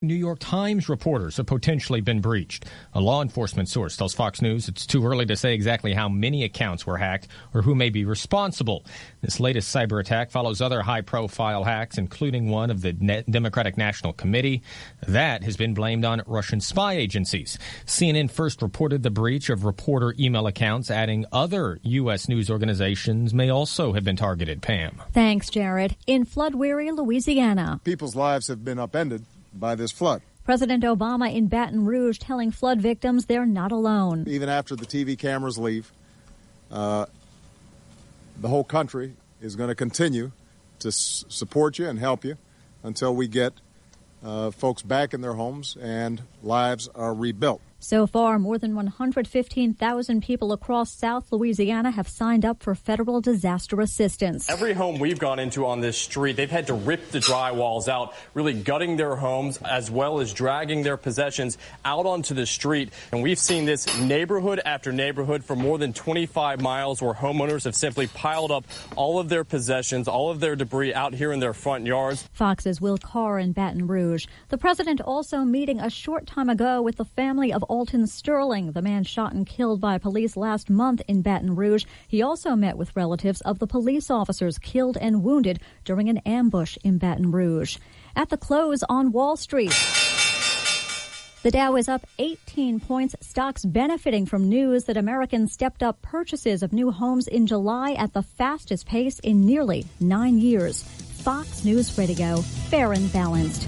New York Times reporters have potentially been breached. A law enforcement source tells Fox News it's too early to say exactly how many accounts were hacked or who may be responsible. This latest cyber attack follows other high-profile hacks, including one of the Democratic National Committee. That has been blamed on Russian spy agencies. CNN first reported the breach of reporter email accounts, adding other U.S. news organizations may also have been targeted. Pam. Thanks, Jared. In flood-weary Louisiana, people's lives have been upended by this flood. President Obama in Baton Rouge telling flood victims they're not alone. Even after the TV cameras leave, the whole country is going to continue to support you and help you until we get folks back in their homes and lives are rebuilt. So far, more than 115,000 people across South Louisiana have signed up for federal disaster assistance. Every home we've gone into on this street, they've had to rip the drywalls out, really gutting their homes as well as dragging their possessions out onto the street. And we've seen this neighborhood after neighborhood for more than 25 miles where homeowners have simply piled up all of their possessions, all of their debris out here in their front yards. Fox's Will Carr in Baton Rouge. The president also meeting a short time ago with the family of Alton Sterling, the man shot and killed by police last month in Baton Rouge. He also met with relatives of the police officers killed and wounded during an ambush in Baton Rouge. At the close on Wall Street, the Dow is up 18 points, stocks benefiting from news that Americans stepped up purchases of new homes in July at the fastest pace in nearly 9 years. Fox News Radio, fair and balanced.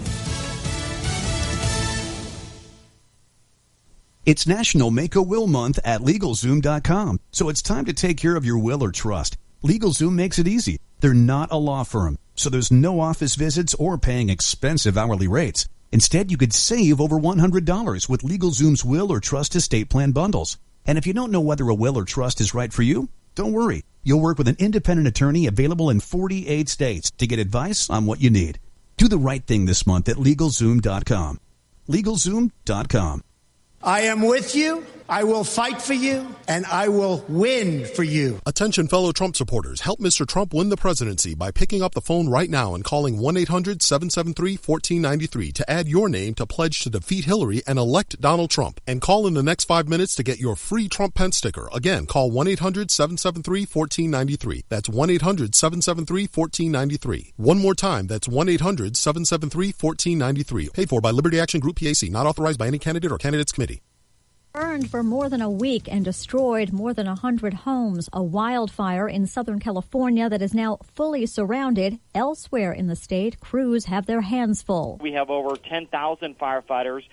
It's National Make-A-Will Month at LegalZoom.com, so it's time to take care of your will or trust. LegalZoom makes it easy. They're not a law firm, so there's no office visits or paying expensive hourly rates. Instead, you could save over $100 with LegalZoom's will or trust estate plan bundles. And if you don't know whether a will or trust is right for you, don't worry. You'll work with an independent attorney available in 48 states to get advice on what you need. Do the right thing this month at LegalZoom.com. LegalZoom.com. I am with you, I will fight for you, and I will win for you. Attention fellow Trump supporters, help Mr. Trump win the presidency by picking up the phone right now and calling 1-800-773-1493 to add your name to pledge to defeat Hillary and elect Donald Trump. And call in the next 5 minutes to get your free Trump pen sticker. Again, call 1-800-773-1493. That's 1-800-773-1493. One more time, that's 1-800-773-1493. Paid for by Liberty Action Group PAC, not authorized by any candidate or candidates committee. Burned for more than a week and destroyed more than 100 homes. A wildfire in Southern California that is now fully surrounded. Elsewhere in the state, crews have their hands full. We have over 10,000 firefighters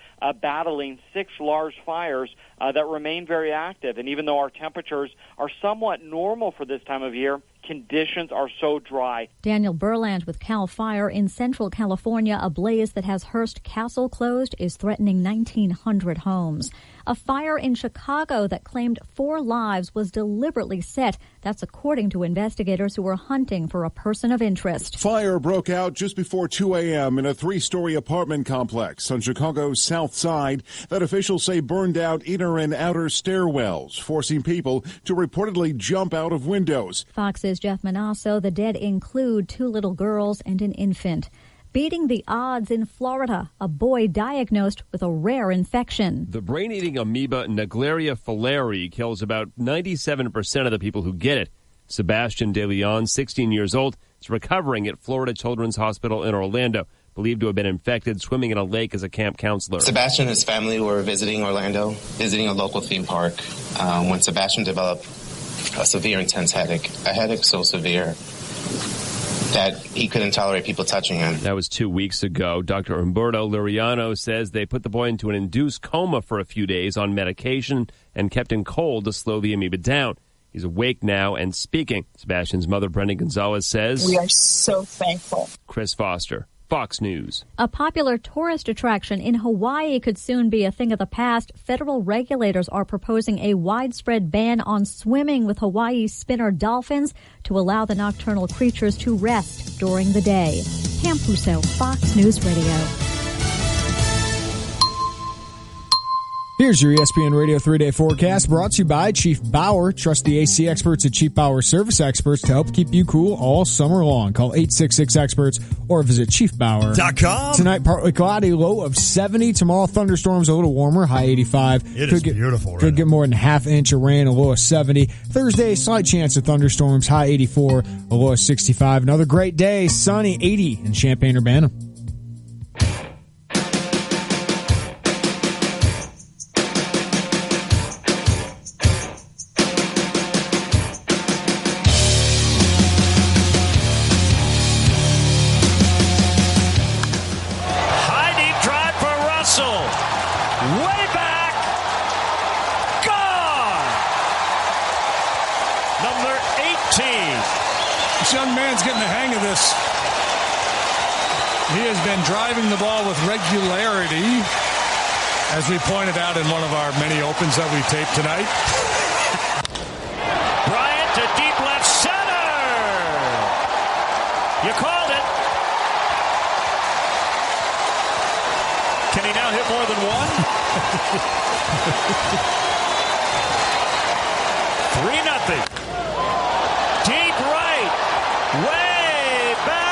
battling 6 large fires that remain very active. And even though our temperatures are somewhat normal for this time of year, conditions are so dry. Daniel Berland with CAL FIRE in Central California. A blaze that has Hearst Castle closed is threatening 1,900 homes. A fire in Chicago that claimed 4 lives was deliberately set. That's according to investigators who were hunting for a person of interest. Fire broke out just before 2 a.m. in a 3-story apartment complex on Chicago's south side that officials say burned out inner and outer stairwells, forcing people to reportedly jump out of windows. Fox's Jeff Manasso. The dead include 2 little girls and an infant. Beating the odds in Florida, a boy diagnosed with a rare infection. The brain-eating amoeba Naegleria fowleri kills about 97% of the people who get it. Sebastian De Leon, 16 years old, is recovering at Florida Children's Hospital in Orlando, believed to have been infected swimming in a lake as a camp counselor. Sebastian and his family were visiting Orlando, visiting a local theme park, when Sebastian developed a severe, intense headache, a headache so severe that he couldn't tolerate people touching him. That was 2 weeks ago. Dr. Umberto Liriano says they put the boy into an induced coma for a few days on medication and kept him cold to slow the amoeba down. He's awake now and speaking. Sebastian's mother, Brenda Gonzalez, says, "We are so thankful." Chris Foster, Fox News. A popular tourist attraction in Hawaii could soon be a thing of the past. Federal regulators are proposing a widespread ban on swimming with Hawaii's spinner dolphins to allow the nocturnal creatures to rest during the day. Pam Puso, Fox News Radio. Here's your ESPN Radio 3-day forecast brought to you by Chief Bauer. Trust the AC experts at Chief Bauer Service Experts to help keep you cool all summer long. Call 866-EXPERTS or visit chiefbauer.com. Tonight, partly cloudy, low of 70. Tomorrow, thunderstorms a little warmer, high 85. It is beautiful right Could get more than half inch of rain, a low of 70. Thursday, slight chance of thunderstorms, high 84, a low of 65. Another great day, sunny, 80 in Champaign-Urbana. Driving the ball with regularity, as we pointed out in one of our many opens that we taped tonight. Bryant to deep left center. You called it. Can he now hit more than one? 3-0. Deep right. Way back.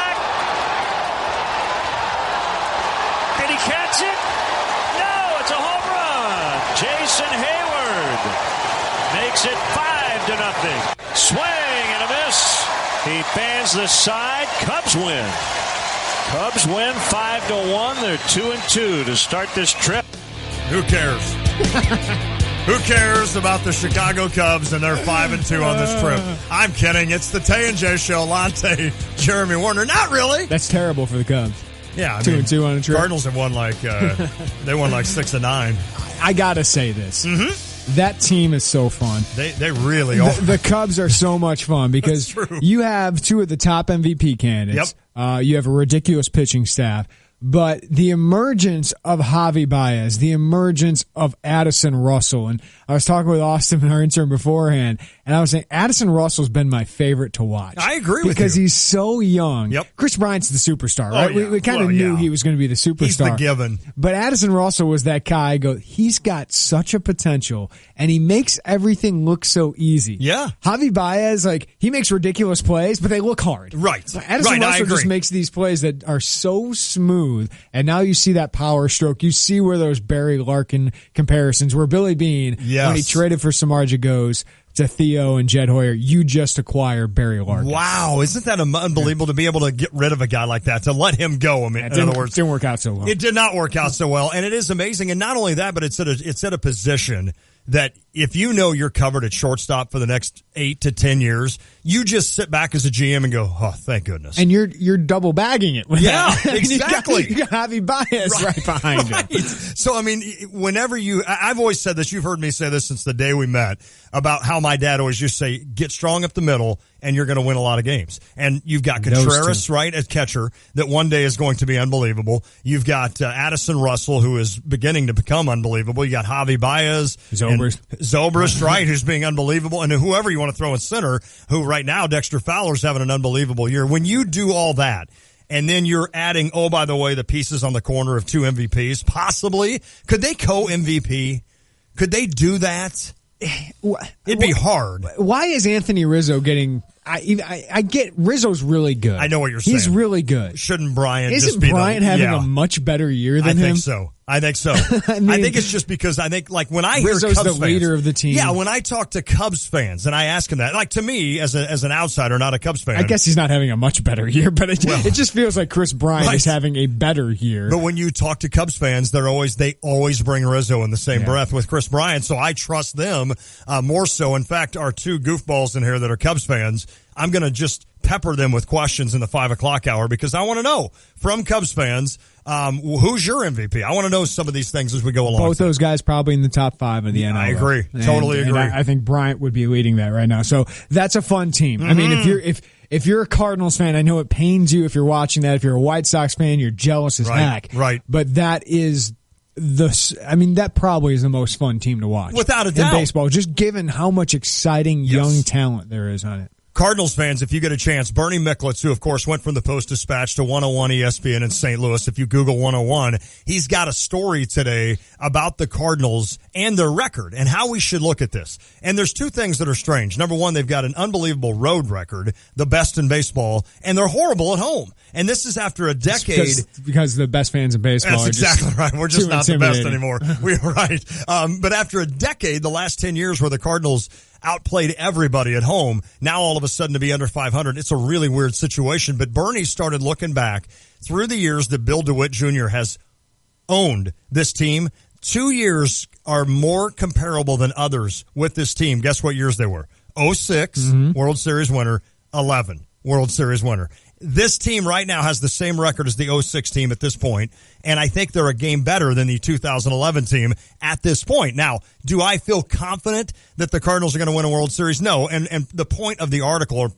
Did he catch it? No, it's a home run. Jason Hayward makes it 5-0. Swing and a miss. He fans the side. Cubs win. Cubs win 5-1. They're 2-2 to start this trip. Who cares? Who cares about the Chicago Cubs and they're 5-2 on this trip? I'm kidding. It's the Tay and J Show. Lonte, Jeremy Warner. Not really. That's terrible for the Cubs. Yeah, 2-2 on a trip. Cardinals have won they won 6-9. I gotta say this. Mm-hmm. That team is so fun. They really are. The Cubs are so much fun because you have two of the top MVP candidates. Yep. You have a ridiculous pitching staff. But the emergence of Javi Baez, the emergence of Addison Russell, and I was talking with Austin, our intern, beforehand, and I was saying Addison Russell's been my favorite to watch. I agree with you. Because he's so young. Yep. Chris Bryant's the superstar, right? Oh, yeah. We kind of knew he was going to be the superstar. He's the given. But Addison Russell was that guy. He's got such a potential, and he makes everything look so easy. Yeah. Javi Baez, he makes ridiculous plays, but they look hard. Right. So Addison Russell just makes these plays that are so smooth. And now you see that power stroke. You see where those Barry Larkin comparisons, where Billy Beane, when he traded for Samardzija goes to Theo and Jed Hoyer, you just acquire Barry Larkin. Wow, isn't that unbelievable to be able to get rid of a guy like that, to let him go? I mean, in other words, it didn't work out so well. It did not work out so well, and it is amazing. And not only that, but it's at a position that if you know you're covered at shortstop for the next 8 to 10 years, you just sit back as a GM and go, oh, thank goodness. And you're double bagging it. With that. Exactly. You got Javi Baez right behind him. So, I mean, whenever I've always said this, you've heard me say this since the day we met, about how my dad always used to say, get strong up the middle and you're going to win a lot of games. And you've got Contreras, right, as catcher, that one day is going to be unbelievable. You've got Addison Russell, who is beginning to become unbelievable. You got Javi Baez. Zobrist, right, who's being unbelievable. And whoever you want to throw in center, who right now, Dexter Fowler's having an unbelievable year. When you do all that, and then you're adding, oh, by the way, the pieces on the corner of 2 MVPs, possibly. Could they co-MVP? Could they do that? It'd be hard. Why is Anthony Rizzo getting... I get Rizzo's really good. I know what you're saying. He's really good. Shouldn't Bryant Isn't Bryant having a much better year than him? I think so. I think it's just because I think, when I hear Rizzo's Cubs the leader of the team. Yeah, when I talk to Cubs fans and I ask them that, to me, as an outsider, not a Cubs fan. I guess he's not having a much better year, but it just feels like Chris Bryant is having a better year. But when you talk to Cubs fans, they always bring Rizzo in the same breath with Chris Bryant, so I trust them more so. In fact, our 2 goofballs in here that are Cubs fans, I'm going to just pepper them with questions in the 5 o'clock hour because I want to know from Cubs fans, who's your MVP? I want to know some of these things as we go along. Both those guys probably in the top 5 of the NL. I agree. Totally agree. I think Bryant would be leading that right now. So that's a fun team. Mm-hmm. I mean, if you're a Cardinals fan, I know it pains you if you're watching that. If you're a White Sox fan, you're jealous as heck. Right. But that is... that probably is the most fun team to watch. Without a doubt. In baseball, just given how much exciting young talent there is on it. Cardinals fans, if you get a chance, Bernie Micklitz, who of course went from the Post-Dispatch to 101 ESPN in St. Louis, if you Google 101, he's got a story today about the Cardinals and their record and how we should look at this. And there's two things that are strange. Number one, they've got an unbelievable road record, the best in baseball, and they're horrible at home. And this is after a decade. Because the best fans in baseball That's are exactly just right. We're just not the best anymore. We're right. But after a decade, the last 10 years where the Cardinals outplayed everybody at home, now all of a sudden to be under 500, it's a really weird situation. But Bernie started looking back through the years that Bill DeWitt Jr. has owned this team. 2 years are more comparable than others with this team. Guess what years they were? 06, World Series winner, 11, World Series winner. This team right now has the same record as the 06 team at this point, and I think they're a game better than the 2011 team at this point. Now, do I feel confident that the Cardinals are going to win a World Series? No, and the point of the article, or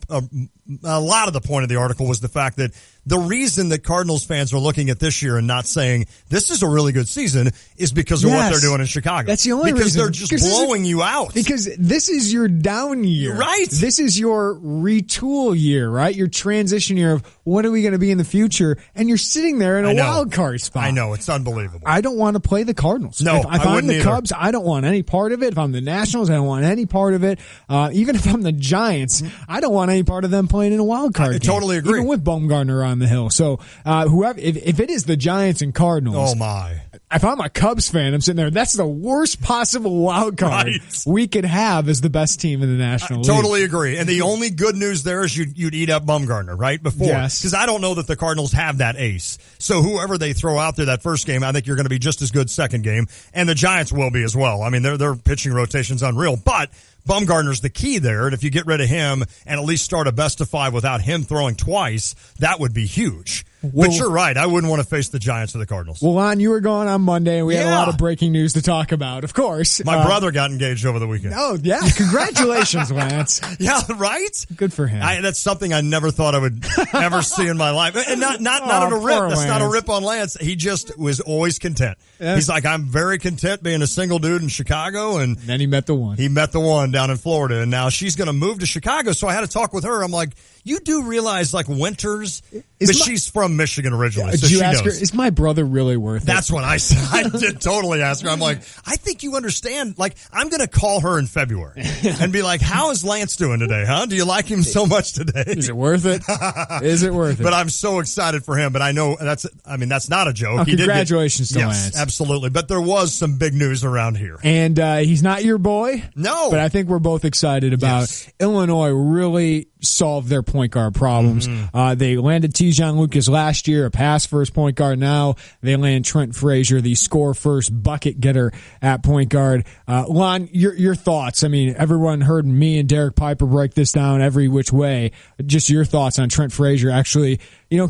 a lot of the point of the article, was the fact that the reason that Cardinals fans are looking at this year and not saying this is a really good season is because of what they're doing in Chicago. That's the only because reason. They're just blowing you out. Because this is your down year. Right. This is your retool year, right? Your transition year of what are we going to be in the future? And you're sitting there in a wild card spot. I know. It's unbelievable. I don't want to play the Cardinals. No, if I I'm the either. Cubs, I don't want any part of it. If I'm the Nationals, I don't want any part of it. Even if I'm the Giants, I don't want any part of them playing in a wild card game. Totally agree. Even with Bumgarner on the hill. So, whoever, if it is the Giants and Cardinals, oh my! If I'm a Cubs fan, I'm sitting there. That's the worst possible wild card we could have as the best team in the National League. Totally agree. And the only good news there is you'd eat up Bumgarner, right? Before, yes, because I don't know that the Cardinals have that ace. So whoever they throw out there that first game, I think you're going to be just as good second game, and the Giants will be as well. I mean, their pitching rotation's unreal, but Bumgarner's the key there, and if you get rid of him and at least start a best of 5 without him throwing twice, that would be huge. But you're right. I wouldn't want to face the Giants or the Cardinals. Well, Lon, you were gone on Monday, and we had a lot of breaking news to talk about, of course. My brother got engaged over the weekend. Oh, yeah. Congratulations, Lance. Yeah, right? Good for him. That's something I never thought I would ever see in my life. And not at a rip. That's not a rip on Lance. He just was always content. Yeah. He's like, I'm very content being a single dude in Chicago. And then he met the one. He met the one down in Florida, and now she's going to move to Chicago. So I had to talk with her. I'm like, you do realize, like, winters, but she's from Michigan originally, so she knows. Her, is my brother really worth it? That's what I said. I did totally ask her. I'm like, I think you understand. Like, I'm going to call her in February and be like, how is Lance doing today, huh? Do you like him so much today? Is it worth it? Is it worth it? But I'm so excited for him. But I know that's not a joke. Oh, congratulations to Lance. Absolutely. But there was some big news around here. And he's not your boy. No. But I think we're both excited about Illinois really solved their point guard problems. They landed Tijon Lucas last year, a pass first point guard. Now they land Trent Frazier, the score first bucket getter at point guard. Lon, your thoughts. I mean, everyone heard me and Derek Piper break this down every which way. Just your thoughts on Trent Frazier actually,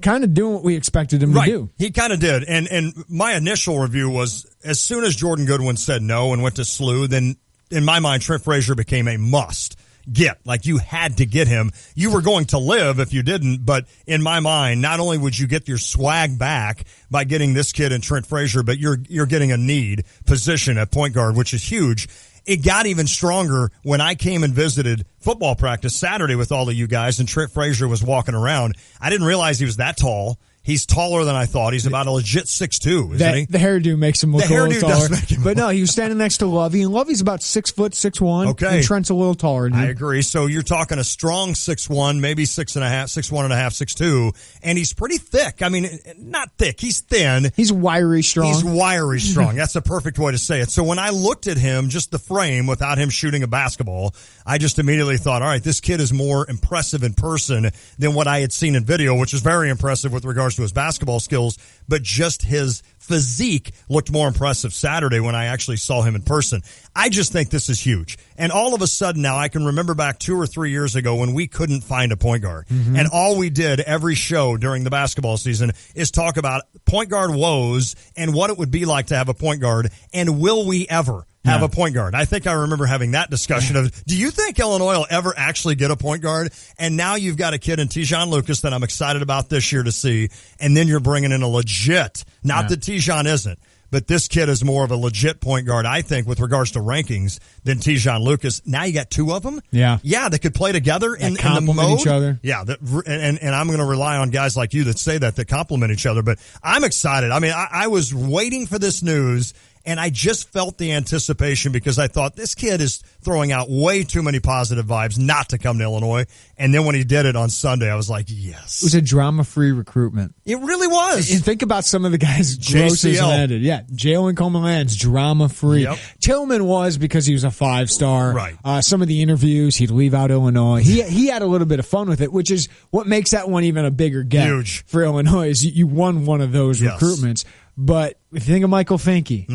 kind of doing what we expected him to do. He kind of did. And my initial review was, as soon as Jordan Goodwin said no and went to SLU, then in my mind, Trent Frazier became a must get. Like, you had to get him. You were going to live if you didn't, but in my mind, not only would you get your swag back by getting this kid and Trent Frazier, but you're getting a need position at point guard, which is huge. It got even stronger when I came and visited football practice Saturday with all of you guys, and Trent Frazier was walking around. I didn't realize he was that tall. He's taller than I thought. He's about a legit 6'2", isn't he? The hairdo makes him look a little taller. Does make him but no, he was standing next to Lovey, and Lovey's about 6 foot, 6'1". Okay. And Trent's a little taller than him. I agree. So you're talking a strong 6'1", maybe 6'1.5", 6'2", and he's pretty thick. I mean, not thick. He's thin. He's wiry strong. He's wiry strong. That's a perfect way to say it. So when I looked at him, just the frame without him shooting a basketball, I just immediately thought, all right, this kid is more impressive in person than what I had seen in video, which is very impressive with regards to his basketball skills, but just his physique looked more impressive Saturday when I actually saw him in person. I just think this is huge. And all of a sudden now I can remember back 2 or 3 years ago when we couldn't find a point guard. And all we did every show during the basketball season is talk about point guard woes and what it would be like to have a point guard, and will we ever have a point guard. I think I remember having that discussion of, do you think Illinois will ever actually get a point guard? And now you've got a kid in Tijon Lucas that I'm excited about this year to see, and then you're bringing in a legit, not that Tijon isn't, but this kid is more of a legit point guard, I think, with regards to rankings than Tejon Lucas. Now you got two of them. Yeah, they could play together in the mode. Each other. Yeah, and I'm going to rely on guys like you that say that complement each other. But I'm excited. I mean, I was waiting for this news. And I just felt the anticipation because I thought this kid is throwing out way too many positive vibes not to come to Illinois. And then when he did it on Sunday, I was like, yes. It was a drama-free recruitment. It really was. And think about some of the guys Gross has landed. Yeah, Jalen Coleman-Lands, drama-free. Yep. Tillman was because he was a 5-star. Right. Some of the interviews, he'd leave out Illinois. He had a little bit of fun with it, which is what makes that one even a bigger get. Huge. For Illinois is you won one of those recruitments. But if you think of Michael Finke,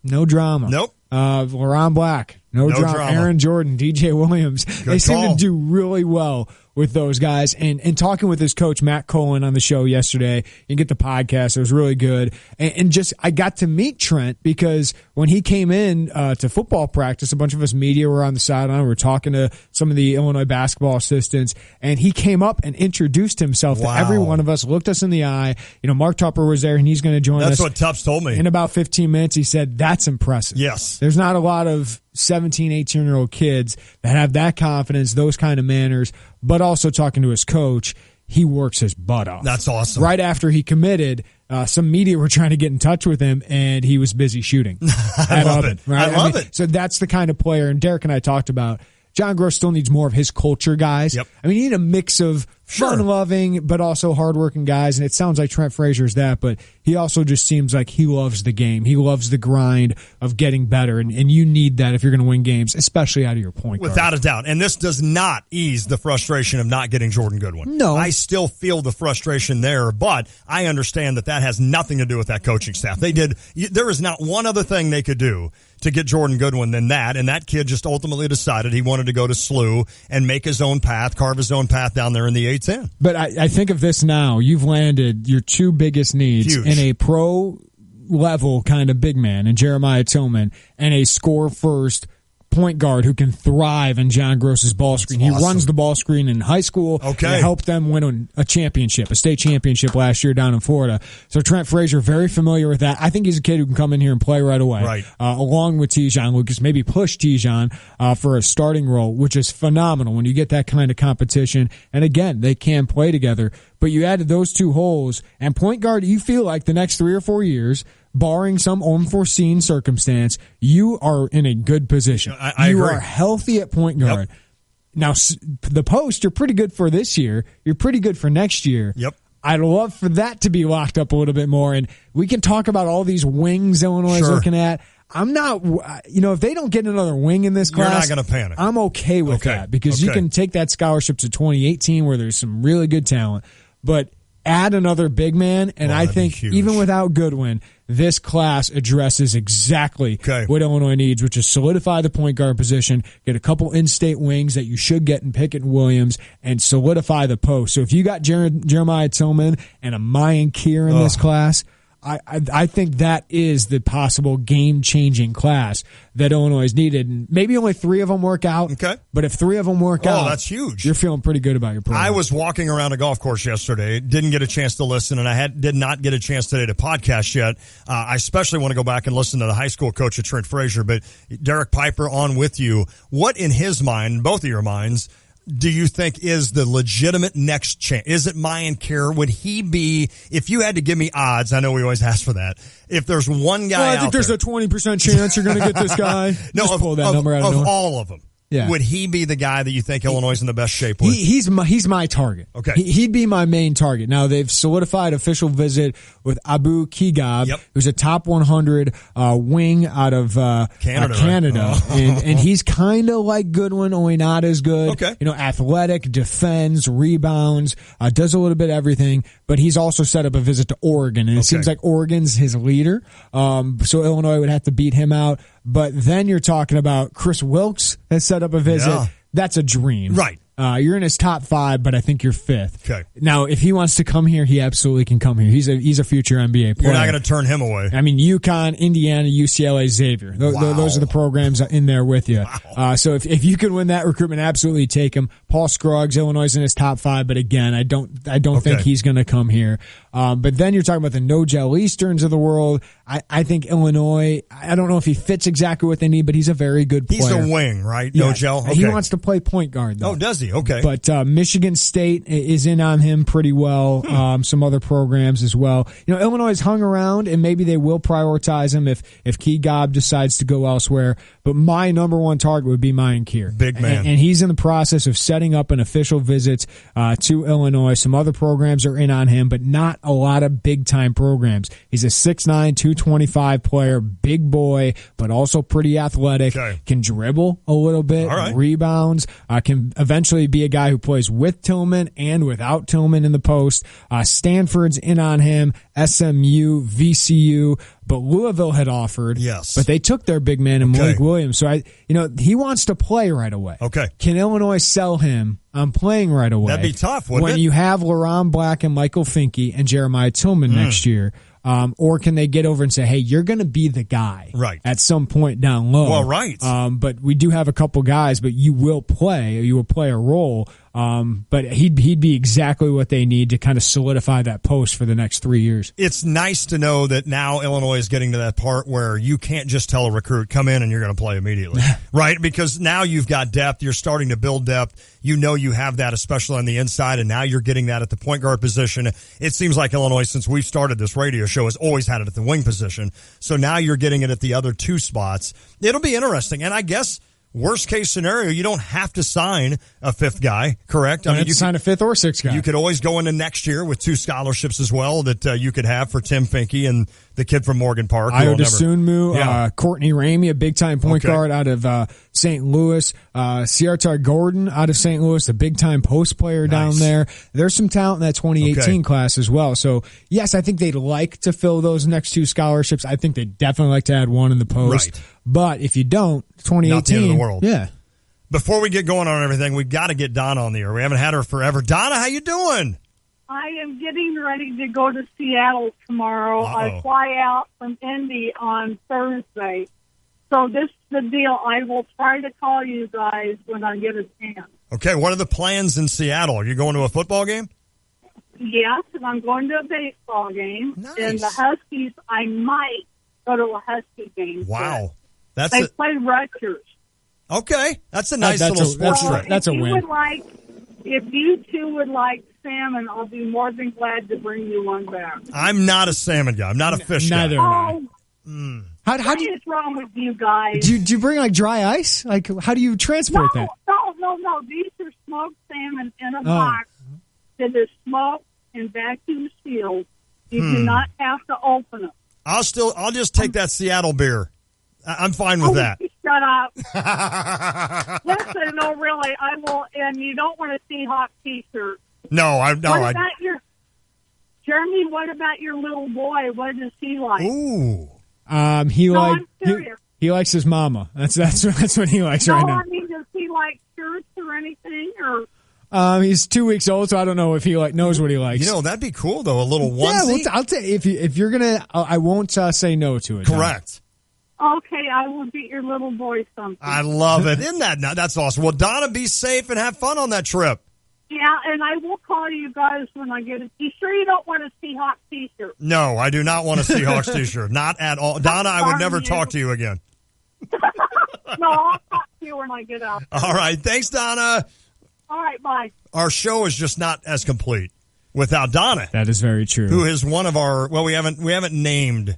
no drama. Nope. LaRon Black, no drama. Aaron Jordan, DJ Williams. They seem to do really well with those guys. And talking with his coach, Matt Cohen, on the show yesterday, you can get the podcast. It was really good. And just, I got to meet Trent because when he came in to football practice, a bunch of us media were on the sideline. We were talking to some of the Illinois basketball assistants, and he came up and introduced himself to every one of us, looked us in the eye. You know, Mark Tupper was there, and he's going to join us. That's what Tups told me. In about 15 minutes, he said, that's impressive. Yes. There's not a lot of 17, 18-year-old kids that have that confidence, those kind of manners, but also talking to his coach, he works his butt off. That's awesome. Right after he committed, some media were trying to get in touch with him, and he was busy shooting. I love it. Right? I love it. So that's the kind of player, and Derek and I talked about, John Gross still needs more of his culture guys. Yep. I mean, you need a mix of fun-loving but also hard-working guys, and it sounds like Trent Frazier is that, but he also just seems like he loves the game. He loves the grind of getting better, and you need that if you're going to win games, especially out of your point guard. Without a doubt. And this does not ease the frustration of not getting Jordan Goodwin. No. I still feel the frustration there, but I understand that has nothing to do with that coaching staff. There is not one other thing they could do to get Jordan Goodwin than that, and that kid just ultimately decided he wanted to go to SLU and make his own path, carve his own path down there in the A-10. But I think of this now. You've landed your two biggest needs in a pro-level kind of big man in Jeremiah Tillman and a score-first point guard who can thrive in John Gross's ball screen. Awesome. He runs the ball screen in high school. Okay. And helped them win a championship, a state championship last year down in Florida. So Trent Frazier, very familiar with that. I think he's a kid who can come in here and play right away. Right. Along with Tejon Lucas, maybe push Tejon for a starting role, which is phenomenal when you get that kind of competition. And again, they can play together. But you added those two holes, and point guard, you feel like the next 3 or 4 years, barring some unforeseen circumstance, you are in a good position. I you agree. are healthy at point guard. Yep. Now, the post, you're pretty good for this year. You're pretty good for next year. Yep. I'd love for that to be locked up a little bit more. And we can talk about all these wings Illinois is looking at. I'm not, if they don't get another wing in this class, you're not going to panic. I'm okay with that because you can take that scholarship to 2018 where there's some really good talent, but add another big man, and I think even without Goodwin, this class addresses exactly what Illinois needs, which is solidify the point guard position, get a couple in-state wings that you should get in Pickett and Williams, and solidify the post. So if you got Jeremiah Tillman and a Mayan Kier in this class, I think that is the possible game-changing class that Illinois has needed. And maybe only 3 of them work out. Okay. But if 3 of them work out, that's huge. You're feeling pretty good about your program. I was walking around a golf course yesterday, didn't get a chance to listen, and I did not get a chance today to podcast yet. I especially want to go back and listen to the high school coach at Trent Frazier, but Derek Piper on with you. What in his mind, both of your minds, do you think is the legitimate next chance? Is it Mayan Kier? Would he be, if you had to give me odds, I know we always ask for that, if there's one guy I think there's a 20% chance you're going to get this guy. No, just pull that number out of nowhere. All of them. Yeah. Would he be the guy that you think Illinois is in the best shape with? He's my target. Okay. He'd be my main target. Now, they've solidified official visit with Abu Kigab, who's a top 100 wing out of Canada. Right? And he's kind of like Goodwin, only not as good. Okay. Athletic, defends, rebounds, does a little bit of everything, but he's also set up a visit to Oregon, and it seems like Oregon's his leader. So Illinois would have to beat him out. But then you're talking about Chris Wilkes has set up a visit. Yeah. That's a dream. Right. You're in his top 5, but I think you're 5th. Okay. Now, if he wants to come here, he absolutely can come here. He's a future NBA player. You're not going to turn him away. I mean, UConn, Indiana, UCLA, Xavier. Those are the programs in there with you. Wow. So if you can win that recruitment, absolutely take him. Paul Scruggs, Illinois is in his top 5, but again, I don't think he's going to come here. But then you're talking about the no-gel Easterns of the world. I think Illinois, I don't know if he fits exactly what they need, but he's a very good player. He's a wing, right? No gel? Okay. He wants to play point guard, though. Oh, does he? Okay. But Michigan State is in on him pretty well. Some other programs as well. Illinois has hung around, and maybe they will prioritize him if Key Gobb decides to go elsewhere. But my number one target would be Mayan Kier. Big man. And he's in the process of setting up an official visit to Illinois. Some other programs are in on him, but not a lot of big-time programs. He's a 6'9", 225 player, big boy, but also pretty athletic, can dribble a little bit, rebounds, can eventually be a guy who plays with Tillman and without Tillman in the post. Stanford's in on him, SMU, VCU, but Louisville had offered. Yes. But they took their big man in Malik Williams. So he wants to play right away. Okay. Can Illinois sell him on playing right away? That'd be tough, wouldn't it? When you have LaRon Black and Michael Finke and Jeremiah Tillman next year. Or can they get over and say, hey, you're going to be the guy at some point down low? Well, right. But we do have a couple guys, but you will play a role. But he'd be exactly what they need to kind of solidify that post for the next 3 years. It's nice to know that now Illinois is getting to that part where you can't just tell a recruit, come in and you're going to play immediately, right? Because now you've got depth. You're starting to build depth. You have that, especially on the inside, and now you're getting that at the point guard position. It seems like Illinois, since we've started this radio show, has always had it at the wing position. So now you're getting it at the other 2 spots. It'll be interesting. And I guess worst case scenario, you don't have to sign a 5th guy, correct? I mean, you sign a 5th or 6th guy. You could always go into next year with 2 scholarships as well that you could have for Tim Finke and the kid from Morgan Park. Ayoda Sunmu, Courtney Ramey, a big-time point guard out of St. Louis. Siartar Gordon out of St. Louis, a big-time post player down there. There's some talent in that 2018 class as well. So, yes, I think they'd like to fill those next 2 scholarships. I think they'd definitely like to add one in the post. Right. But if you don't, 2018. Not the end of the world. Yeah. Before we get going on everything, we've got to get Donna on the air. We haven't had her forever. Donna, how you doing? I am getting ready to go to Seattle tomorrow. I fly out from Indy on Thursday. So this is the deal. I will try to call you guys when I get a chance. Okay, what are the plans in Seattle? Are you going to a football game? Yes, and I'm going to a baseball game. Nice. And the Huskies, I might go to a Husky game. Wow. They play Rutgers. Okay, that's a nice little sports trip. That's a win. If you 2 would like salmon, I'll be more than glad to bring you one back. I'm not a salmon guy. I'm not a fish guy. Neither am I. What is wrong with you guys? Do you bring like dry ice? Like, how do you transport that? No. These are smoked salmon in a box that is smoked and vacuum sealed. You do not have to open them. I'll just take that Seattle beer. I'm fine with that. Shut up. Listen, no, really, I will. And you don't want a Seahawks T-shirt. No, Jeremy, what about your little boy? What does he like? Ooh. He likes his mama. That's what he likes right now. I mean, does he like shirts or anything? Or he's 2 weeks old, so I don't know if he knows what he likes. That'd be cool though. A little onesie. Yeah, I'll tell you, if you're gonna, I won't say no to it. Correct. Okay, I will get your little boy something. I love it. Isn't that's awesome? Well, Donna, be safe and have fun on that trip. Yeah, and I will call you guys when I get it. You sure you don't want a Seahawks T-shirt? No, I do not want a Seahawks T-shirt. Not at all. Donna, I would never talk to you again. No, I'll talk to you when I get out. All right. Thanks, Donna. All right, bye. Our show is just not as complete without Donna. That is very true. Who is one of our, we haven't named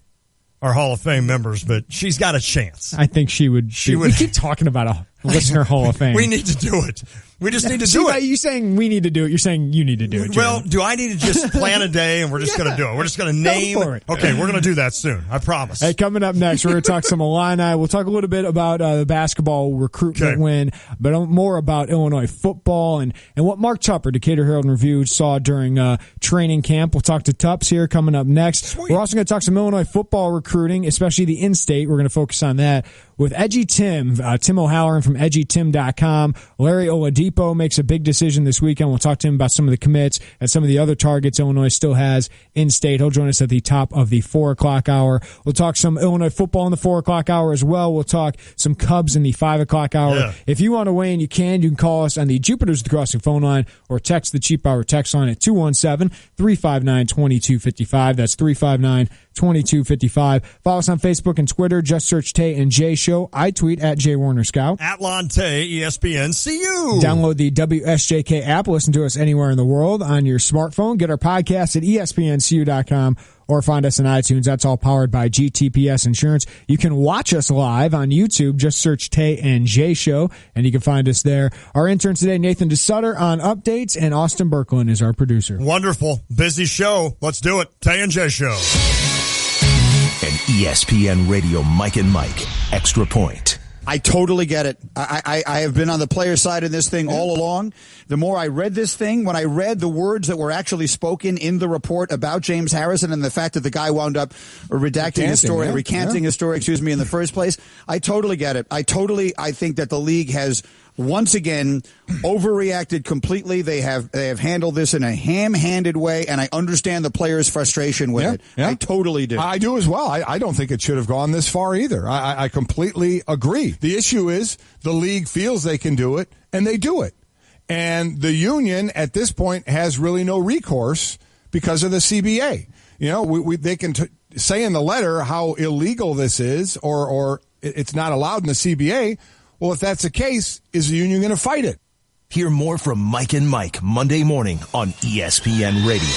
our Hall of Fame members, but she's got a chance. I think she would. We keep talking about a listener Hall of Fame. We need to do it. We just need to do it. You saying we need to do it. You're saying you need to do it. Well, do I need to just plan a day and we're just going to do it? We're just going to name. Go for it. Okay, we're going to do that soon. I promise. Hey, coming up next, we're going to talk some Illini. We'll talk a little bit about the basketball recruitment win, but more about Illinois football and what Mark Tupper, Decatur Herald and Review, saw during training camp. We'll talk to Tups here coming up next. Sweet. We're also going to talk some Illinois football recruiting, especially the in-state. We're going to focus on that with Edgy Tim, Tim O'Halloran from edgytim.com, Larry Oladipo Depot makes a big decision this weekend. We'll talk to him about some of the commits and some of the other targets Illinois still has in state. He'll join us at the top of the 4 o'clock hour. We'll talk some Illinois football in the 4 o'clock hour as well. We'll talk some Cubs in the 5 o'clock hour. Yeah. If you want to weigh in, you can call us on the Jupiter's Crossing phone line or text the Cheap Hour text line at 217-359-2255. That's 359-2255. Follow us on Facebook and Twitter. Just search Tay and J Show. I tweet at J Warner Scout. At Lon Tay, ESPN. See you. Download the WSJK app. Listen to us anywhere in the world on your smartphone. Get our podcast at ESPNCU.com or find us on iTunes. That's all powered by GTPS Insurance. You can watch us live on YouTube. Just search Tay and J Show, and you can find us there. Our intern today, Nathan DeSutter, on updates, and Austin Berkland is our producer. Wonderful. Busy show. Let's do it. Tay and J Show. An ESPN Radio Mike and Mike Extra Point. I totally get it. I have been on the player side of this thing all along. The more I read this thing, when I read the words that were actually spoken in the report about James Harrison and the fact that the guy wound up recanting his story in the first place, I totally get it. I think that the league has once again overreacted completely. They have handled this in a ham-handed way, and I understand the players' frustration with it. Yeah. I totally do. I do as well. I don't think it should have gone this far either. I completely agree. The issue is the league feels they can do it, and they do it. And the union at this point has really no recourse because of the CBA. You know, they can say in the letter how illegal this is, or it's not allowed in the CBA. Well, if that's the case, is the union going to fight it? Hear more from Mike and Mike Monday morning on ESPN Radio.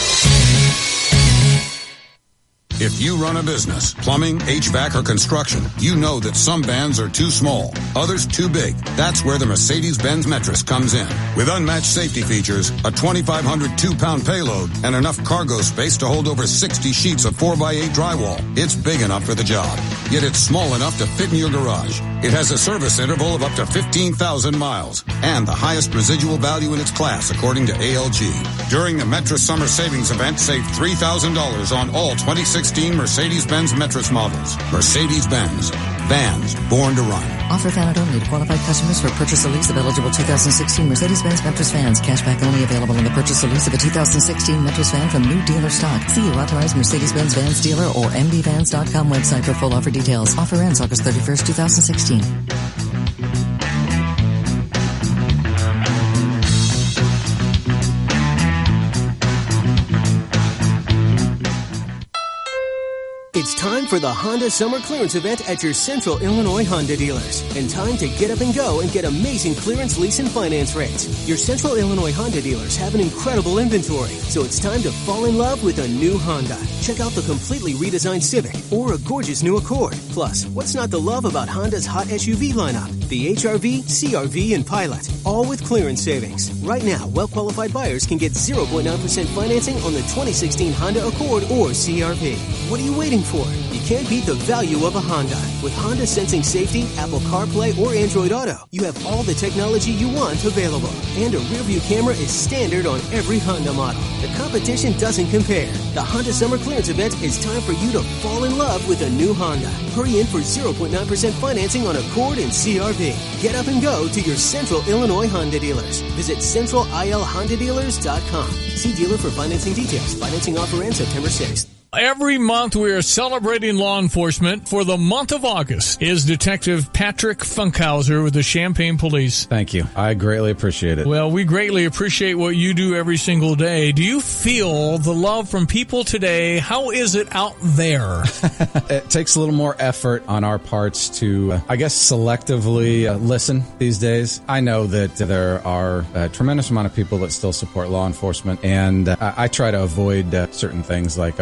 If you run a business, plumbing, HVAC, or construction, you know that some vans are too small, others too big. That's where the Mercedes-Benz Metris comes in. With unmatched safety features, a 2,500 2-pound payload, and enough cargo space to hold over 60 sheets of 4x8 drywall, it's big enough for the job. Yet it's small enough to fit in your garage. It has a service interval of up to 15,000 miles and the highest residual value in its class, according to ALG. During the Metris Summer Savings Event, save $3,000 on all 2016 Mercedes-Benz Metris models. Mercedes-Benz. Vans born to run. Offer valid only to qualified customers for purchase or lease of eligible 2016 Mercedes-Benz Metris vans. Cashback only available on the purchase or lease of a 2016 Metris van from new dealer stock. See your authorized Mercedes-Benz Vans dealer or mbvans.com website for full offer details. Offer ends August 31st, 2016. It's time for the Honda Summer Clearance Event at your Central Illinois Honda dealers. And time to get up and go and get amazing clearance lease and finance rates. Your Central Illinois Honda dealers have an incredible inventory, so it's time to fall in love with a new Honda. Check out the completely redesigned Civic or a gorgeous new Accord. Plus, what's not to love about Honda's hot SUV lineup? The HR-V, CR-V, and Pilot, all with clearance savings. Right now, well-qualified buyers can get 0.9% financing on the 2016 Honda Accord or CR-V. What are you waiting for? You can't beat the value of a Honda. With Honda Sensing Safety, Apple CarPlay, or Android Auto, you have all the technology you want available. And a rear-view camera is standard on every Honda model. The competition doesn't compare. The Honda Summer Clearance Event is time for you to fall in love with a new Honda. Hurry in for 0.9% financing on Accord and CR-V. Get up and go to your Central Illinois Honda dealers. Visit centralilhondadealers.com. See dealer for financing details. Financing offer ends September 6th. Every month we are celebrating law enforcement. For the month of August is Detective Patrick Funkhauser with the Champaign Police. Thank you. I greatly appreciate it. Well, we greatly appreciate what you do every single day. Do you feel the love from people today? How is it out there? It takes a little more effort on our parts to, selectively listen these days. I know that there are a tremendous amount of people that still support law enforcement, and I try to avoid certain things like,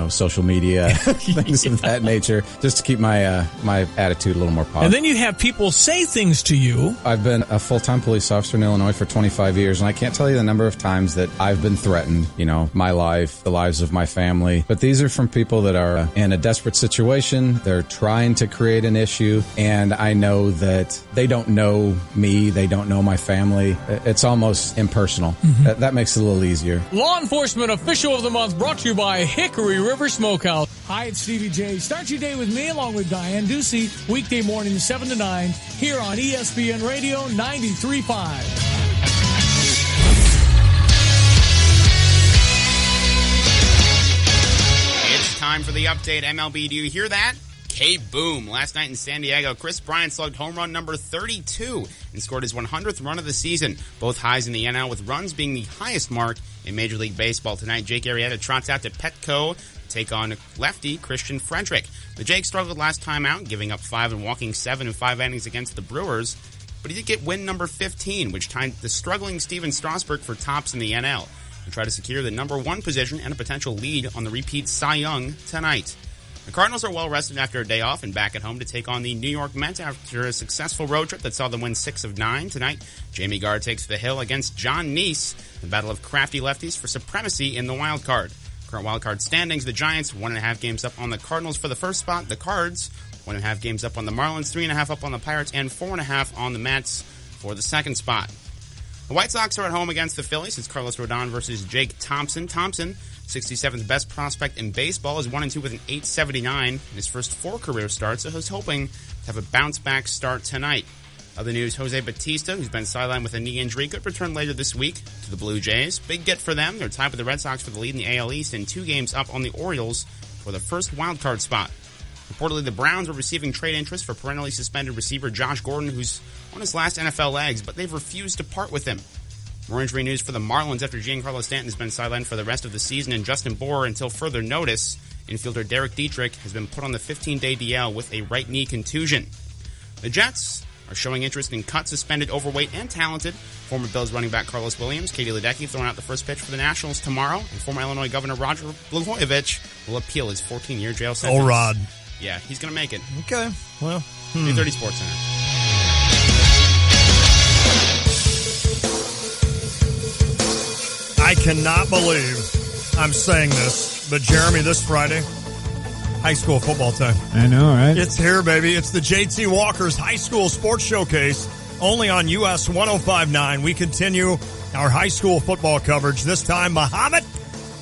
social media, things of that nature, just to keep my my attitude a little more positive. And then you have people say things to you. I've been a full-time police officer in Illinois for 25 years, and I can't tell you the number of times that I've been threatened, my life, the lives of my family. But these are from people that are in a desperate situation. They're trying to create an issue, and I know that they don't know me. They don't know my family. It's almost impersonal. Mm-hmm. That makes it a little easier. Law Enforcement Official of the Month brought to you by Hickory River Smokehouse. Hi, it's Stevie J. Start your day with me along with Diane Ducey, weekday mornings 7 to 9, here on ESPN Radio 93.5. Time for the update, MLB. Do you hear that? K-boom. Last night in San Diego, Chris Bryant slugged home run number 32 and scored his 100th run of the season. Both highs in the NL, with runs being the highest mark in Major League Baseball. Tonight, Jake Arrieta trots out to Petco to take on lefty Christian Frederick. The Jake struggled last time out, giving up 5 and walking 7 in 5 innings against the Brewers. But he did get win number 15, which tied the struggling Steven Strasburg for tops in the NL. He'll try to secure the number 1 position and a potential lead on the repeat Cy Young tonight. The Cardinals are well rested after a day off and back at home to take on the New York Mets after a successful road trip that saw them win 6 of 9 tonight. Jamie Gard takes the hill against John Neese, the battle of crafty lefties for supremacy in the wild card. Current wild card standings: the Giants 1.5 games up on the Cardinals for the first spot. The Cards 1.5 games up on the Marlins, 3.5 up on the Pirates, and 4.5 on the Mets for the second spot. The White Sox are at home against the Phillies. It's Carlos Rodon versus Jake Thompson. Thompson, 67th best prospect in baseball, is 1-2 with an 8.79 in his first 4 career starts, so he's hoping to have a bounce-back start tonight. Other news, Jose Bautista, who's been sidelined with a knee injury, could return later this week to the Blue Jays. Big get for them. They're tied with the Red Sox for the lead in the AL East and 2 games up on the Orioles for the first wildcard spot. Reportedly, the Browns are receiving trade interest for perennially suspended receiver Josh Gordon, who's on his last NFL legs, but they've refused to part with him. More injury news for the Marlins after Giancarlo Stanton has been sidelined for the rest of the season, and Justin Bour, until further notice, infielder Derek Dietrich has been put on the 15-day DL with a right knee contusion. The Jets are showing interest in cut-suspended, overweight, and talented former Bills running back Carlos Williams. Katie Ledecky throwing out the first pitch for the Nationals tomorrow, and former Illinois Governor Roger Blagojevich will appeal his 14-year jail sentence. Oh, Rod. Yeah, he's going to make it. Okay, well. 330 Sports Center. I cannot believe I'm saying this, but Jeremy, this Friday, high school football time. I know, right? It's here, baby. It's the JT Walker's High School Sports Showcase, only on US 105.9. We continue our high school football coverage. This time, Mahomet.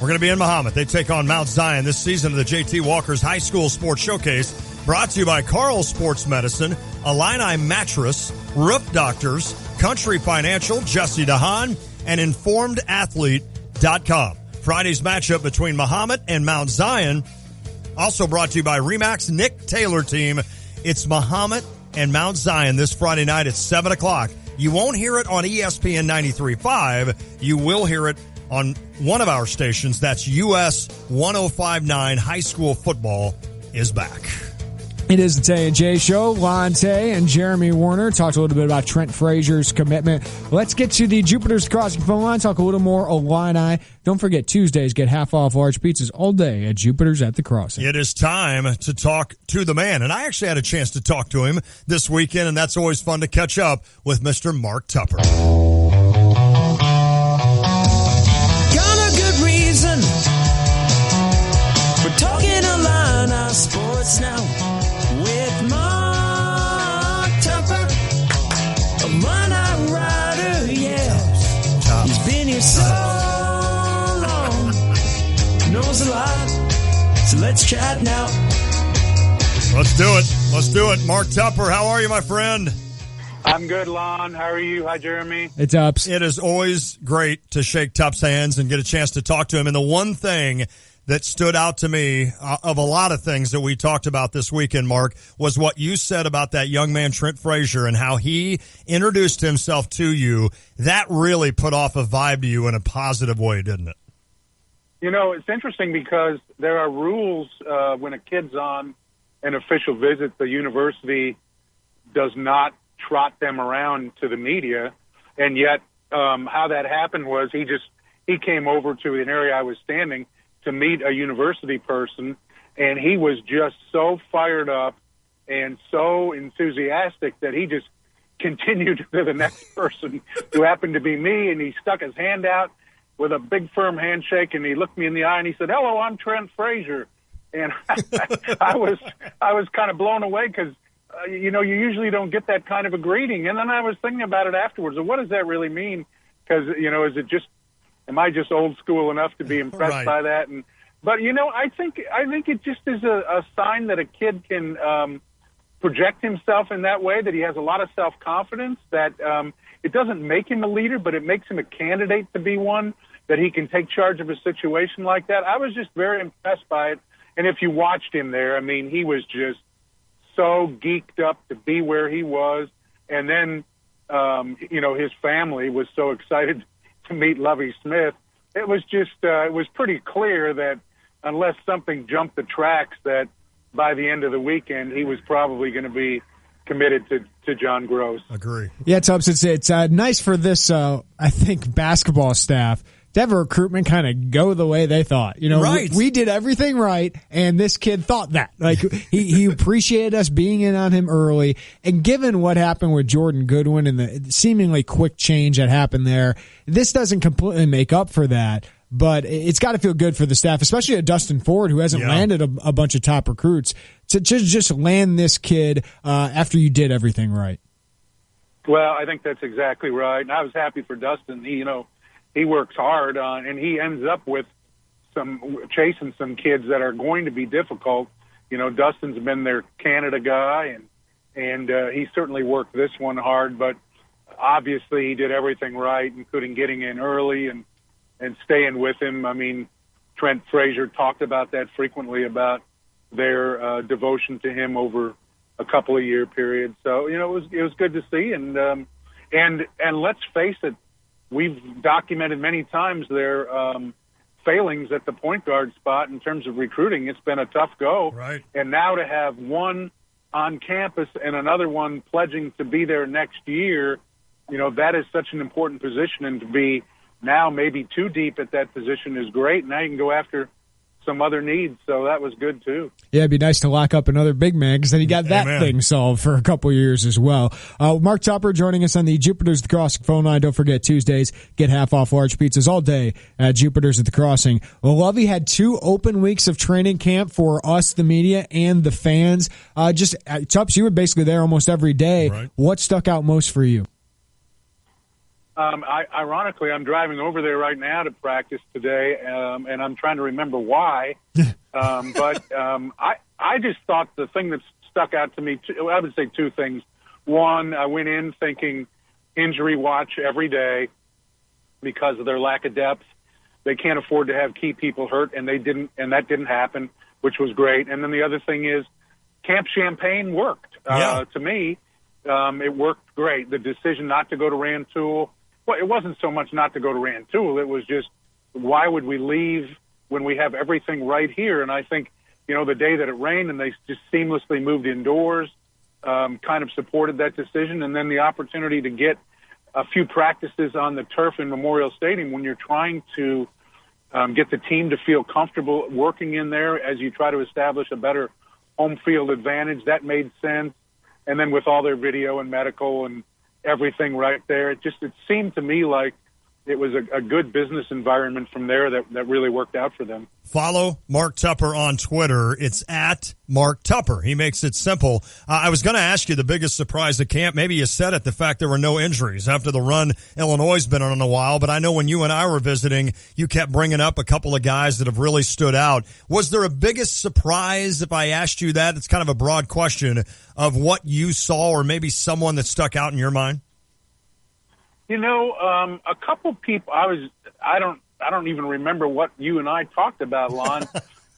We're going to be in Mahomet. They take on Mount Zion this season of the JT Walker's High School Sports Showcase, brought to you by Carl Sports Medicine, Illini Mattress, Roof Doctors, Country Financial, Jesse DeHaan, and InformedAthlete.com. Friday's matchup between Mahomet and Mount Zion, also brought to you by Remax Nick Taylor Team. It's Mahomet and Mount Zion this Friday night at 7 o'clock. You won't hear it on ESPN 93.5. You will hear it on one of our stations. That's US 105.9. High school football is back. It is the Tay and J Show. Lon Tay and Jeremy Warner talked a little bit about Trent Frazier's commitment. Let's get to the Jupiter's Crossing phone line, talk a little more Illini. Don't forget, Tuesdays get half off large pizzas all day at Jupiter's at the Crossing. It is time to talk to the man, and I actually had a chance to talk to him this weekend, and that's always fun to catch up with Mr. Mark Tupper. Got a good reason for talking Illini sports now. With Mark Tupper, a one-eye rider, yeah. He's been here so long, knows a lot, so let's chat now. Let's do it. Let's do it. Mark Tupper, how are you, my friend? I'm good, Lon. How are you? Hi, Jeremy. It's Ups. It is always great to shake Tup's hands and get a chance to talk to him. And the one thing that stood out to me of a lot of things that we talked about this weekend, Mark, was what you said about that young man, Trent Frazier, and how he introduced himself to you. That really put off a vibe to you in a positive way, didn't it? You know, it's interesting because there are rules when a kid's on an official visit. The university does not trot them around to the media, and yet how that happened was he came over to an area I was standing to meet a university person, and he was just so fired up and so enthusiastic that he just continued to the next person, who happened to be me, and he stuck his hand out with a big firm handshake, and he looked me in the eye and he said, "Hello, I'm Trent Frazier." And I was kind of blown away because you know, you usually don't get that kind of a greeting. And then I was thinking about it afterwards. What does that really mean? Because, you know, am I just old school enough to be impressed by that? But, you know, I think it just is a sign that a kid can project himself in that way, that he has a lot of self-confidence, that it doesn't make him a leader, but it makes him a candidate to be one, that he can take charge of a situation like that. I was just very impressed by it. And if you watched him there, I mean, he was just so geeked up to be where he was. And then, his family was so excited to meet Lovie Smith. It was just, it was pretty clear that unless something jumped the tracks, that by the end of the weekend, he was probably going to be committed to John Gross. Agree. Yeah, Tubbs, it's nice for this, I think, basketball staff to have a recruitment kind of go the way they thought. Right. We did everything right, and this kid thought that. Like, he appreciated us being in on him early. And given what happened with Jordan Goodwin and the seemingly quick change that happened there, this doesn't completely make up for that. But it's got to feel good for the staff, especially at Dustin Ford, who hasn't landed a bunch of top recruits, to just land this kid after you did everything right. Well, I think that's exactly right. And I was happy for Dustin. He works hard on, and he ends up with chasing some kids that are going to be difficult. Dustin's been their Canada guy, and he certainly worked this one hard, but obviously he did everything right, including getting in early and staying with him. I mean, Trent Frazier talked about that frequently, about their devotion to him over a couple of year period. So, it was good to see. And let's face it, we've documented many times their failings at the point guard spot in terms of recruiting. It's been a tough go. Right. And now to have one on campus and another one pledging to be there next year, that is such an important position, and to be now maybe too deep at that position is great. Now you can go after some other needs, so that was good too. Yeah, it'd be nice to lock up another big man, because then you got that thing solved for a couple years as well. Mark Tupper joining us on the Jupiters at the Crossing phone line. Don't forget, Tuesdays, get half off large pizzas all day at Jupiters at the Crossing. Well, Lovie had 2 open weeks of training camp for us, the media, and the fans. Tubbs, you were basically there almost every day. Right. What stuck out most for you? Ironically, I'm driving over there right now to practice today, and I'm trying to remember why. But I just thought the thing that stuck out to me, I would say 2 things. One, I went in thinking injury watch every day because of their lack of depth. They can't afford to have key people hurt, and that didn't happen, which was great. And then the other thing is Camp Champaign worked. To me, it worked great. The decision not to go to Rantoul, well, it wasn't so much not to go to Rantoul. It was just, why would we leave when we have everything right here? And I think, the day that it rained and they just seamlessly moved indoors, kind of supported that decision. And then the opportunity to get a few practices on the turf in Memorial Stadium when you're trying to get the team to feel comfortable working in there as you try to establish a better home field advantage. That made sense. And then with all their video and medical and everything right there, it seemed to me like it was a good business environment from there that really worked out for them. Follow Mark Tupper on Twitter. It's at Mark Tupper. He makes it simple. I was going to ask you the biggest surprise at camp. Maybe you said it, the fact there were no injuries after the run Illinois has been on a while. But I know when you and I were visiting, you kept bringing up a couple of guys that have really stood out. Was there a biggest surprise, if I asked you that? It's kind of a broad question, of what you saw, or maybe someone that stuck out in your mind? A couple people, I don't even remember what you and I talked about, Lon,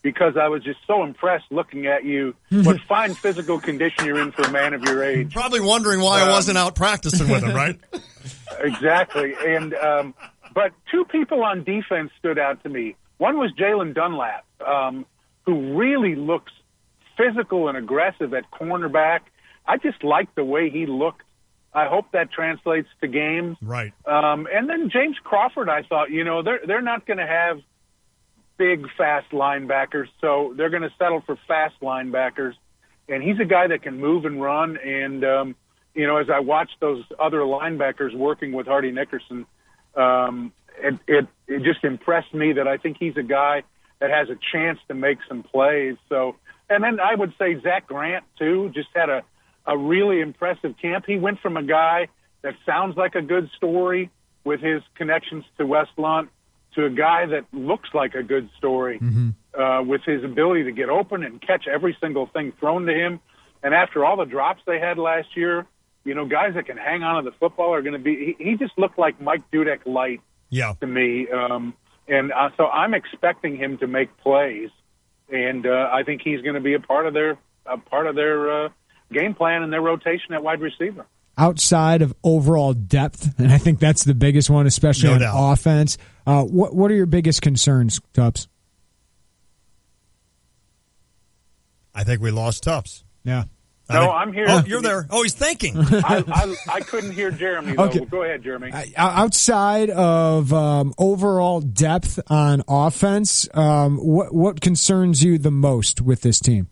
because I was just so impressed looking at you. What fine physical condition you're in for a man of your age. Probably wondering why I wasn't out practicing with him, right? Exactly. And, but 2 people on defense stood out to me. One was Jalen Dunlap, who really looks physical and aggressive at cornerback. I just liked the way he looked. I hope that translates to games. Right. And then James Crawford, I thought, they're not going to have big, fast linebackers, so they're going to settle for fast linebackers. And he's a guy that can move and run. And, as I watched those other linebackers working with Hardy Nickerson, it just impressed me that I think he's a guy that has a chance to make some plays. So, and then I would say Zach Grant, too, just had a really impressive camp. He went from a guy that sounds like a good story with his connections to Westlawn to a guy that looks like a good story with his ability to get open and catch every single thing thrown to him. And after all the drops they had last year, guys that can hang on to the football are going to be – he just looked like Mike Dudek light to me. So I'm expecting him to make plays. and I think he's going to be a part of their game plan and their rotation at wide receiver. Outside of overall depth, and I think that's the biggest one, especially on offense. What are your biggest concerns, Tubbs? I think we lost Tubbs. Yeah. I'm here. Oh, you're there. Oh, he's thinking. I couldn't hear Jeremy, though. Okay. Well, go ahead, Jeremy. Outside of overall depth on offense, what concerns you the most with this team?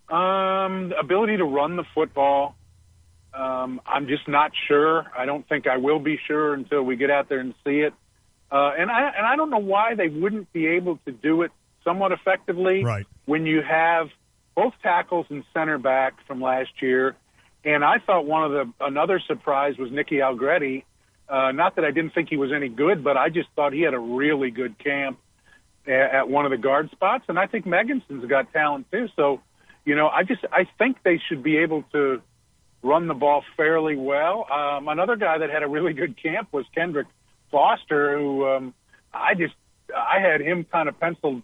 The ability to run the football. I'm just not sure. I don't think I will be sure until we get out there and see it. And I don't know why they wouldn't be able to do it somewhat effectively when you have both tackles and center back from last year. And I thought another surprise was Nicky Allegretti. Not that I didn't think he was any good, but I just thought he had a really good camp at one of the guard spots. And I think Megginson's got talent too. So, I think they should be able to run the ball fairly well. Another guy that had a really good camp was Kendrick Foster, who I had him kind of penciled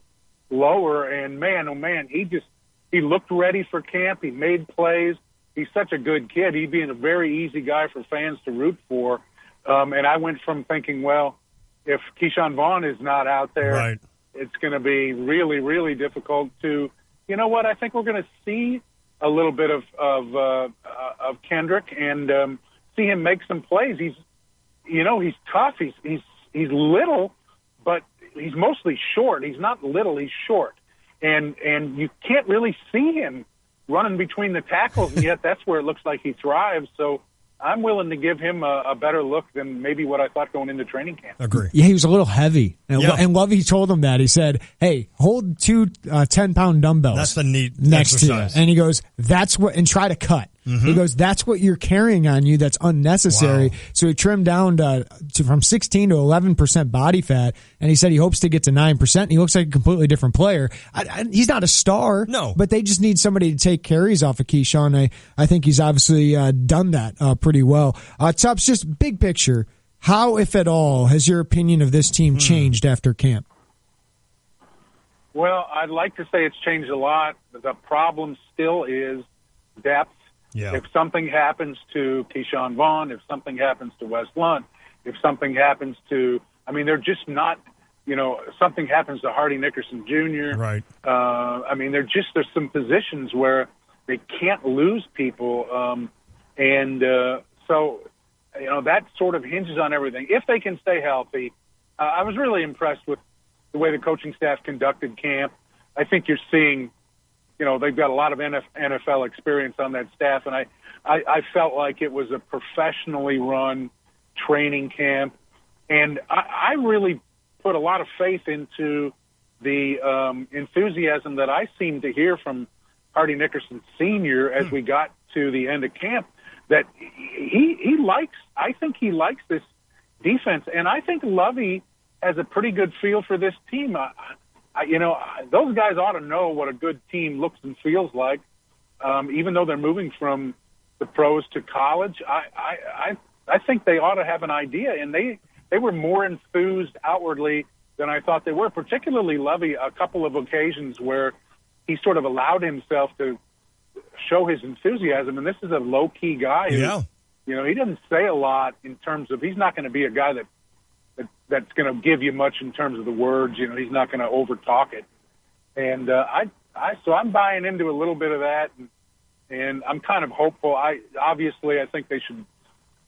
lower, and man, oh man, he looked ready for camp. He made plays. He's such a good kid. He'd be a very easy guy for fans to root for. And I went from thinking, well, if Keyshawn Vaughn is not out there, it's going to be really, really difficult to, you know what, I think we're going to see a little bit of Kendrick and see him make some plays. He's tough. He's little, but he's mostly short. He's not little. He's short, and you can't really see him running between the tackles, and yet that's where it looks like he thrives. So I'm willing to give him a better look than maybe what I thought going into training camp. Agree. Yeah, he was a little heavy. And Lovey told him that. He said, hey, hold two 10-pound dumbbells. That's the neat next exercise. to you. And he goes, and try to cut. Mm-hmm. He goes, that's what you're carrying on you that's unnecessary. Wow. So he trimmed down from 16 to 11% body fat, and he said he hopes to get to 9%, and he looks like a completely different player. He's not a star, but they just need somebody to take carries off of Keyshawn. I think he's obviously done that pretty well. Tubbs, just big picture, how, if at all, has your opinion of this team changed after camp? Well, I'd like to say it's changed a lot. The problem still is depth. Yeah. If something happens to Keyshawn Vaughn, if something happens to Wes Lunt, if something happens to, they're just not, something happens to Hardy Nickerson Jr. Right. There's some positions where they can't lose people. So that sort of hinges on everything. If they can stay healthy, I was really impressed with the way the coaching staff conducted camp. I think you're seeing, they've got a lot of NFL experience on that staff, and I felt like it was a professionally run training camp. And I really put a lot of faith into the enthusiasm that I seemed to hear from Hardy Nickerson Sr. as we got to the end of camp, that I think he likes this defense. And I think Lovey has a pretty good feel for this team. Those guys ought to know what a good team looks and feels like, even though they're moving from the pros to college. I think they ought to have an idea, and they were more enthused outwardly than I thought they were, particularly Lovey, a couple of occasions where he sort of allowed himself to show his enthusiasm. And this is a low-key guy who, he doesn't say a lot in terms of, he's not going to be a guy that's going to give you much in terms of the words. He's not going to over-talk it. And so I'm buying into a little bit of that, and I'm kind of hopeful. I think they should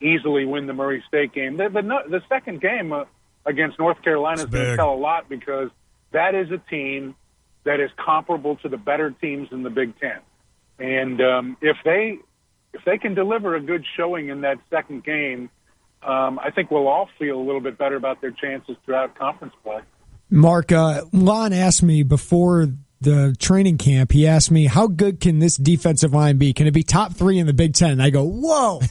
easily win the Murray State game. The second game against North Carolina is going to tell a lot, because that is a team that is comparable to the better teams in the Big Ten. And if they can deliver a good showing in that second game, I think we'll all feel a little bit better about their chances throughout conference play. Mark, Lon asked me before the training camp, he asked me, how good can this defensive line be? Can it be top 3 in the Big Ten? And I go, whoa.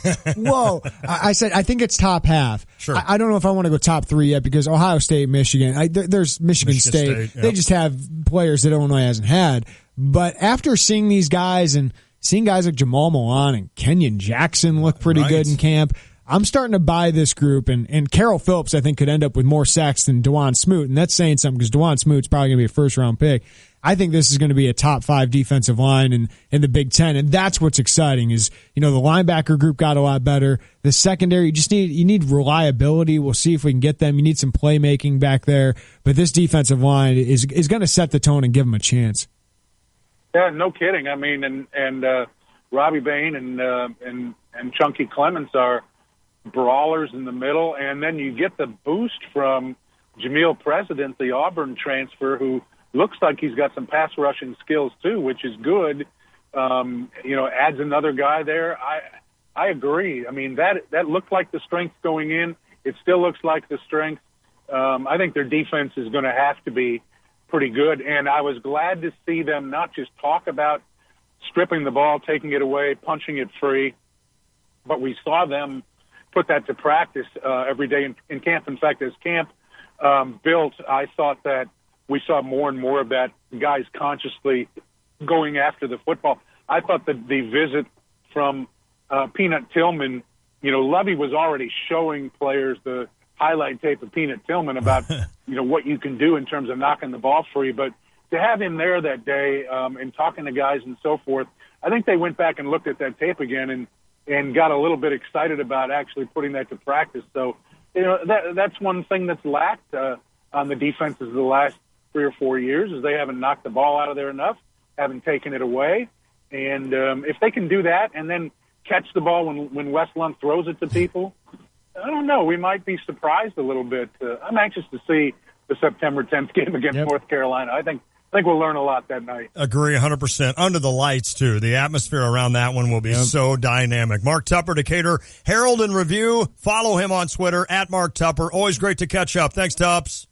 I said, I think it's top half. Sure. I don't know if I want to go top 3 yet, because Ohio State, Michigan, there's Michigan State. They just have players that Illinois hasn't had. But after seeing these guys and seeing guys like Jamal Milan and Kenyon Jackson look pretty good in camp, I'm starting to buy this group, and Carroll Phillips, I think, could end up with more sacks than DeJuan Smoot, and that's saying something because DeJuan Smoot's probably going to be a first-round pick. I think this is going to be a top 5 defensive line in the Big Ten, and that's what's exciting is, the linebacker group got a lot better. The secondary, you need reliability. We'll see if we can get them. You need some playmaking back there, but this defensive line is going to set the tone and give them a chance. Yeah, no kidding. I mean, and Robbie Bain and Chunky Clements are brawlers in the middle, and then you get the boost from Jameel President, the Auburn transfer, who looks like he's got some pass rushing skills too, which is good. Adds another guy there. I agree. I mean, that looked like the strength going in. It still looks like the strength. I think their defense is going to have to be pretty good, and I was glad to see them not just talk about stripping the ball, taking it away, punching it free, but we saw them put that to practice every day in camp. In fact, as camp built, I thought that we saw more and more of that, guys consciously going after the football. I thought that the visit from Peanut Tillman, Lovey was already showing players the highlight tape of Peanut Tillman about, what you can do in terms of knocking the ball free. But to have him there that day and talking to guys and so forth, I think they went back and looked at that tape again and got a little bit excited about actually putting that to practice. So, that's one thing that's lacked on the defenses the last 3 or 4 years is they haven't knocked the ball out of there enough, haven't taken it away. And if they can do that and then catch the ball when Wes Lund throws it to people, I don't know. We might be surprised a little bit. I'm anxious to see the September 10th game against North Carolina. I think we'll learn a lot that night. Agree 100%. Under the lights, too. The atmosphere around that one will be so dynamic. Mark Tupper, Decatur Herald and Review. Follow him on Twitter, @Mark Tupper. Always great to catch up. Thanks, Tups.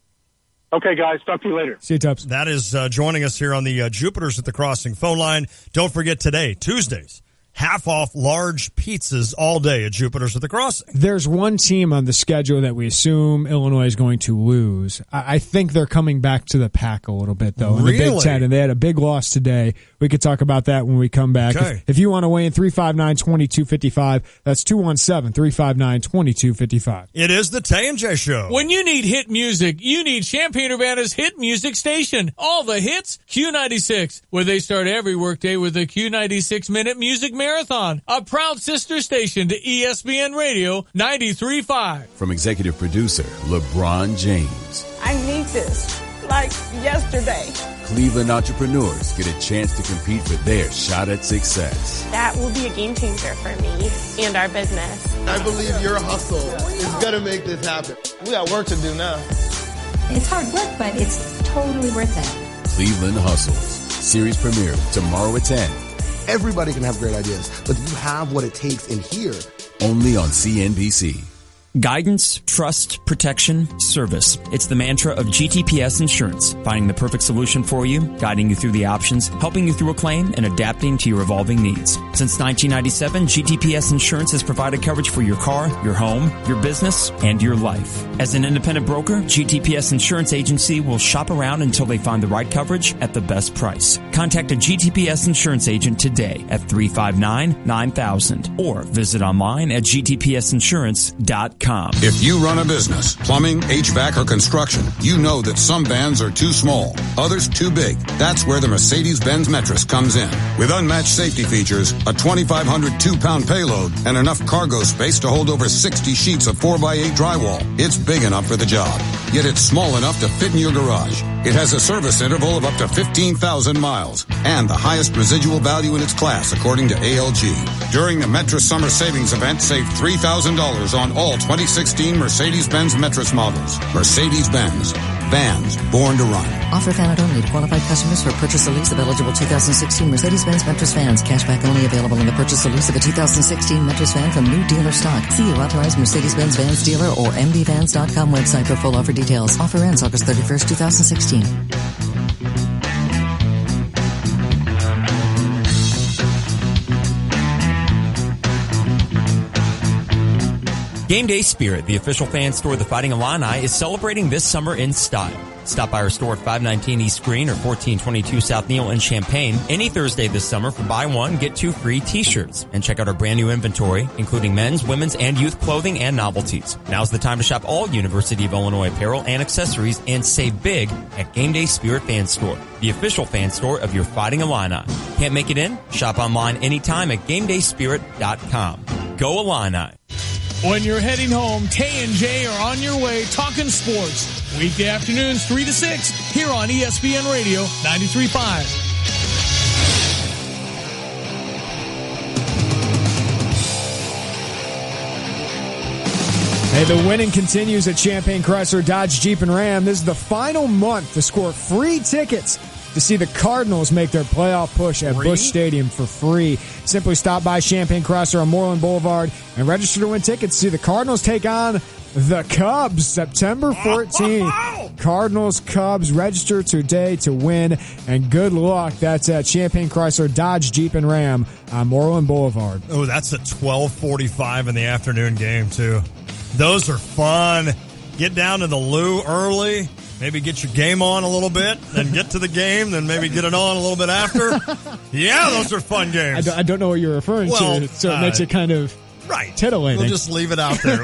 Okay, guys. Talk to you later. See you, Tubbs. That is joining us here on the Jupiters at the Crossing phone line. Don't forget today, Tuesdays, half off large pizzas all day at Jupiters at the Crossing. There's one team on the schedule that we assume Illinois is going to lose. I think they're coming back to the pack a little bit, though, in the Big Ten, and they had a big loss today. We could talk about that when we come back. Okay. If you want to weigh in, 359-2255, that's 217-359-2255. It is the Tay and J Show. When you need hit music, you need Champaign-Urbana's hit music station. All the hits, Q96, where they start every workday with a Q96 minute music marathon. A proud sister station to ESPN Radio 93.5. From executive producer LeBron James. I need this, like yesterday. Cleveland entrepreneurs get a chance to compete for their shot at success. That will be a game changer for me and our business. I believe your hustle is going to make this happen. We got work to do now. It's hard work, but it's totally worth it. Cleveland Hustles. Series premiere tomorrow at 10. Everybody can have great ideas, but you have what it takes in here. Only on CNBC. Guidance, trust, protection, service. It's the mantra of GTPS Insurance, finding the perfect solution for you, guiding you through the options, helping you through a claim, and adapting to your evolving needs. Since 1997, GTPS Insurance has provided coverage for your car, your home, your business, and your life. As an independent broker, GTPS Insurance Agency will shop around until they find the right coverage at the best price. Contact a GTPS Insurance agent today at 359-9000 or visit online at gtpsinsurance.com. If you run a business, plumbing, HVAC, or construction, you know that some vans are too small, others too big. That's where the Mercedes-Benz Metris comes in. With unmatched safety features, a 2,500 2-pound payload, and enough cargo space to hold over 60 sheets of 4x8 drywall, it's big enough for the job. Yet it's small enough to fit in your garage. It has a service interval of up to 15,000 miles and the highest residual value in its class, according to ALG. During the Metris Summer Savings Event, save $3,000 on all 2016 Mercedes-Benz Metris models. Mercedes-Benz. Vans born to run. Offer valid only to qualified customers for purchase or lease of eligible 2016 Mercedes-Benz Metris vans. Cashback only available in the purchase or lease of a 2016 Metris van from new dealer stock. See your authorized Mercedes-Benz Vans dealer or mdvans.com website for full offer details. Offer ends August 31st, 2016. Game Day Spirit, the official fan store of the Fighting Illini, is celebrating this summer in style. Stop by our store at 519 East Green or 1422 South Neal in Champaign any Thursday this summer for buy one, get two free t-shirts. And check out our brand new inventory, including men's, women's, and youth clothing and novelties. Now's the time to shop all University of Illinois apparel and accessories and save big at Game Day Spirit Fan Store, the official fan store of your Fighting Illini. Can't make it in? Shop online anytime at GameDaySpirit.com. Go Illini. When you're heading home, Tay and J are on your way talking sports. Weekday afternoons 3 to 6 here on ESPN Radio 93.5. Hey, the winning continues at Champaign Chrysler Dodge Jeep and Ram. This is the final month to score free tickets to see the Cardinals make their playoff push at Busch Stadium for free. Simply stop by Champaign Chrysler on Moreland Boulevard and register to win tickets to see the Cardinals take on the Cubs September 14th. Cardinals, Cubs, register today to win, and good luck. That's at Champaign Chrysler Dodge Jeep and Ram on Moreland Boulevard. Oh, that's a 12:45 in the afternoon game, too. Those are fun. Get down to the Lou early. Maybe get your game on a little bit, then get to the game, then maybe get it on a little bit after. Yeah, those are fun games. I don't know what you're referring to, so it makes it kind of titillating. We'll just leave it out there.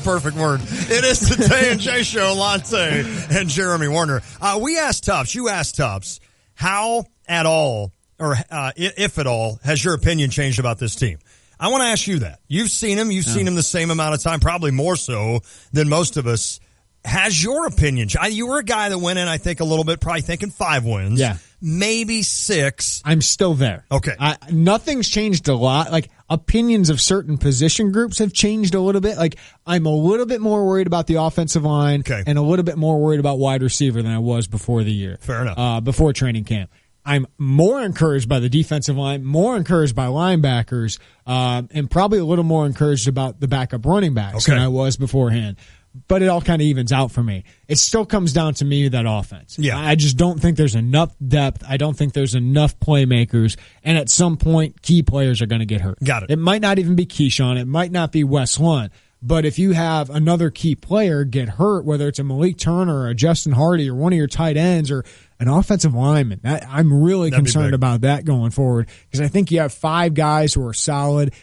Perfect word. It is the Tay and J Show, Lonte and Jeremy Warner. We asked Tubbs, you asked Tubbs, how at all, or if at all, has your opinion changed about this team? I want to ask you that. You've seen him. You've seen him the same amount of time, probably more so than most of us. Has your opinion? You were a guy that went in, I think, a little bit, probably thinking 5 wins. Yeah. Maybe 6. I'm still there. Okay. Nothing's changed a lot. Like, opinions of certain position groups have changed a little bit. Like, I'm a little bit more worried about the offensive line and a little bit more worried about wide receiver than I was before the year. Fair enough. Before training camp. I'm more encouraged by the defensive line, more encouraged by linebackers, and probably a little more encouraged about the backup running backs than I was beforehand. But it all kind of evens out for me. It still comes down to me, that offense. Yeah. I just don't think there's enough depth. I don't think there's enough playmakers. And at some point, key players are going to get hurt. Got it. It might not even be Keyshawn. It might not be Wes Lunt. But if you have another key player get hurt, whether it's a Malik Turner or a Justin Hardy or one of your tight ends or an offensive lineman, I'm really concerned about that going forward, because I think you have 5 guys who are solid.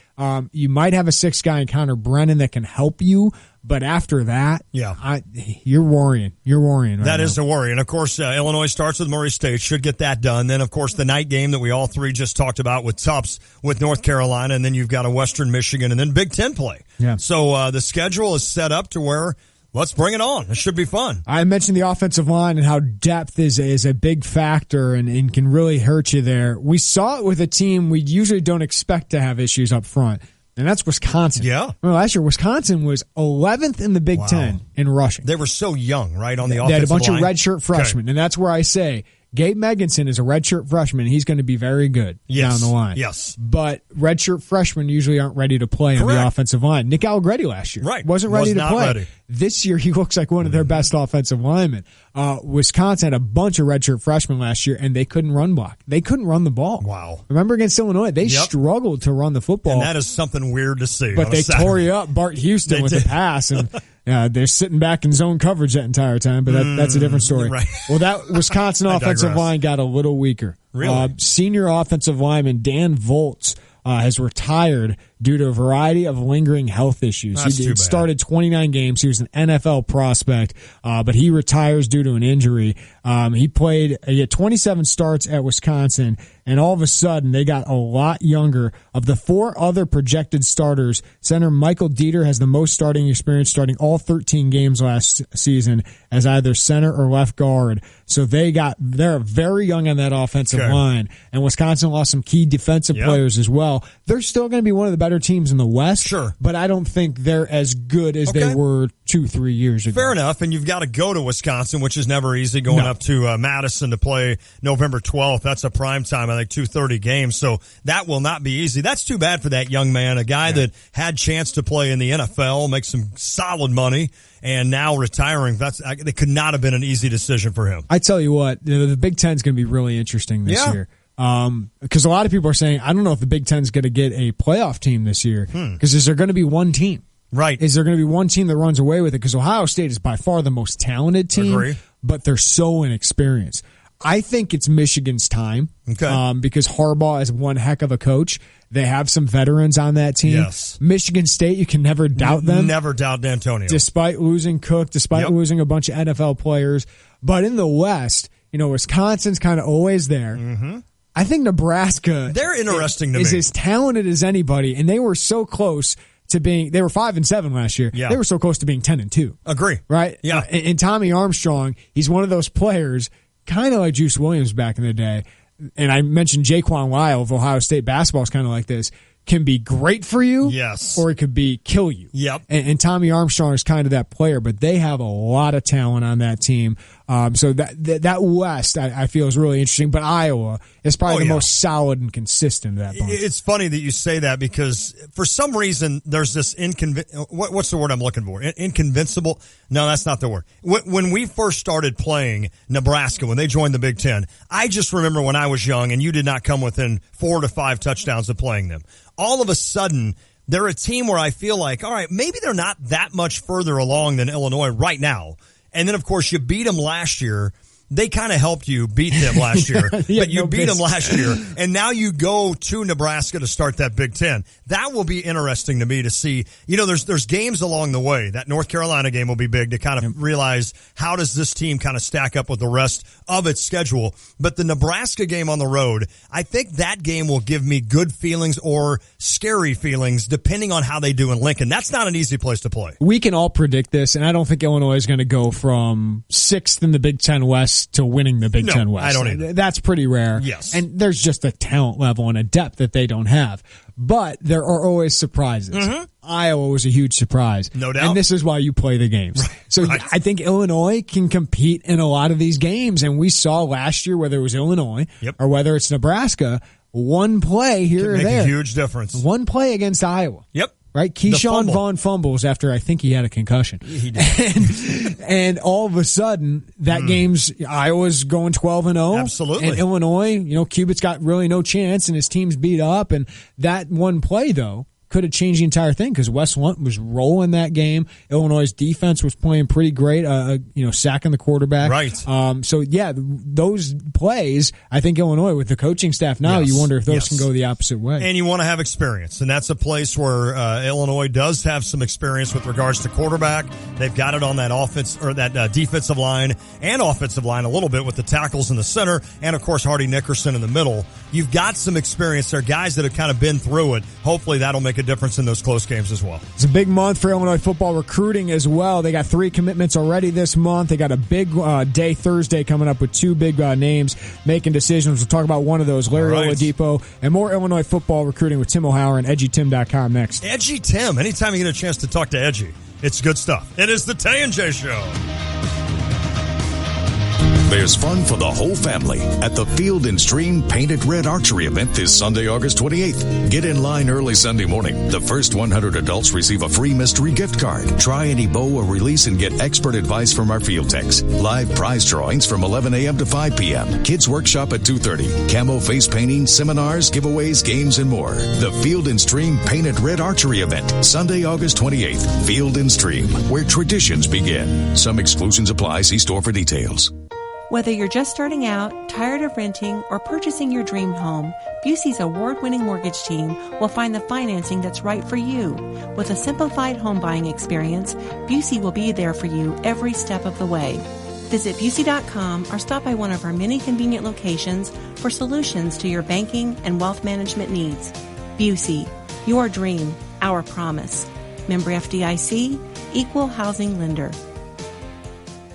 You might have a 6th guy in Connor Brennan that can help you, but after that, you're worrying. You're worrying. That is a worry. And, of course, Illinois starts with Murray State, should get that done. Then, of course, the night game that we all three just talked about with Tufts with North Carolina, and then you've got a Western Michigan, and then Big Ten play. Yeah. So the schedule is set up to where let's bring it on. It should be fun. I mentioned the offensive line and how depth is a big factor and can really hurt you there. We saw it with a team we usually don't expect to have issues up front, and that's Wisconsin. Yeah. Well, last year, Wisconsin was 11th in the Big Ten in rushing. They were so young, right, on the They offensive line. had a bunch of redshirt freshmen, and that's where I say Gabe Meganson is a redshirt freshman. He's going to be very good down the line. Yes. But redshirt freshmen usually aren't ready to play on the offensive line. Nick Allegretti last year wasn't ready to play. Ready. This year, he looks like one of their best offensive linemen. Wisconsin had a bunch of redshirt freshmen last year, and they couldn't run block. They couldn't run the ball. Wow. Remember against Illinois? They struggled to run the football. And that is something weird to see. But they tore you up Bart Houston with the pass, and they're sitting back in zone coverage that entire time, but that's a different story. Right. Well, that Wisconsin offensive line got a little weaker. Really? Senior offensive lineman Dan Volz has retired due to a variety of lingering health issues. That's He too bad. started 29 games. He was an NFL prospect, but he retires due to an injury. He had 27 starts at Wisconsin, and all of a sudden they got a lot younger. Of the 4 other projected starters, center Michael Dieter has the most starting experience, starting all 13 games last season as either center or left guard. So they're very young on that offensive line, and Wisconsin lost some key defensive players as well. They're still going to be one of the better teams in the West, but I don't think they're as good as they were 2-3 years ago. Fair enough, and you've got to go to Wisconsin, which is never easy, going up to Madison to play November 12th. That's a primetime, I think, 2:30 game, so that will not be easy. That's too bad for that young man, a guy that had chance to play in the NFL, make some solid money, and now retiring. That could not have been an easy decision for him. I tell you what, the Big Ten's going to be really interesting this year. Because a lot of people are saying, I don't know if the Big Ten's going to get a playoff team this year, because is there going to be one team? Right. Is there going to be one team that runs away with it? Because Ohio State is by far the most talented team, Agree. but they're so inexperienced. I think it's Michigan's time because Harbaugh is one heck of a coach. They have some veterans on that team. Yes. Michigan State, you can never doubt them. Never doubt D'Antonio. Despite losing Cook, despite losing a bunch of NFL players. But in the West, Wisconsin's kind of always there. Mm-hmm. I think Nebraska they're interesting to is me. as talented as anybody, and they were so close to being. They were 5-7 last year. Yeah. They were so close to being 10-2. Agree. Right? Yeah. And Tommy Armstrong, he's one of those players, kind of like Juice Williams back in the day. And I mentioned Jaquan Lyle of Ohio State basketball is kind of like this. Can be great for you, yes, or it could be kill you. Yep. And Tommy Armstrong is kind of that player, but they have a lot of talent on that team. So that West I feel is really interesting. But Iowa is probably the most solid and consistent of that bunch. It's funny that you say that because for some reason there's this what's the word I'm looking for? Inconvincible? No, that's not the word. When we first started playing Nebraska, when they joined the Big Ten, I just remember when I was young and you did not come within 4 to 5 touchdowns of playing them. All of a sudden, they're a team where I feel like, all right, maybe they're not that much further along than Illinois right now. And then, of course, you beat them last year. They kind of helped you beat them last year, but you beat them last year, and now you go to Nebraska to start that Big Ten. That will be interesting to me to see. There's games along the way. That North Carolina game will be big to kind of realize how does this team kind of stack up with the rest of its schedule. But the Nebraska game on the road, I think that game will give me good feelings or scary feelings depending on how they do in Lincoln. That's not an easy place to play. We can all predict this, and I don't think Illinois is going to go from 6th in the Big Ten West to winning the Big Ten West. I don't either. That's pretty rare. Yes. And there's just a talent level and a depth that they don't have. But there are always surprises. Mm-hmm. Iowa was a huge surprise. No doubt. And this is why you play the games. Right. So I think Illinois can compete in a lot of these games. And we saw last year, whether it was Illinois or whether it's Nebraska, one play here or there. Make a huge difference. One play against Iowa. Yep. Right? Keyshawn Vaughn fumbles after I think he had a concussion. He did. And all of a sudden, that game's Iowa's going 12-0. Absolutely. And Illinois, Cubitt's got really no chance and his team's beat up. And that one play, though, could have changed the entire thing because Wes Lunt was rolling that game. Illinois' defense was playing pretty great, sacking the quarterback. Right. So, those plays, I think Illinois, with the coaching staff now, you wonder if those can go the opposite way. And you want to have experience, and that's a place where Illinois does have some experience with regards to quarterback. They've got it on that offense or that defensive line and offensive line a little bit with the tackles in the center and, of course, Hardy Nickerson in the middle. You've got some experience there, guys that have kind of been through it. Hopefully that'll make a difference in those close games as well. It's a big month for Illinois football recruiting as well. They got 3 commitments already this month. They got a big day Thursday coming up with 2 big names making decisions. We'll talk about one of those, Larry Oladipo, and more Illinois football recruiting with Tim O'Hauer and EdgyTim.com next. Edgy Tim. Anytime you get a chance to talk to Edgy, it's good stuff. It is the Tay and J Show. There's fun for the whole family at the Field & Stream Painted Red Archery event this Sunday, August 28th. Get in line early Sunday morning. The first 100 adults receive a free mystery gift card. Try any bow or release and get expert advice from our field techs. Live prize drawings from 11 a.m. to 5 p.m. Kids workshop at 2:30. Camo face painting, seminars, giveaways, games, and more. The Field & Stream Painted Red Archery event, Sunday, August 28th. Field & Stream, where traditions begin. Some exclusions apply. See store for details. Whether you're just starting out, tired of renting, or purchasing your dream home, Busey's award-winning mortgage team will find the financing that's right for you. With a simplified home buying experience, Busey will be there for you every step of the way. Visit Busey.com or stop by one of our many convenient locations for solutions to your banking and wealth management needs. Busey, your dream, our promise. Member FDIC, Equal Housing Lender.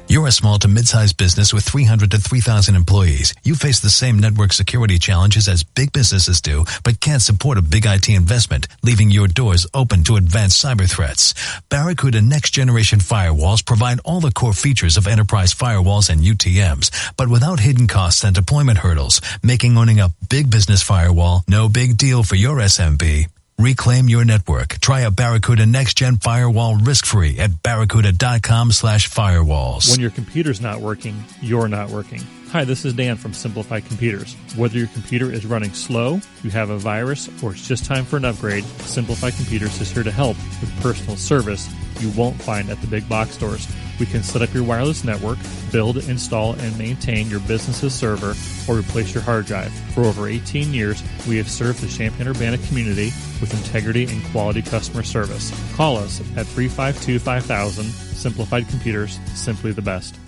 You're a small to mid-sized business with 300 to 3,000 employees. You face the same network security challenges as big businesses do, but can't support a big IT investment, leaving your doors open to advanced cyber threats. Barracuda next-generation firewalls provide all the core features of enterprise firewalls and UTMs, but without hidden costs and deployment hurdles, making owning a big business firewall no big deal for your SMB. Reclaim your network. Try a Barracuda next-gen firewall risk-free at barracuda.com/firewalls. When your computer's not working, you're not working. Hi, this is Dan from Simplified Computers. Whether your computer is running slow, you have a virus, or it's just time for an upgrade, Simplified Computers is here to help with personal service you won't find at the big box stores. We can set up your wireless network, build, install, and maintain your business's server, or replace your hard drive. For over 18 years, we have served the Champaign-Urbana community with integrity and quality customer service. Call us at 352-5000. Simplified Computers, simply the best.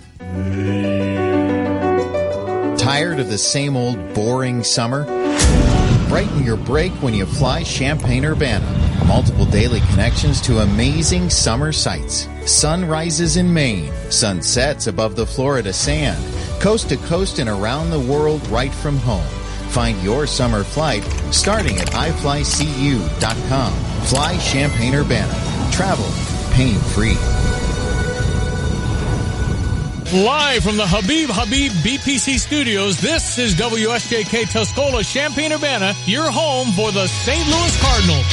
Tired of the same old boring summer? Brighten your break when you fly Champaign-Urbana. Multiple daily connections to amazing summer sights. Sunrises in Maine, sunsets above the Florida sand, coast to coast and around the world right from home. Find your summer flight starting at iflycu.com. Fly Champaign-Urbana. Travel pain-free. Live from the Habib BPC studios, this is WSJK Tuscola, Champaign-Urbana, your home for the St. Louis Cardinals.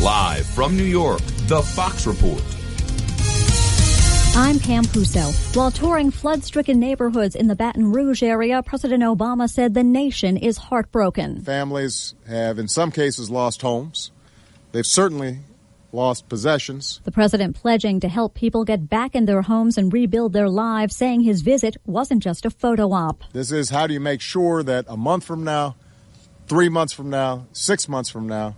Live from New York, The Fox Report. I'm Pam Puso. While touring flood-stricken neighborhoods in the Baton Rouge area, President Obama said the nation is heartbroken. Families have, in some cases, lost homes. They've certainly lost possessions. The president pledging to help people get back in their homes and rebuild their lives, saying his visit wasn't just a photo op. This is how do you make sure that a month from now, 3 months from now, 6 months from now,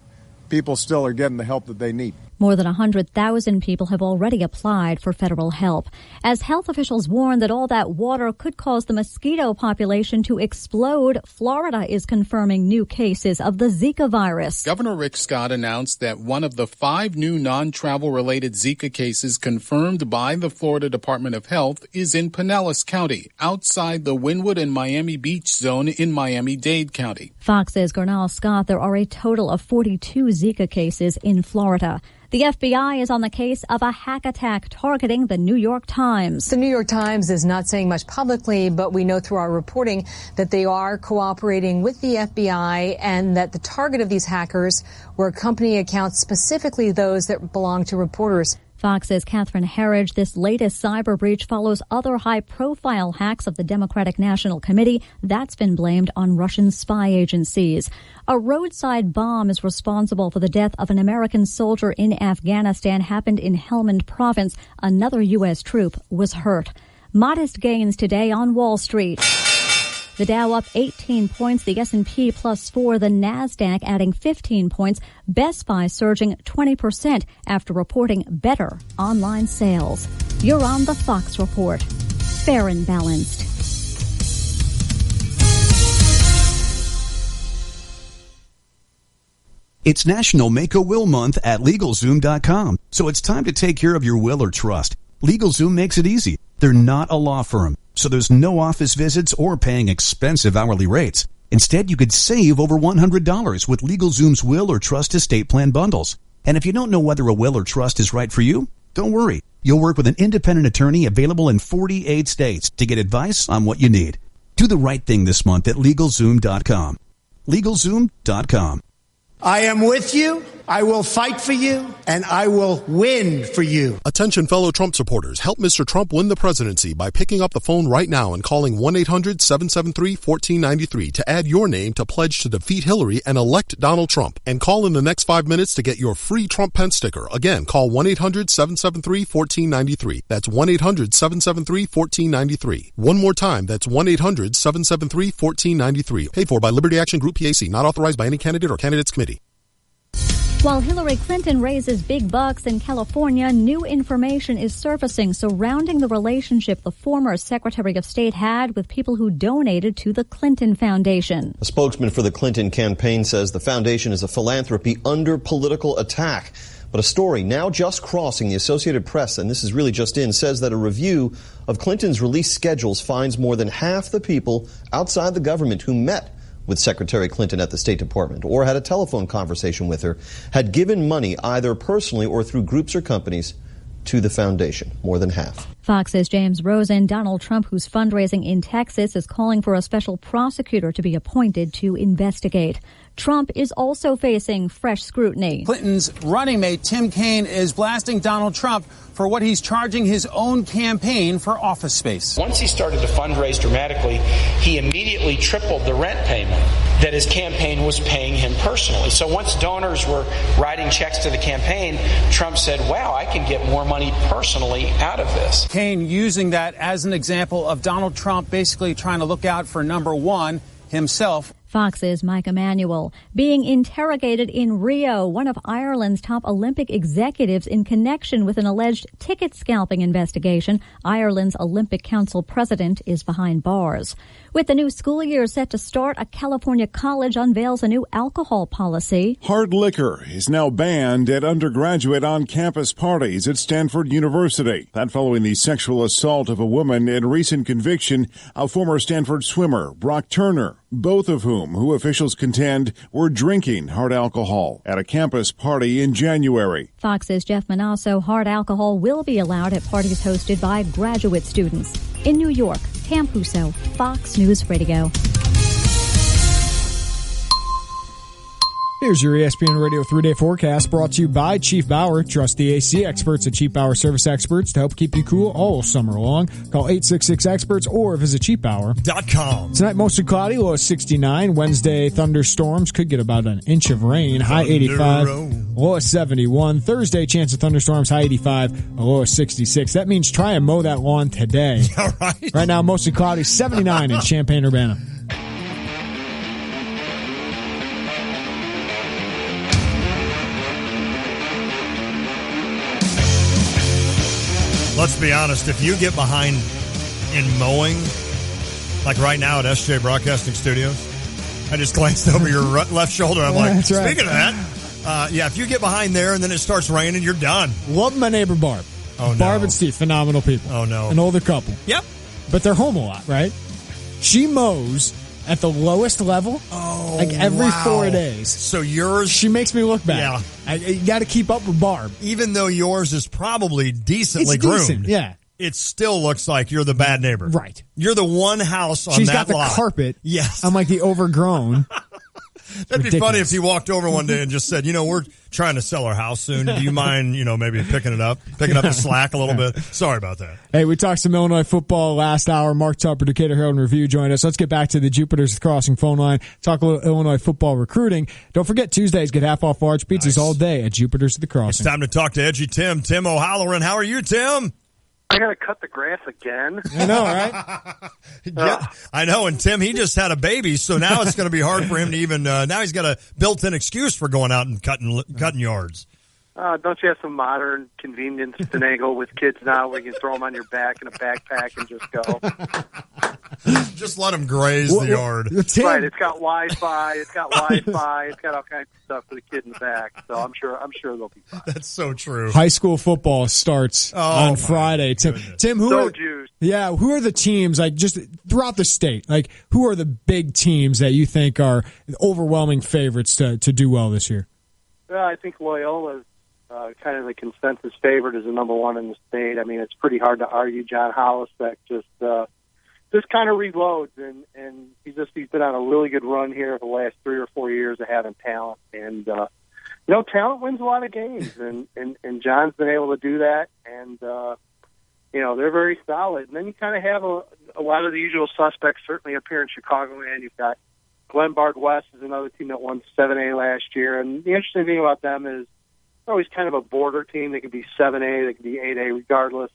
people still are getting the help that they need. More than 100,000 people have already applied for federal help. As health officials warn that all that water could cause the mosquito population to explode, Florida is confirming new cases of the Zika virus. Governor Rick Scott announced that one of the 5 new non-travel related Zika cases confirmed by the Florida Department of Health is in Pinellas County, outside the Wynwood and Miami Beach zone in Miami-Dade County. Fox's Gernal Scott, there are a total of 42 Zika cases in Florida. The FBI is on the case of a hack attack targeting the New York Times. The New York Times is not saying much publicly, but we know through our reporting that they are cooperating with the FBI and that the target of these hackers were company accounts, specifically those that belong to reporters. Fox's Catherine Herridge, this latest cyber breach follows other high-profile hacks of the Democratic National Committee. That's been blamed on Russian spy agencies. A roadside bomb is responsible for the death of an American soldier in Afghanistan, happened in Helmand Province. Another U.S. troop was hurt. Modest gains today on Wall Street. The Dow up 18 points, the S&P plus 4, the NASDAQ adding 15 points, Best Buy surging 20% after reporting better online sales. You're on the Fox Report. Fair and balanced. It's National Make-A-Will Month at LegalZoom.com, so it's time to take care of your will or trust. LegalZoom makes it easy. They're not a law firm, so there's no office visits or paying expensive hourly rates. Instead, you could save over $100 with LegalZoom's will or trust estate plan bundles. And if you don't know whether a will or trust is right for you, don't worry. You'll work with an independent attorney available in 48 states to get advice on what you need. Do the right thing this month at LegalZoom.com. LegalZoom.com. I am with you, I will fight for you, and I will win for you. Attention fellow Trump supporters, help Mr. Trump win the presidency by picking up the phone right now and calling 1-800-773-1493 to add your name to pledge to defeat Hillary and elect Donald Trump. And call in the next 5 minutes to get your free Trump pen sticker. Again, call 1-800-773-1493. That's 1-800-773-1493. One more time, that's 1-800-773-1493. Paid for by Liberty Action Group PAC, not authorized by any candidate or candidates committee. While Hillary Clinton raises big bucks in California, new information is surfacing surrounding the relationship the former Secretary of State had with people who donated to the Clinton Foundation. A spokesman for the Clinton campaign says the foundation is a philanthropy under political attack. But a story now just crossing the Associated Press, and this is really just in, says that a review of Clinton's release schedules finds more than half the people outside the government who met with Secretary Clinton at the State Department or had a telephone conversation with her had given money either personally or through groups or companies to the foundation, more than half. Fox's James Rosen. Donald Trump, who's fundraising in Texas, is calling for a special prosecutor to be appointed to investigate. Trump is also facing fresh scrutiny. Clinton's running mate Tim Kaine is blasting Donald Trump for what he's charging his own campaign for office space. Once he started to fundraise dramatically, he immediately tripled the rent payment that his campaign was paying him personally. So once donors were writing checks to the campaign, Trump said, wow, I can get more money personally out of this. Kaine using that as an example of Donald Trump basically trying to look out for number one, himself. Fox's Mike Emanuel. Being interrogated in Rio, one of Ireland's top Olympic executives in connection with an alleged ticket scalping investigation. Ireland's Olympic Council president is behind bars. With the new school year set to start, a California college unveils a new alcohol policy. Hard liquor is now banned at undergraduate on-campus parties at Stanford University. That following the sexual assault of a woman and recent conviction of former Stanford swimmer Brock Turner, both of whom officials contend were drinking hard alcohol at a campus party in January. Fox's Jeff Manasso. Hard alcohol will be allowed at parties hosted by graduate students. In New York, Pam Puso, Fox News Radio. Here's your ESPN Radio 3-day forecast brought to you by Chief Bauer. Trust the AC experts at Chief Bauer Service Experts to help keep you cool all summer long. Call 866-EXPERTS or visit ChiefBauer.com. Tonight, mostly cloudy, low of 69. Wednesday, thunderstorms. Could get about an inch of rain. High 85, low of 71. Thursday, chance of thunderstorms. High 85, a low of 66. That means try and mow that lawn today. All right. Right now, mostly cloudy, 79 in Champaign-Urbana. Let's be honest, if you get behind in mowing, like right now at SJ Broadcasting Studios, I just glanced over your left shoulder. I'm like, speaking of that, if you get behind there and then it starts raining, you're done. Love my neighbor Barb. Oh, no. Barb and Steve, phenomenal people. Oh, no. An older couple. Yep. But they're home a lot, right? She mows at the lowest level, every 4 days. So yours... She makes me look bad. Yeah. You got to keep up with Barb. Even though yours is probably decently groomed. Decent, yeah. It still looks like you're the bad neighbor. Right. You're the one house on She's that lot. got the carpet. Yes. I'm like the overgrown. That'd be funny if he walked over one day and just said, we're trying to sell our house soon. Do you mind, maybe picking up the slack a little bit? Sorry about that. Hey, we talked some Illinois football last hour. Mark Tupper, Decatur Herald and Review joined us. Let's get back to the Jupiter's Crossing phone line. Talk a little Illinois football recruiting. Don't forget, Tuesdays get half off large pizzas all day at Jupiter's the Crossing. It's time to talk to Edgy Tim O'Halloran. How are you, Tim? I got to cut the grass again. I know, right? Yeah, I know. And Tim, he just had a baby, so now it's going to be hard for him to even. Now he's got a built-in excuse for going out and cutting yards. Don't you have some modern convenience finagle with kids now where you can throw them on your back in a backpack and just go? Just let them graze the yard. Right. It's got Wi-Fi. It's got all kinds of stuff for the kid in the back. So I'm sure they'll be fine. That's so true. High school football starts on Friday. Tim, who are the teams, like, just throughout the state? Like, who are the big teams that you think are overwhelming favorites to do well this year? I think Loyola's kind of the consensus favorite as the number one in the state. I mean, it's pretty hard to argue. John Hollisbeck just kind of reloads, and he's been on a really good run here the last 3 or 4 years of having talent. And talent wins a lot of games, and John's been able to do that. And they're very solid. And then you kind of have a lot of the usual suspects, certainly up here in Chicagoland. You've got Glenbard West is another team that won 7A last year, and the interesting thing about them is they're always kind of a border team. They could be 7A, they could be 8A, regardless.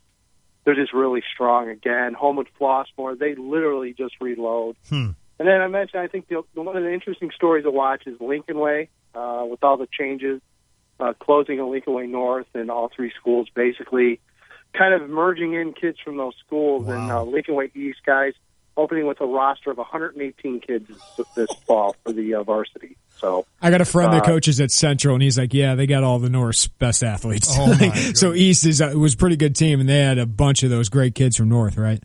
They're just really strong again. Homewood Flossmoor, they literally just reload. And then I mentioned, I think one of the interesting stories to watch is Lincoln Way, with all the changes, closing of Lincoln Way North and all three schools basically kind of merging in kids from those schools. Wow. And Lincoln Way East guys opening with a roster of 118 kids this fall for the varsity. So I got a friend that coaches at Central, and he's like, yeah, they got all the North's best athletes. So East was a pretty good team, and they had a bunch of those great kids from North, right?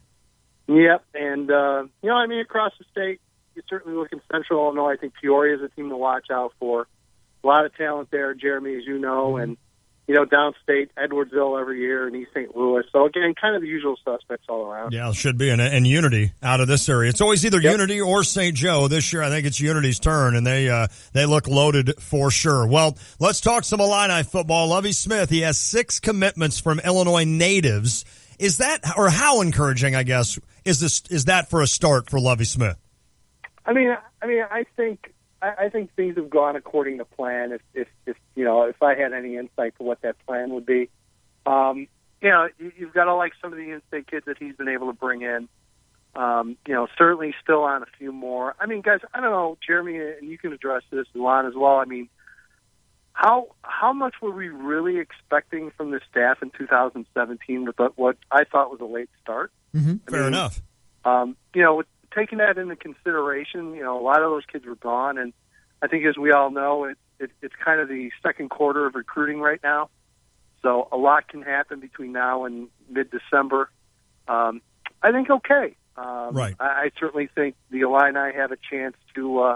Yep. And, across the state, you certainly look in Central Illinois. I think Peoria is a team to watch out for. A lot of talent there, Jeremy, as you know, and downstate, Edwardsville every year, and East St. Louis. So, again, kind of the usual suspects all around. Yeah, it should be. And Unity out of this area. It's always either Unity or St. Joe. This year, I think it's Unity's turn, and they look loaded for sure. Well, let's talk some Illini football. Lovie Smith, he has 6 commitments from Illinois natives. Is that, or how encouraging, I guess, is that for a start for Lovie Smith? I think things have gone according to plan. If I had any insight to what that plan would be, you've got to like some of the in-state kids that he's been able to bring in. Certainly still on a few more. I mean, guys, I don't know, Jeremy, and you can address this, and Lon as well. I mean, how much were we really expecting from the staff in 2017 with what I thought was a late start? Mm-hmm. Fair enough. With taking that into consideration, a lot of those kids were gone, and I think, as we all know, it's kind of the second quarter of recruiting right now. So a lot can happen between now and mid-December. I think okay. Right. I certainly think the Illini have a chance to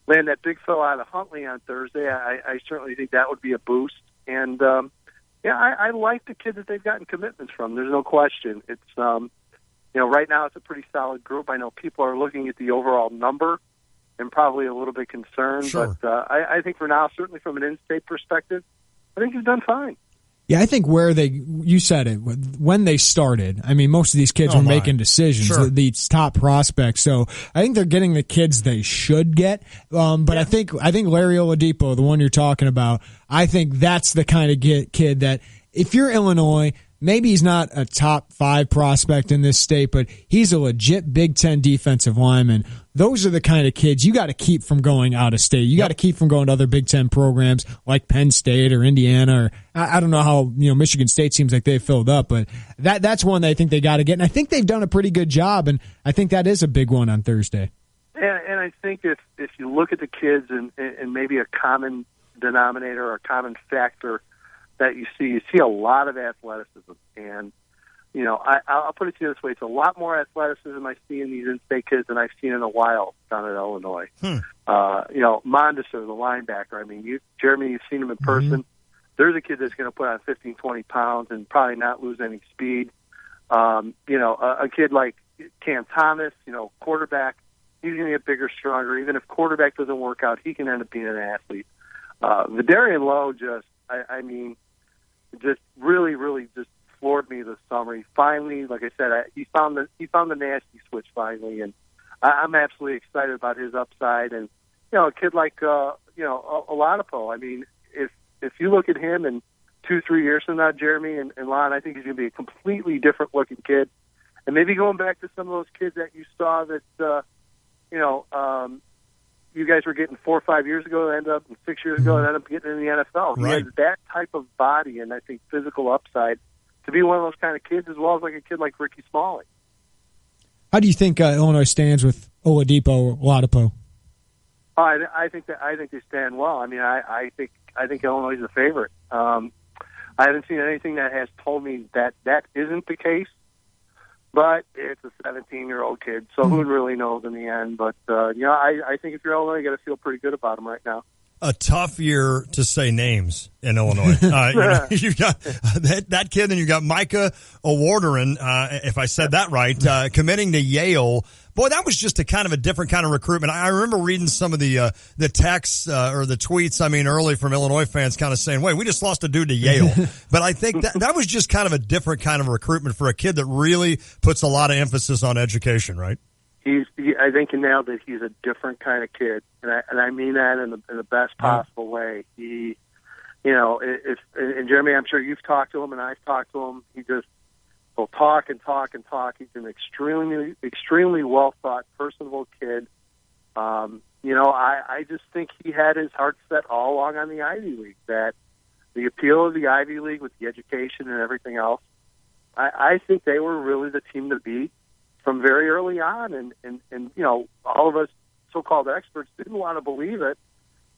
land that big fella out of Huntley on Thursday. I certainly think that would be a boost. And, I like the kids that they've gotten commitments from. There's no question. It's right now it's a pretty solid group. I know people are looking at the overall number and probably a little bit concerned. Sure. But I think for now, certainly from an in-state perspective, I think he's done fine. Yeah, I think you said it, when they started, I mean, most of these kids were making decisions, Sure. these top prospects. So I think they're getting the kids they should get. But I think Larry Oladipo, the one you're talking about, I think that's the kind of kid that if you're Illinois, maybe he's not a top 5 prospect in this state, but he's a legit Big Ten defensive lineman. Those are the kind of kids you got to keep from going out of state. You got to keep from going to other Big Ten programs like Penn State or Indiana, or I don't know how Michigan State seems like they've filled up, but that's one that I think they got to get, and I think they've done a pretty good job, and I think that is a big one on Thursday. And I think if you look at the kids and maybe a common denominator or a common factor that you see a lot of athleticism. And, I'll put it to you this way. It's a lot more athleticism I see in these in-state kids than I've seen in a while down at Illinois. Mondesir, the linebacker. I mean, Jeremy, you've seen him in person. Mm-hmm. There's a kid that's going to put on 15, 20 pounds and probably not lose any speed. A kid like Cam Thomas, quarterback, he's going to get bigger, stronger. Even if quarterback doesn't work out, he can end up being an athlete. Vidarian Lowe just really, really just floored me this summer. He finally, like I said, he found the nasty switch finally, and I'm absolutely excited about his upside. And a kid like Oladipo. I mean, if you look at him in 2-3 years from now, Jeremy and Lon, I think he's going to be a completely different looking kid. And maybe going back to some of those kids that you saw that you guys were getting 4 or 5 years ago, ended up 6 years ago, and ended up getting in the NFL. Right. He has that type of body and I think physical upside to be one of those kind of kids, as well as like a kid like Ricky Smalling. How do you think Illinois stands with Oladipo or Oladipo? I think they stand well. I mean, I think Illinois is the favorite. I haven't seen anything that has told me that isn't the case. But it's a 17-year-old kid, so who really knows in the end? But I think if you're Illinois, you got to feel pretty good about him right now. A tough year to say names in Illinois. You've got that kid, and you got Micah Awarderin, if I said that right, committing to Yale. Boy, that was just a different kind of recruitment. I remember reading some of the texts or the tweets, early from Illinois fans kind of saying, wait, we just lost a dude to Yale. But I think that was just kind of a different kind of recruitment for a kid that really puts a lot of emphasis on education, right? I think you nailed it. He's a different kind of kid, and I mean that in the best possible way. And Jeremy, I'm sure you've talked to him, and I've talked to him. He just will talk and talk and talk. He's an extremely well thought, personable kid. I just think he had his heart set all along on the Ivy League. That the appeal of the Ivy League with the education and everything else. I think they were really the team to beat from very early on, and all of us so-called experts didn't want to believe it,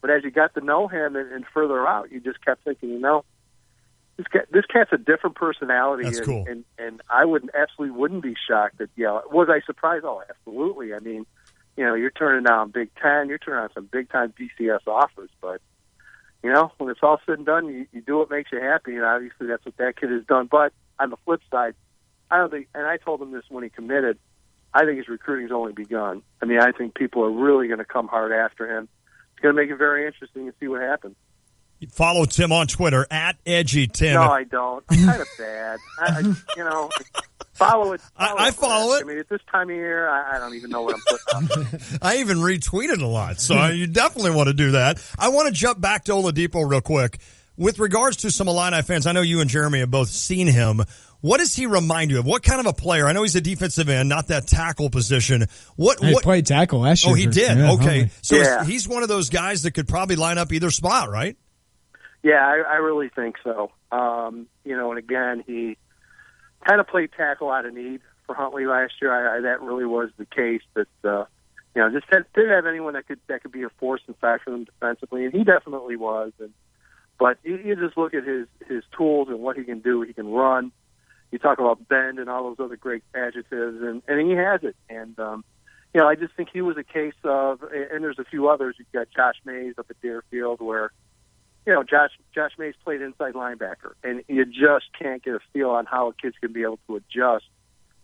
but as you got to know him and further out, you just kept thinking, this cat's a different personality. That's cool. And I absolutely wouldn't be shocked that was I surprised? Oh, absolutely. I mean, you're turning down Big Ten, you're turning down some big time BCS offers, but when it's all said and done, you do what makes you happy, and obviously that's what that kid has done. But on the flip side, I don't think, and I told him this when he committed, I think his recruiting's only begun. I mean, I think people are really going to come hard after him. It's going to make it very interesting to see what happens. Follow Tim on Twitter, @EdgyTim. No, I don't. I'm kind of bad. Follow it. I follow it. I mean, at this time of year, I don't even know what I'm putting up. I even retweeted a lot, so you definitely want to do that. I want to jump back to Oladipo real quick. With regards to some Illini fans, I know you and Jeremy have both seen him. What does he remind you of? What kind of a player? I know he's a defensive end, not that tackle position. He played tackle last year. Oh, he did? Yeah, okay. So yeah. he's one of those guys that could probably line up either spot, right? Yeah, I really think so. And again, he kind of played tackle out of need for Huntley last year. That really was the case. That just didn't have anyone that could be a force and factor them defensively, and he definitely was. But you just look at his tools and what he can do. He can run. You talk about bend and all those other great adjectives, and he has it. And I just think he was a case of, and there's a few others. You've got Josh Mays up at Deerfield, where Josh Mays played inside linebacker, and you just can't get a feel on how a kid's going to be able to adjust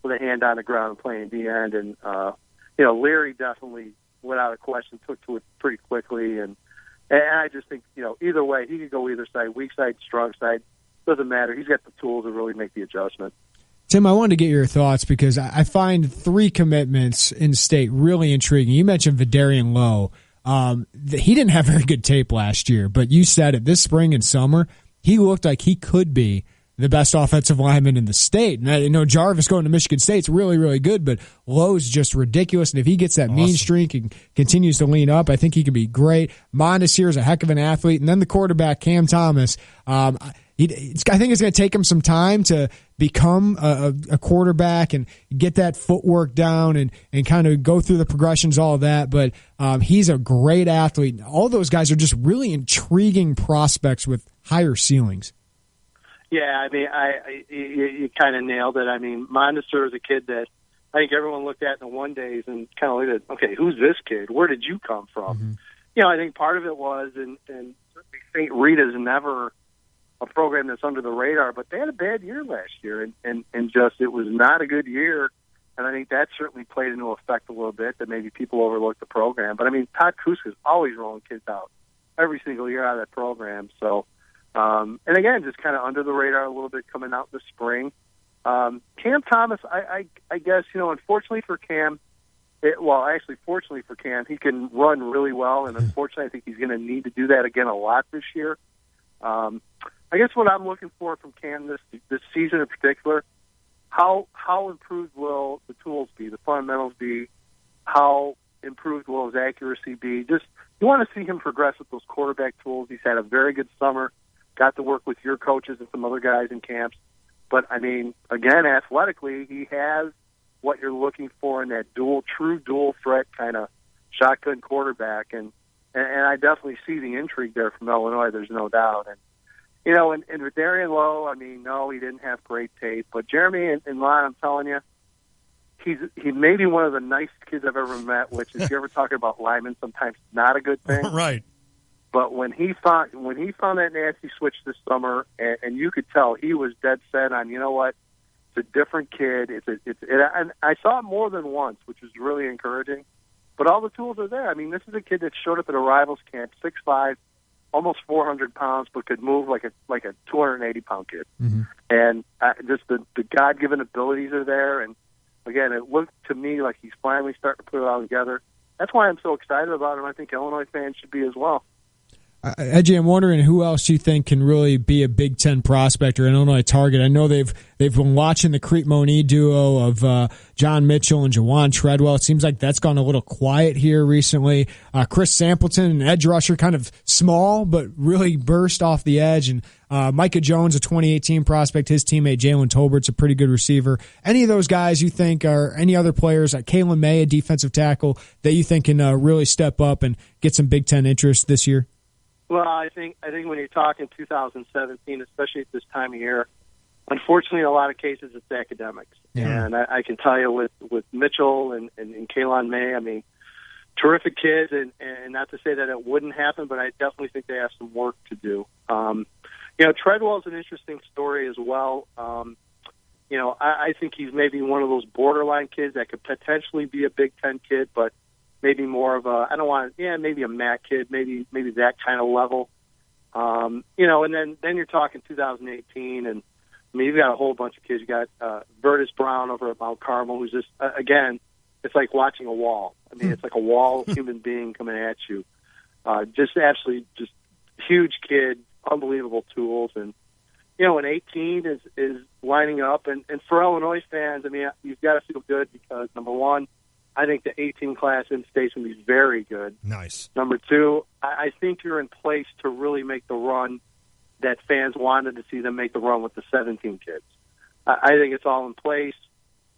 with a hand on the ground and playing the end. And Leary definitely, without a question, took to it pretty quickly. And I just think either way, he could go either side, weak side, strong side. Doesn't matter. He's got the tools to really make the adjustment. Tim, I wanted to get your thoughts because I find 3 commitments in state really intriguing. You mentioned Vidarian Lowe. He didn't have very good tape last year, but you said it this spring and summer, he looked like he could be the best offensive lineman in the state. And I know Jarvis going to Michigan State's really, really good, but Lowe's just ridiculous. And if he gets that mean streak and continues to lean up, I think he could be great. Mondesir is a heck of an athlete. And then the quarterback, Cam Thomas, I think it's going to take him some time to become a quarterback and get that footwork down and kind of go through the progressions, all of that. But he's a great athlete. All those guys are just really intriguing prospects with higher ceilings. Yeah, I mean, you kind of nailed it. I mean, Mondesir is a kid that I think everyone looked at in the one days and kind of looked at, okay, who's this kid? Where did you come from? Mm-hmm. I think part of it was, and certainly St. Rita's never a program that's under the radar, but they had a bad year last year, and just it was not a good year. And I think that certainly played into effect a little bit, that maybe people overlooked the program. But, I mean, Todd Kuska's always rolling kids out every single year out of that program. So, and again, just kind of under the radar a little bit coming out in the spring. Cam Thomas, I guess, unfortunately for Cam, fortunately for Cam, he can run really well, and unfortunately I think he's going to need to do that again a lot this year. I guess what I'm looking for from Cam this season in particular, how improved will the tools be, the fundamentals be, how improved will his accuracy be. Just you want to see him progress with those quarterback tools. He's had a very good summer, got to work with your coaches and some other guys in camps. But, I mean, again, athletically, he has what you're looking for in that true dual threat kind of shotgun quarterback. And I definitely see the intrigue there from Illinois, there's no doubt. And, and Vidarian Lowe, I mean, no, he didn't have great tape. But Jeremy and Lon, I'm telling you, he may be one of the nicest kids I've ever met, which if you're ever talking about linemen, sometimes not a good thing. Right. But when he found that nasty switch this summer, and you could tell he was dead set on, you know what, it's a different kid. And I saw it more than once, which was really encouraging. But all the tools are there. I mean, this is a kid that showed up at a rivals camp, 6'5", almost 400 pounds, but could move like a 280-pound kid. Mm-hmm. And just the God-given abilities are there. And again, it looked to me like he's finally starting to put it all together. That's why I'm so excited about him. I think Illinois fans should be as well. Edgy, I'm wondering who else you think can really be a Big Ten prospect or an Illinois target. I know they've been watching the Crete-Moni duo of John Mitchell and Jawan Treadwell. It seems like that's gone a little quiet here recently. Chris Sampleton, an edge rusher, kind of small but really burst off the edge. And Micah Jones, a 2018 prospect, his teammate Jalen Tolbert's a pretty good receiver. Any of those guys you think are any other players, like Kalen May, a defensive tackle, that you think can really step up and get some Big Ten interest this year? Well, I think when you're talking 2017, especially at this time of year, unfortunately, in a lot of cases, it's academics. Yeah. And I can tell you with Mitchell and Kalen May, I mean, terrific kids, and not to say that it wouldn't happen, but I definitely think they have some work to do. Treadwell's an interesting story as well. I think he's maybe one of those borderline kids that could potentially be a Big Ten kid, but maybe more of maybe a MAC kid, maybe that kind of level. And then you're talking 2018, and I mean, you've got a whole bunch of kids. You got Vertus Brown over at Mount Carmel, who's just, again, it's like watching a wall. I mean, it's like a wall human being coming at you. Just absolutely just huge kid, unbelievable tools. And, and 18 is lining up. And for Illinois fans, I mean, you've got to feel good because, number one, I think the 18 class in state will be very good. Nice. Number two, I think you're in place to really make the run that fans wanted to see them make the run with the 17 kids. I think it's all in place.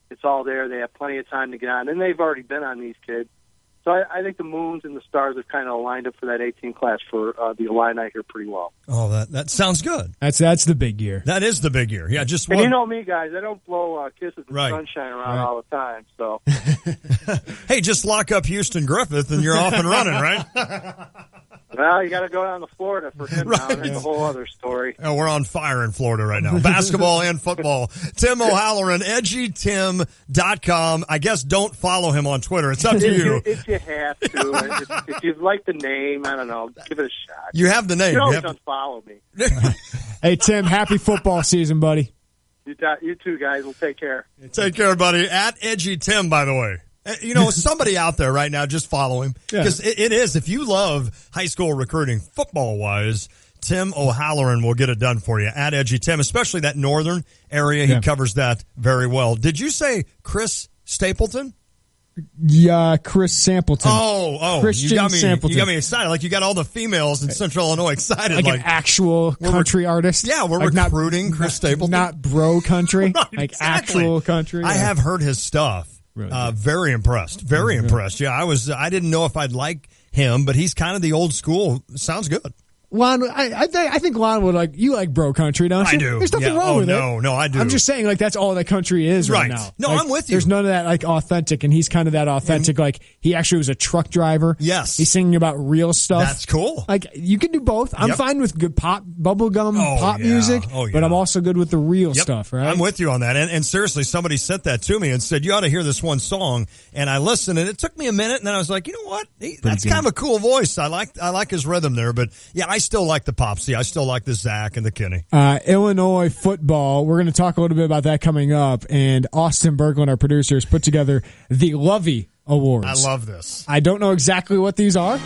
It's all there. They have plenty of time to get on, and they've already been on these kids. So I think the moons and the stars have kind of aligned up for that 18 class for the Illini here pretty well. Oh, that sounds good. That's the big year. That is the big year. Yeah, just and you know me, guys. I don't blow kisses and sunshine around all the time. So, hey, just lock up Houston Griffith and you're off and running, right? Well, you got to go down to Florida for him now. That's a whole other story. Oh, we're on fire in Florida right now. Basketball and football. Tim O'Halloran, edgytim.com. I guess don't follow him on Twitter. It's up to you. If you have to. If you like the name, I don't know, give it a shot. You have the name. You always unfollow me. Hey, Tim, happy football season, buddy. You too, guys. We'll take care. Take care, buddy. At Edgy Tim, by the way. Somebody out there right now, just follow him. Because it is, if you love high school recruiting football-wise, Tim O'Halloran will get it done for you. At Edgy Tim, especially that northern area, he covers that very well. Did you say Chris Stapleton? Yeah, Chris Sampleton. Oh, Christian Sampleton. You got me excited. Like you got all the females in Central Illinois excited. Like an actual country artist. Yeah, we're recruiting Chris Stapleton. Not bro country, right, like exactly. actual country. I have heard his stuff. Really very impressed. Very impressed. Yeah, I didn't know if I'd like him, but he's kind of the old school. Sounds good. Lon, I think Lon would like bro country, don't you? I do. There's nothing wrong with it. No, I do. I'm just saying, that's all that country is right now. No, I'm with you. There's none of that authentic, and he's kind of that authentic. He actually was a truck driver. Yes, he's singing about real stuff. That's cool. You can do both. I'm fine with good pop, bubblegum pop music, but I'm also good with the real stuff. Right? I'm with you on that. And seriously, somebody sent that to me and said you ought to hear this one song. And I listened, and it took me a minute, and then I was like, you know what? That's kind of a cool voice. I like his rhythm there, but yeah, I still like the pop. See, I still like the Zach and the Kenny. Illinois football, we're going to talk a little bit about that coming up. And Austin Berglund, our producer, has put together the Lovey Awards. I love this. I don't know exactly what these are,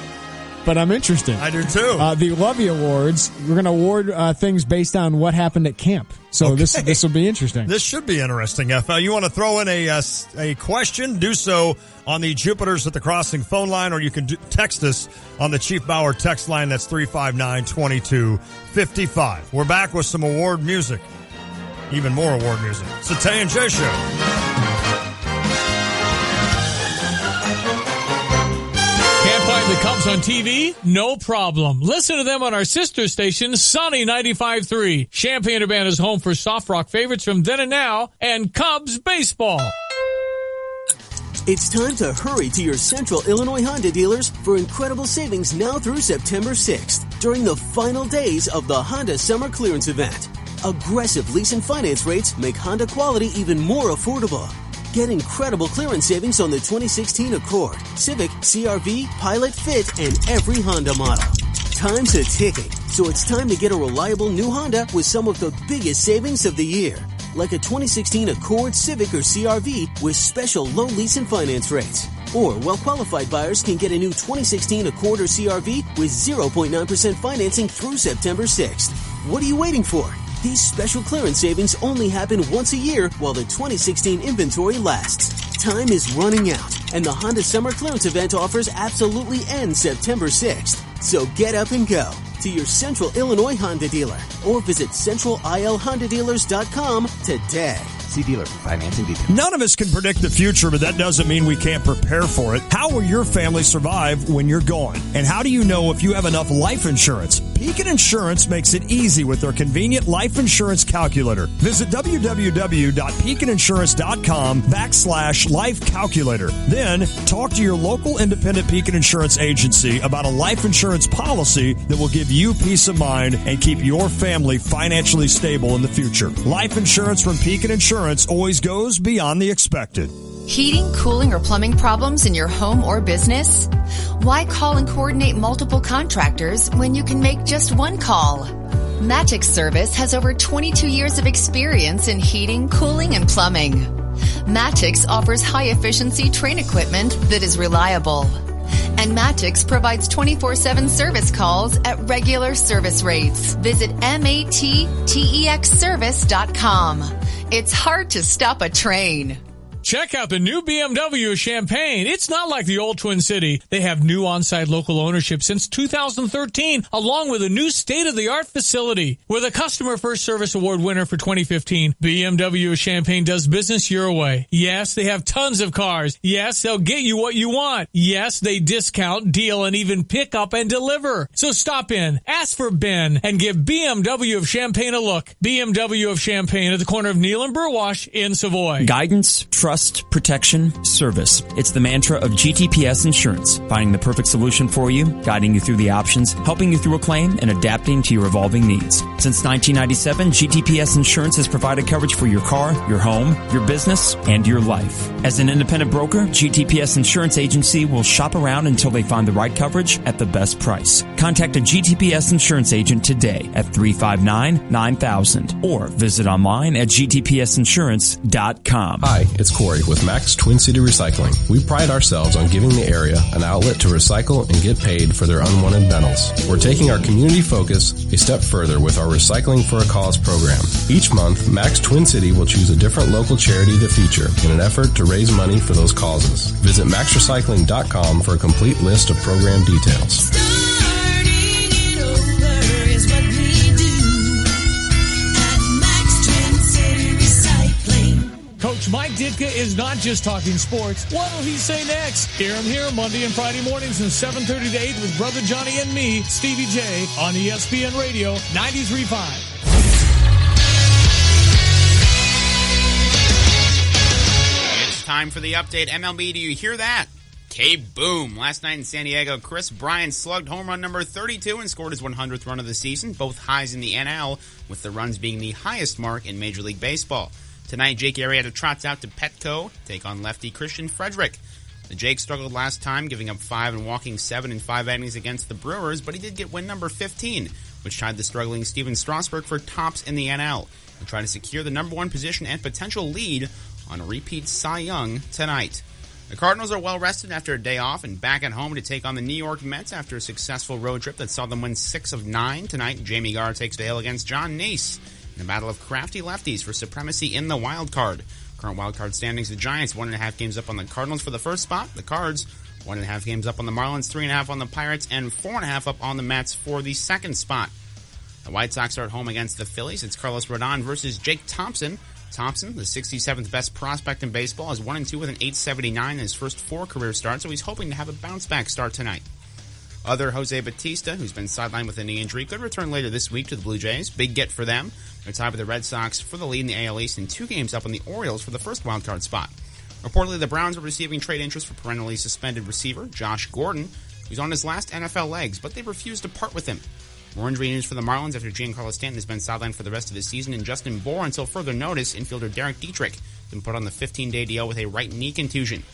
but I'm interested. I do too. The Lovey Awards, we're going to award things based on what happened at camp. So this will be interesting. This should be interesting. If you want to throw in a question, do so on the Jupiters at the Crossing phone line, or you can text us on the Chief Bauer text line. That's 359-2255. We're back with some award music. Even more award music. It's the Tay and J Show. The Cubs on TV? No problem. Listen to them on our sister station, Sunny 95.3. Champaign-Urbana's home for soft rock favorites from then and now, and Cubs baseball. It's time to hurry to your Central Illinois Honda dealers for incredible savings now through September 6th during the final days of the Honda Summer Clearance Event. Aggressive lease and finance rates make Honda quality even more affordable. Get incredible clearance savings on the 2016 Accord, Civic, CR-V, Pilot, Fit, and every Honda model. Time's a ticking, so it's time to get a reliable new Honda with some of the biggest savings of the year. Like a 2016 Accord, Civic, or CR-V with special low lease and finance rates. Or well-qualified buyers can get a new 2016 Accord or CR-V with 0.9% financing through September 6th. What are you waiting for? These special clearance savings only happen once a year while the 2016 inventory lasts. Time is running out, and the Honda Summer Clearance Event offers absolutely end September 6th. So get up and go to your Central Illinois Honda dealer or visit centralilhondadealers.com today. See dealer for financing details. None of us can predict the future, but that doesn't mean we can't prepare for it. How will your family survive when you're gone? And how do you know if you have enough life insurance? Beacon Insurance makes it easy with their convenient life insurance calculator. Visit www.beaconinsurance.com/life calculator. Then talk to your local independent Beacon Insurance agency about a life insurance policy that will give you peace of mind and keep your family financially stable in the future. Life insurance from Beacon Insurance always goes beyond the expected. Heating, cooling, or plumbing problems in your home or business? Why call and coordinate multiple contractors when you can make just one call? Matix Service has over 22 years of experience in heating, cooling, and plumbing. Matix offers high-efficiency Trane equipment that is reliable. And Matix provides 24/7 service calls at regular service rates. Visit mattexservice.com. It's hard to stop a train. Check out the new BMW of Champaign. It's not like the old Twin City. They have new on-site local ownership since 2013, along with a new state-of-the-art facility. With a Customer First Service Award winner for 2015, BMW of Champaign does business your way. Yes, they have tons of cars. Yes, they'll get you what you want. Yes, they discount, deal, and even pick up and deliver. So stop in, ask for Ben, and give BMW of Champaign a look. BMW of Champaign at the corner of Neal and Burwash in Savoy. Guidance, trust, protection, service. It's the mantra of GTPS Insurance, finding the perfect solution for you, guiding you through the options, helping you through a claim, and adapting to your evolving needs. Since 1997, GTPS Insurance has provided coverage for your car, your home, your business, and your life. As an independent broker, GTPS Insurance Agency will shop around until they find the right coverage at the best price. Contact a GTPS Insurance agent today at 359-9000 or visit online at gtpsinsurance.com. Hi, it's Corey with Max Twin City Recycling. We pride ourselves on giving the area an outlet to recycle and get paid for their unwanted metals. We're taking our community focus a step further with our Recycling for a Cause program. Each month, Max Twin City will choose a different local charity to feature in an effort to raise money for those causes. Visit maxrecycling.com for a complete list of program details. Coach Mike Ditka is not just talking sports. What will he say next? Hear him here Monday and Friday mornings from 7:30 to 8 with Brother Johnny and me, Stevie J, on ESPN Radio 93.5. It's time for the update. MLB, do you hear that? K-boom. Last night in San Diego, Chris Bryant slugged home run number 32 and scored his 100th run of the season, both highs in the NL, with the runs being the highest mark in Major League Baseball. Tonight, Jake Arrieta trots out to Petco, take on lefty Christian Frederick. The Jake struggled last time, giving up 5 and walking 7 in 5 innings against the Brewers, but he did get win number 15, which tied the struggling Steven Strasburg for tops in the NL. He'll try to secure the number 1 position and potential lead on a repeat Cy Young tonight. The Cardinals are well rested after a day off and back at home to take on the New York Mets after a successful road trip that saw them win 6 of 9. Tonight, Jamie Garr takes the hill against John Nace in a battle of crafty lefties for supremacy in the wild card. Current wild card standings, the Giants 1.5 games up on the Cardinals for the first spot. The Cards 1.5 games up on the Marlins, 3.5 on the Pirates, and 4.5 up on the Mets for the second spot. The White Sox are at home against the Phillies. It's Carlos Rodon versus Jake Thompson. Thompson, the 67th best prospect in baseball, is 1-2 with an 8.79 in his first 4 career starts, so he's hoping to have a bounce-back start tonight. Other Jose Bautista, who's been sidelined with a knee injury, could return later this week to the Blue Jays. Big get for them. They're tied with the Red Sox for the lead in the AL East and 2 games up on the Orioles for the first wildcard spot. Reportedly, the Browns are receiving trade interest for perennially suspended receiver Josh Gordon, who's on his last NFL legs, but they refused to part with him. More injury news for the Marlins after Giancarlo Stanton has been sidelined for the rest of the season, and Justin Bour, until further notice, infielder Derek Dietrich has been put on the 15-day DL with a right knee contusion.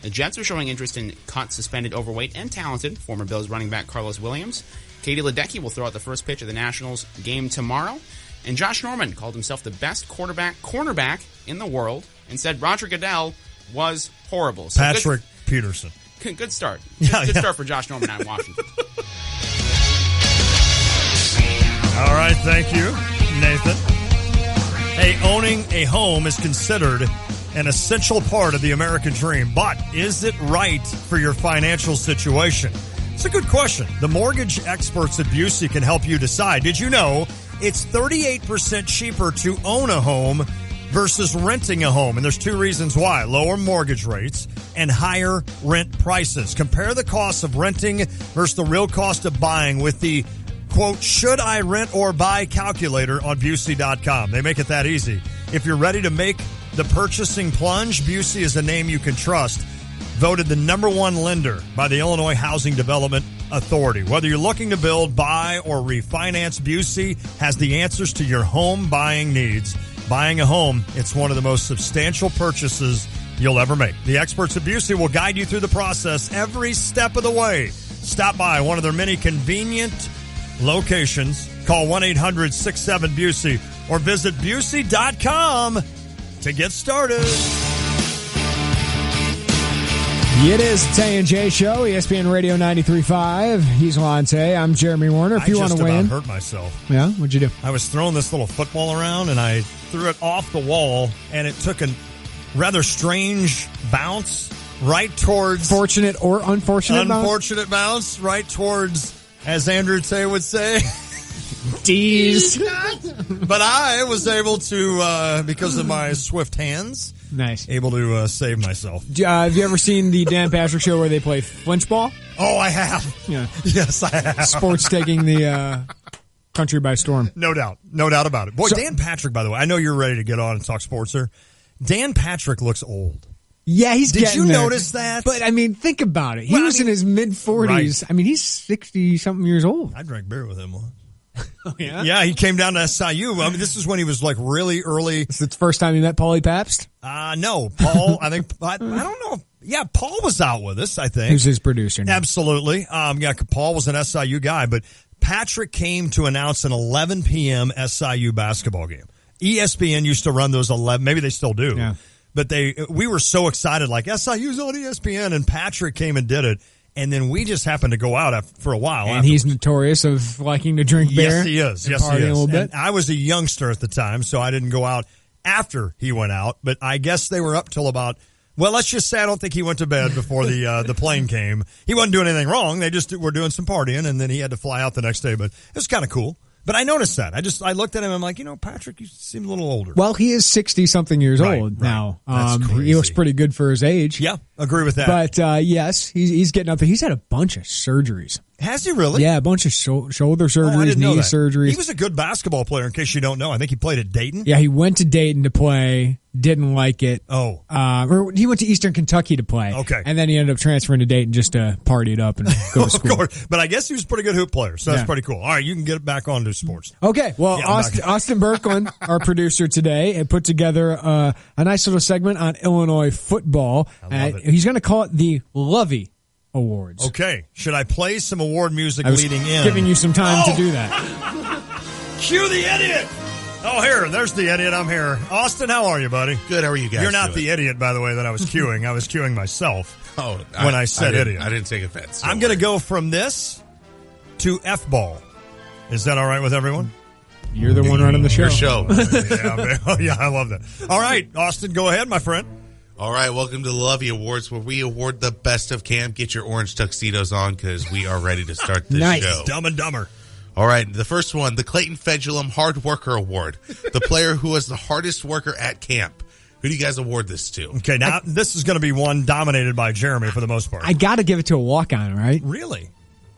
The Jets are showing interest in cut, suspended, overweight, and talented former Bills running back Carlos Williams. Katie Ledecky will throw out the first pitch of the Nationals game tomorrow. And Josh Norman called himself the best cornerback in the world and said Roger Goodell was horrible. So Patrick Peterson. Good start. Good start for Josh Norman out in Washington. All right, thank you, Nathan. Hey, owning a home is considered an essential part of the American dream, but is it right for your financial situation? It's a good question. The mortgage experts at Busey can help you decide. Did you know it's 38% cheaper to own a home versus renting a home? And there's 2 reasons why. Lower mortgage rates and higher rent prices. Compare the cost of renting versus the real cost of buying with the quote, should I rent or buy calculator on Busey.com. They make it that easy. If you're ready to make the purchasing plunge, Busey is a name you can trust. Voted the #1 lender by the Illinois Housing Development Authority. Whether you're looking to build, buy, or refinance, Busey has the answers to your home buying needs. Buying a home, it's one of the most substantial purchases you'll ever make. The experts at Busey will guide you through the process every step of the way. Stop by one of their many convenient locations. Call 1-800-67-BUSEY or visit Busey.com to get started. It is the Tay and J Show, ESPN Radio 93.5. He's Lante. I'm Jeremy Warner. If you want to weigh in. I just about hurt myself. Yeah? What'd you do? I was throwing this little football around, and I threw it off the wall, and it took a rather strange bounce right towards... Fortunate or unfortunate bounce? Unfortunate bounce right towards, as Andrew Tay would say... D's. But I was able to, because of my swift hands... Nice. Able to save myself. Have you ever seen the Dan Patrick Show where they play flinch ball? Oh, I have. Yeah. Yes, I have. Sports taking the country by storm. No doubt. No doubt about it. Boy, Dan Patrick, by the way, I know you're ready to get on and talk sports here. Dan Patrick looks old. Yeah, he's Did you there. notice that? But, I mean, think about it. He was in his mid-40s. Right. I mean, he's 60-something years old. I drank beer with him once. Oh, yeah? Yeah, he came down to SIU. I mean, this is when he was like really early. Is it the first time you met Paulie Pabst? No. Paul, I think, I don't know. Yeah, Paul was out with us, I think. Who's his producer now? Absolutely. Yeah, Paul was an SIU guy, but Patrick came to announce an 11 p.m. SIU basketball game. ESPN used to run those 11, maybe they still do. Yeah. But we were so excited, like SIU's on ESPN, and Patrick came and did it. And then we just happened to go out for a while. And he's notorious of liking to drink beer. Yes, he is. Yes, he is. A little bit. And I was a youngster at the time, so I didn't go out after he went out. But I guess they were up till about, well, let's just say I don't think he went to bed before the plane came. He wasn't doing anything wrong. They just were doing some partying, and then he had to fly out the next day. But it was kind of cool. But I noticed that. I looked at him. I'm like, Patrick, you seem a little older. Well, he is 60-something years old now. That's crazy. He looks pretty good for his age. Yeah, agree with that. But, yes, he's getting up there. He's had a bunch of surgeries. Has he really? Yeah, a bunch of shoulder surgeries, knee surgeries. He was a good basketball player, in case you don't know. I think he played at Dayton. Yeah, he went to Dayton to play, didn't like it. Oh. Or he went to Eastern Kentucky to play. Okay. And then he ended up transferring to Dayton just to party it up and go to school. Of course. But I guess he was a pretty good hoop player, so that's pretty cool. All right, you can get back on to sports. Okay, well, Austin Berkland, our producer today, put together a nice little segment on Illinois football. I love it. He's going to call it the Lovey Awards. Okay. Should I play some award music leading in? Giving you some time to do that. Cue the idiot! Oh, there's the idiot. I'm here. Austin, how are you, buddy? Good. How are you guys? You're not doing? the idiot, by the way, that I was cueing. I was cueing myself when I said idiot. I didn't take offense. I'm going to go from this to F-ball. Is that all right with everyone? You're the one running the show. Your show. Yeah, I love that. All right, Austin, go ahead, my friend. All right, welcome to the Lovey Awards, where we award the best of camp. Get your orange tuxedos on, because we are ready to start this show. Dumb and Dumber. All right, the first one, the Clayton Fedulum Hard Worker Award. The player who was the hardest worker at camp. Who do you guys award this to? Okay, now this is going to be one dominated by Jeremy for the most part. I got to give it to a walk-on, right? Really?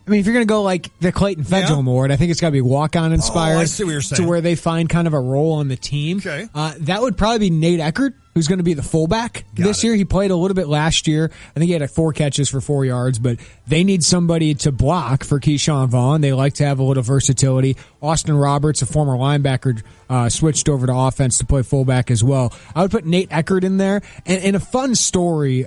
I mean, if you're going to go like the Clayton Fedulum Award, I think it's got to be walk-on inspired. I see what you're saying. To where they find kind of a role on the team. Okay. That would probably be Nate Eckert, who's going to be the fullback this year. He played a little bit last year. I think he had 4 catches for 4 yards, but they need somebody to block for Keyshawn Vaughn. They like to have a little versatility. Austin Roberts, a former linebacker, switched over to offense to play fullback as well. I would put Nate Eckert in there. And in a fun story,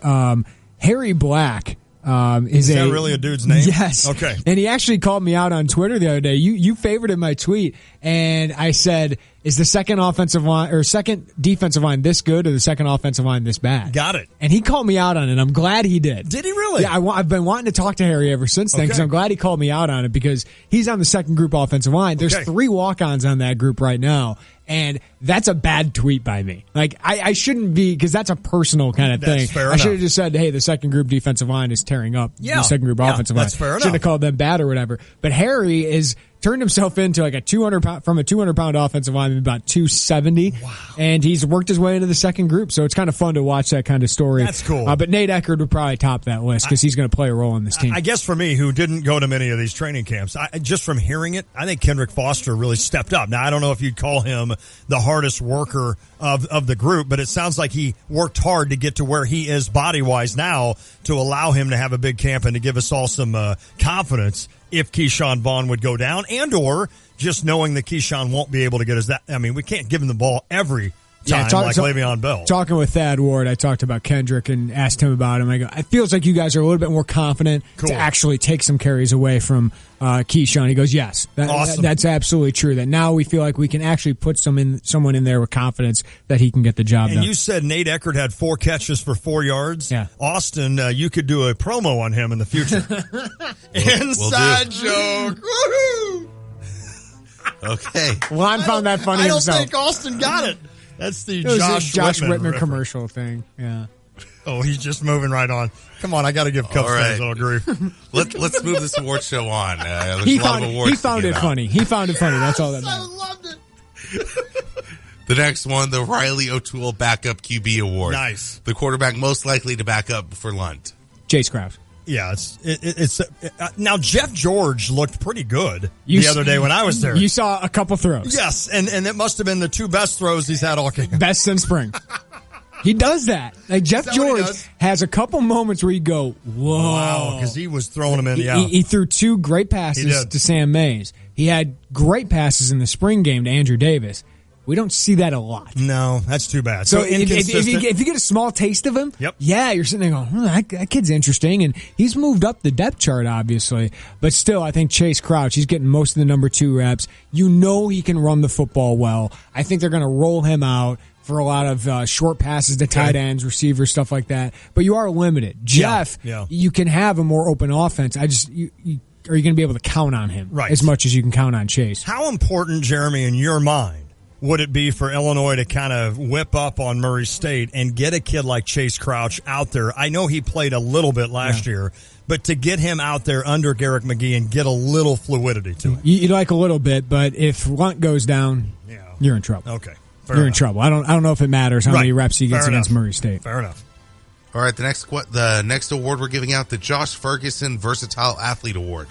Harry Black, is that really a dude's name? Yes. Okay. And he actually called me out on Twitter the other day. You favorited my tweet, and I said, is the second offensive line or second defensive line this good, or the second offensive line this bad? Got it. And he called me out on it. I'm glad he did. Did he really? Yeah, I've been wanting to talk to Harry ever since then, because I'm glad he called me out on it, because he's on the second group offensive line. There's 3 walk-ons on that group right now. And that's a bad tweet by me. Like, I shouldn't be, because that's a personal kind of thing. Fair I should have just said, hey, the second group defensive line is tearing up the second group offensive line. That's fair enough. Shouldn't have called them bad or whatever. But Harry is turned himself into like a 200-pound offensive lineman, about 270. Wow. And he's worked his way into the second group, so it's kind of fun to watch that kind of story. That's cool. But Nate Eckert would probably top that list because he's going to play a role in this team. I guess for me, who didn't go to many of these training camps, just from hearing it, I think Kendrick Foster really stepped up. Now, I don't know if you'd call him the hardest worker of the group, but it sounds like he worked hard to get to where he is body-wise now to allow him to have a big camp and to give us all some confidence if Keyshawn Vaughn would go down, and or just knowing that Keyshawn won't be able to get us that. I mean, we can't give him the ball every time like Le'Veon Bell. Talking with Thad Ward, I talked about Kendrick and asked him about him. I go, it feels like you guys are a little bit more confident to actually take some carries away from Keyshawn. He goes, yes, that's absolutely true. That now we feel like we can actually put someone in there with confidence that he can get the job done. And you said Nate Eckert had 4 catches for 4 yards. Yeah. Austin, you could do a promo on him in the future. Inside joke. Woohoo! Okay. Lon found that funny himself. I don't think Austin got it. That's the Josh Whitman commercial thing. Yeah. Oh, he's just moving right on. Come on, I got to give Cubs fans a little grief. Let's move this award show on. He found it funny. He found it funny. That's all that matters. I loved it. The next one, the Riley O'Toole Backup QB Award. Nice. The quarterback most likely to back up for Lunt. Chase Crouch. Yeah, it's now Jeff George looked pretty good the other day when I was there. You saw a couple throws. Yes, and it must have been the 2 best throws he's had all game. Best since spring. He does that. Like Jeff George has a couple moments where you go, whoa. Wow, because he was throwing them in. He threw 2 great passes to Sam Mays. He had great passes in the spring game to Andrew Davis. We don't see that a lot. No, that's too bad. So if you get a small taste of him, yeah, you're sitting there going, that kid's interesting. And he's moved up the depth chart, obviously. But still, I think Chase Crouch, he's getting most of the number 2 reps. You know he can run the football well. I think they're going to roll him out for a lot of short passes to tight ends, receivers, stuff like that. But you are limited. Jeff, you can have a more open offense. Are you going to be able to count on him as much as you can count on Chase? How important, Jeremy, in your mind, would it be for Illinois to kind of whip up on Murray State and get a kid like Chase Crouch out there? I know he played a little bit last year, but to get him out there under Garrick McGee and get a little fluidity to it. You like a little bit, but if Lunt goes down, you're in trouble. Okay. You're in trouble. I don't know if it matters how many reps he gets against Murray State. Fair enough. All right, the next award we're giving out, the Josh Ferguson Versatile Athlete Award.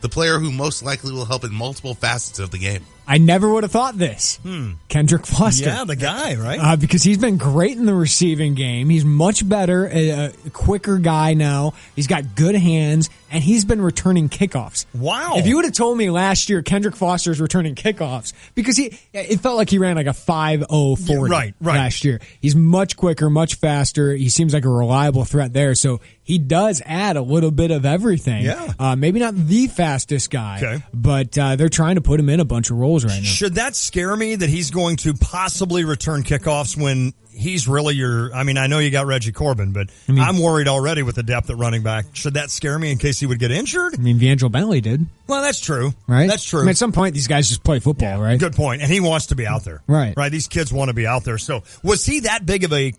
The player who most likely will help in multiple facets of the game. I never would have thought this. Kendrick Foster. Yeah, the guy, right? Because he's been great in the receiving game. He's much better, a quicker guy now. He's got good hands, and he's been returning kickoffs. Wow. If you would have told me last year Kendrick Foster is returning kickoffs, because it felt like he ran like a 5.0 40 last year. He's much quicker, much faster. He seems like a reliable threat there. So he does add a little bit of everything. Yeah. Maybe not the fastest guy, but they're trying to put him in a bunch of roles right now. Should that scare me that he's going to possibly return kickoffs when he's really I know you got Reggie Corbin, but I'm worried already with the depth at running back. Should that scare me in case he would get injured? I mean, D'Angelo Bentley did. Well, that's true. Right? That's true. I mean, at some point, these guys just play football, right? Good point. And he wants to be out there. Right. These kids want to be out there. So was he that big of a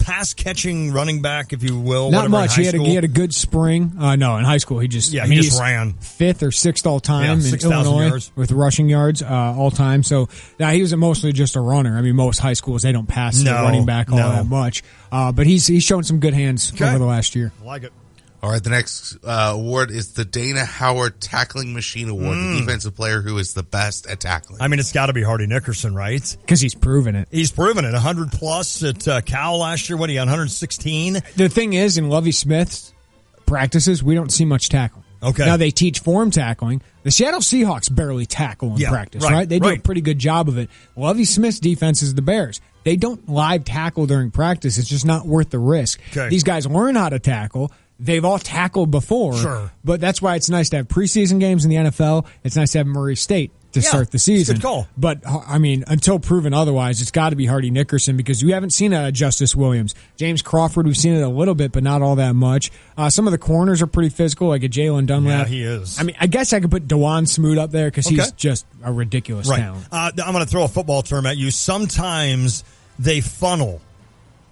pass-catching running back, if you will? Not much. He had a good spring. No, in high school, he just ran 5th or 6th all time in Illinois yards. with rushing yards all time. So now he was mostly just a runner. I mean, most high schools, they don't pass the running back all that much. But he's shown some good hands over the last year. I like it. All right, the next award is the Dana Howard Tackling Machine Award, the defensive player who is the best at tackling. I mean, it's got to be Hardy Nickerson, right? Because he's proven it. 100-plus at Cal last year. What, he had 116? The thing is, in Lovie Smith's practices, we don't see much tackling. Okay. Now, they teach form tackling. The Seattle Seahawks barely tackle in practice, right? They do a pretty good job of it. Lovie Smith's defense is the Bears. They don't live tackle during practice. It's just not worth the risk. Okay. These guys learn how to tackle. They've all tackled before, but that's why it's nice to have preseason games in the NFL. It's nice to have Murray State to start the season. Good call. But, I mean, until proven otherwise, it's got to be Hardy Nickerson because you haven't seen Justice Williams. James Crawford, we've seen it a little bit, but not all that much. Some of the corners are pretty physical, like a Jalen Dunlap. Yeah, he is. I mean, I guess I could put DeJuan Smoot up there because he's just a ridiculous talent. I'm going to throw a football term at you. Sometimes they funnel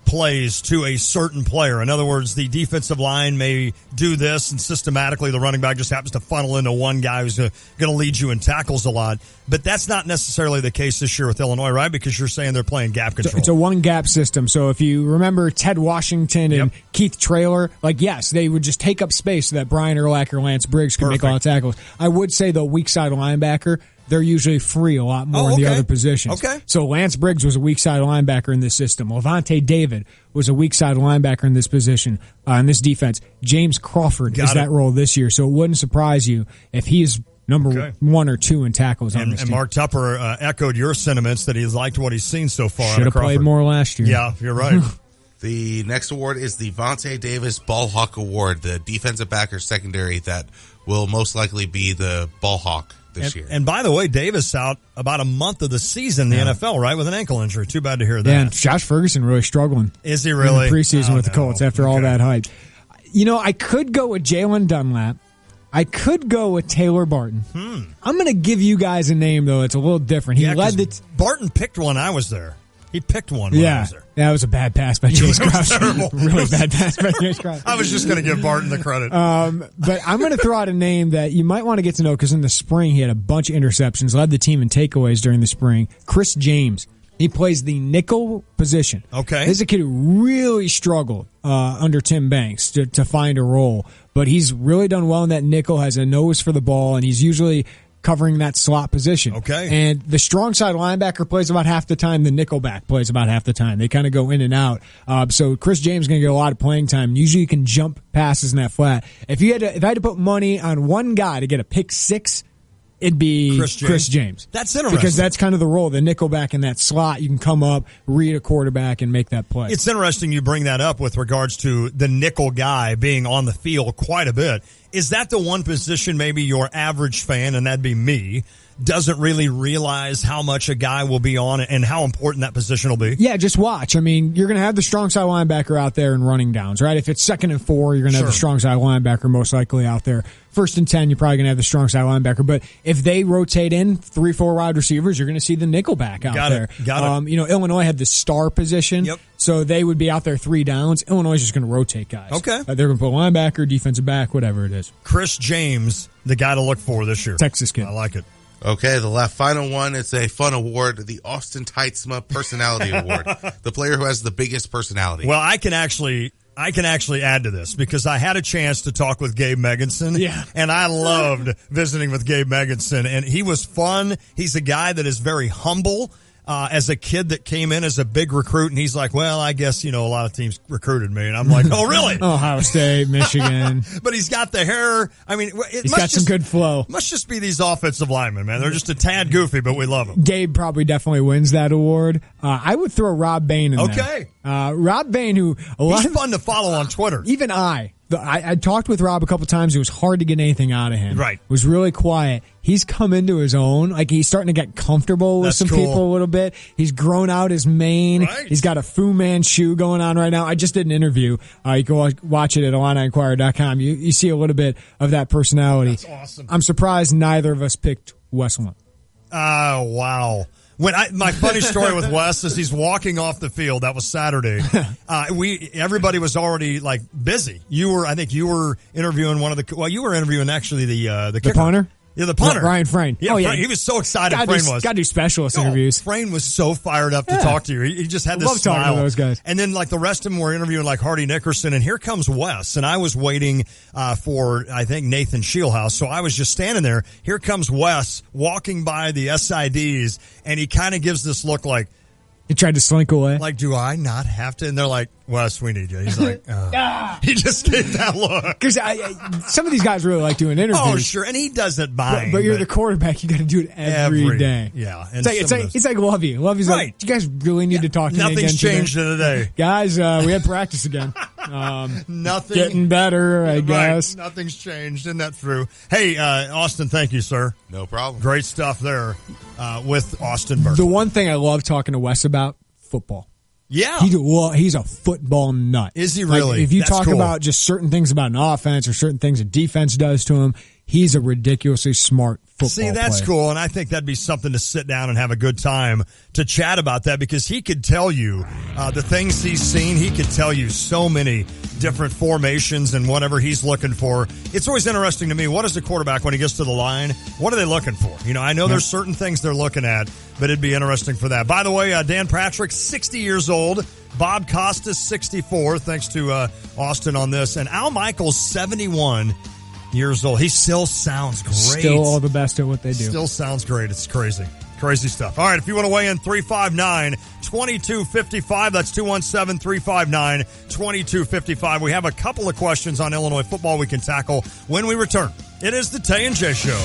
plays to a certain player. In other words, the defensive line may do this, and systematically the running back just happens to funnel into one guy who's going to lead you in tackles a lot. But that's not necessarily the case this year with Illinois, right? Because you're saying they're playing gap control. It's a one-gap system. So if you remember Ted Washington and Keith Traylor, yes, they would just take up space so that Brian Urlacher, Lance Briggs could make all the tackles. I would say the weak side linebacker, they're usually free a lot more in the other positions. Okay. So Lance Briggs was a weak side linebacker in this system. Levante David was a weak side linebacker in this position, in this defense. James Crawford is that role this year. So it wouldn't surprise you if he's number 1 or 2 in tackles on this team. And Mark Tupper echoed your sentiments that he's liked what he's seen so far. Should have played more last year. Yeah, you're right. The next award is the Vontae Davis Ball Hawk Award, the defensive backer secondary that will most likely be the Ball Hawk this year. And by the way, Davis out about a month of the season in the NFL, right, with an ankle injury. Too bad to hear that. Yeah, and Josh Ferguson really struggling. Is he really? In the preseason with the Colts after all that hype. I could go with Jalen Dunlap. I could go with Taylor Barton. I'm going to give you guys a name, though. It's a little different. He led the Barton picked one. I was there. He picked one when I was there. That was a bad pass by Chase Crouch. Really bad pass by Chase Crouch. I was just going to give Barton the credit. But I'm going to throw out a name that you might want to get to know because in the spring he had a bunch of interceptions, led the team in takeaways during the spring. Chris James. He plays the nickel position. Okay. This is a kid who really struggled under Tim Banks to find a role, but he's really done well in that nickel, has a nose for the ball, and he's usually covering that slot position. Okay. And the strong side linebacker plays about half the time. The nickelback plays about half the time. They kind of go in and out. So Chris James is going to get a lot of playing time. Usually you can jump passes in that flat. If I had to put money on one guy to get a pick 6, it'd be Chris James. That's interesting. Because that's kind of the role. The nickelback in that slot, you can come up, read a quarterback, and make that play. It's interesting you bring that up with regards to the nickel guy being on the field quite a bit. Is that the one position maybe your average fan, and that'd be me, doesn't really realize how much a guy will be on and how important that position will be? Yeah, just watch. I mean, you're going to have the strong side linebacker out there in running downs, right? If it's 2nd and 4, you're going to have the strong side linebacker most likely out there. 1st and 10, you're probably going to have the strong side linebacker. But if they rotate in 3-4 wide receivers, you're going to see the nickelback out there. Got it. Illinois had the star position, so they would be out there 3 downs. Illinois is just going to rotate guys. Okay. They're going to put linebacker, defensive back, whatever it is. Chris James, the guy to look for this year. Texas kid. I like it. Okay, the final one, it's a fun award, the Austin Teitzma Personality Award. The player who has the biggest personality. Well, I can actually add to this because I had a chance to talk with Gabe Megginson. Yeah. And I loved visiting with Gabe Megginson. And he was fun. He's a guy that is very humble. As a kid that came in as a big recruit, and he's like, well, I guess, a lot of teams recruited me. And I'm like, oh, really? Ohio State, Michigan. But he's got the hair. I mean, he's got some good flow. Must just be these offensive linemen, man. They're just a tad goofy, but we love them. Gabe probably definitely wins that award. I would throw Rob Bain in there. Rob Bain, who he's fun to follow on Twitter. Even I talked with Rob a couple times. It was hard to get anything out of him. Right. It was really quiet. He's come into his own. Like, he's starting to get comfortable with some people a little bit. He's grown out his mane. Right. He's got a Fu Manchu going on right now. I just did an interview. You can watch it at IlliniInquirer.com. You see a little bit of that personality. That's awesome. I'm surprised neither of us picked Westland. Oh, wow. My funny story with Wes is he's walking off the field. That was Saturday. Everybody was already busy. I think you were interviewing you were interviewing actually the kicker. Punter? Yeah, the punter. Ryan Frayne. Yeah, Frayne. He was so excited. Frayne was. Got to do specialist interviews. Frayne was so fired up to talk to you. He just had this love smile. talking to those guys. And then the rest of them were interviewing Hardy Nickerson, and here comes Wes. And I was waiting for, I think, Nathan Shieldhouse. So I was just standing there. Here comes Wes walking by the SIDs, and he kind of gives this look like, he tried to slink away. Like, do I not have to? And they're like, Wes, we need you. He's like, oh. He just gave that look. Because some of these guys really like doing interviews. Oh, sure. And he doesn't mind. But you're the quarterback. You got to do it every day. Yeah. And it's like Lovey. Lovey's right. like, you guys really need to talk to me again Nothing's changed in a day. Guys, we had practice again. Nothing. Getting better, I guess. Nothing's changed. Isn't that true? Hey, Austin, thank you, sir. No problem. Great stuff there with Austin Burke. The one thing I love talking to Wes about, football. Yeah. He's a football nut. Is he really? If you That's talk cool. about just certain things about an offense or certain things a defense does to him, he's a ridiculously smart football player. See, that's cool, and I think that'd be something to sit down and have a good time to chat about that, because he could tell you the things he's seen. He could tell you so many different formations and whatever he's looking for. It's always interesting to me, what is the quarterback when he gets to the line? What are they looking for? I know there's certain things they're looking at, but it'd be interesting for that. By the way, Dan Patrick, 60 years old. Bob Costas, 64. Thanks to Austin on this. And Al Michaels, 71 years old. He still sounds great. Still all the best at what they do. Still sounds great. It's crazy. Crazy stuff. All right, if you want to weigh in, 359-2255. That's 217-359-2255. We have a couple of questions on Illinois football we can tackle when we return. It is the Tay and J Show.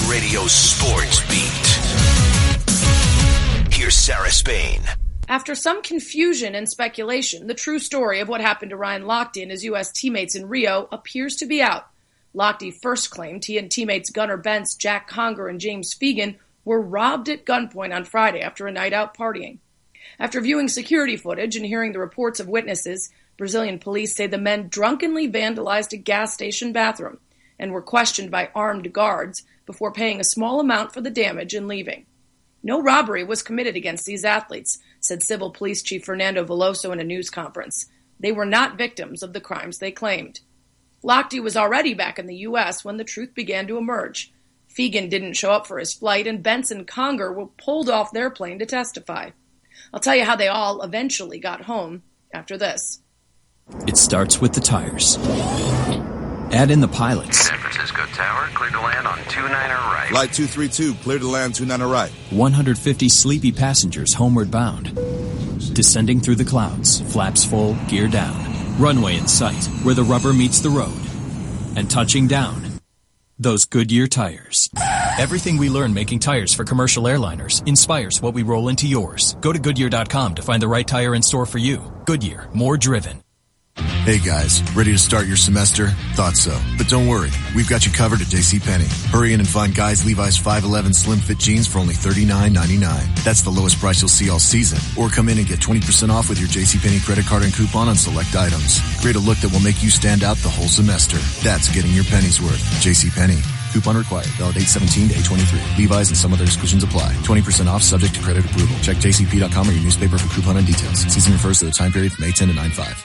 Radio Sports Beat. Here's Sarah Spain. After some confusion and speculation, the true story of what happened to Ryan Lochte and his U.S. teammates in Rio appears to be out. Lochte first claimed he and teammates Gunnar Bentz, Jack Conger, and James Fegan were robbed at gunpoint on Friday after a night out partying. After viewing security footage and hearing the reports of witnesses, Brazilian police say the men drunkenly vandalized a gas station bathroom and were questioned by armed guards before paying a small amount for the damage and leaving. No robbery was committed against these athletes, said Civil Police Chief Fernando Veloso in a news conference. They were not victims of the crimes they claimed. Lochte was already back in the U.S. when the truth began to emerge. Fegan didn't show up for his flight, and Bentz and Conger were pulled off their plane to testify. I'll tell you how they all eventually got home after this. It starts with the tires. Add in the pilots. San Francisco Tower, clear to land on 29er right. Flight 232, clear to land 29er right. 150 sleepy passengers homeward bound. Descending through the clouds, flaps full, gear down. Runway in sight, where the rubber meets the road. And touching down. Those Goodyear tires. Everything we learn making tires for commercial airliners inspires what we roll into yours. Go to Goodyear.com to find the right tire in store for you. Goodyear, more driven. Hey guys, ready to start your semester? Thought so. But don't worry, we've got you covered at JCPenney. Hurry in and find guys Levi's 511 slim fit jeans for only $39.99. That's the lowest price you'll see all season. Or come in and get 20% off with your JCPenney credit card and coupon on select items. Create a look that will make you stand out the whole semester. That's getting your pennies worth. JCPenney. Coupon required. Valid 8/17 to 8/23. Levi's and some other exclusions apply. 20% off subject to credit approval. Check jcp.com or your newspaper for coupon and details. Season refers to the time period from 8/10 to 9/5.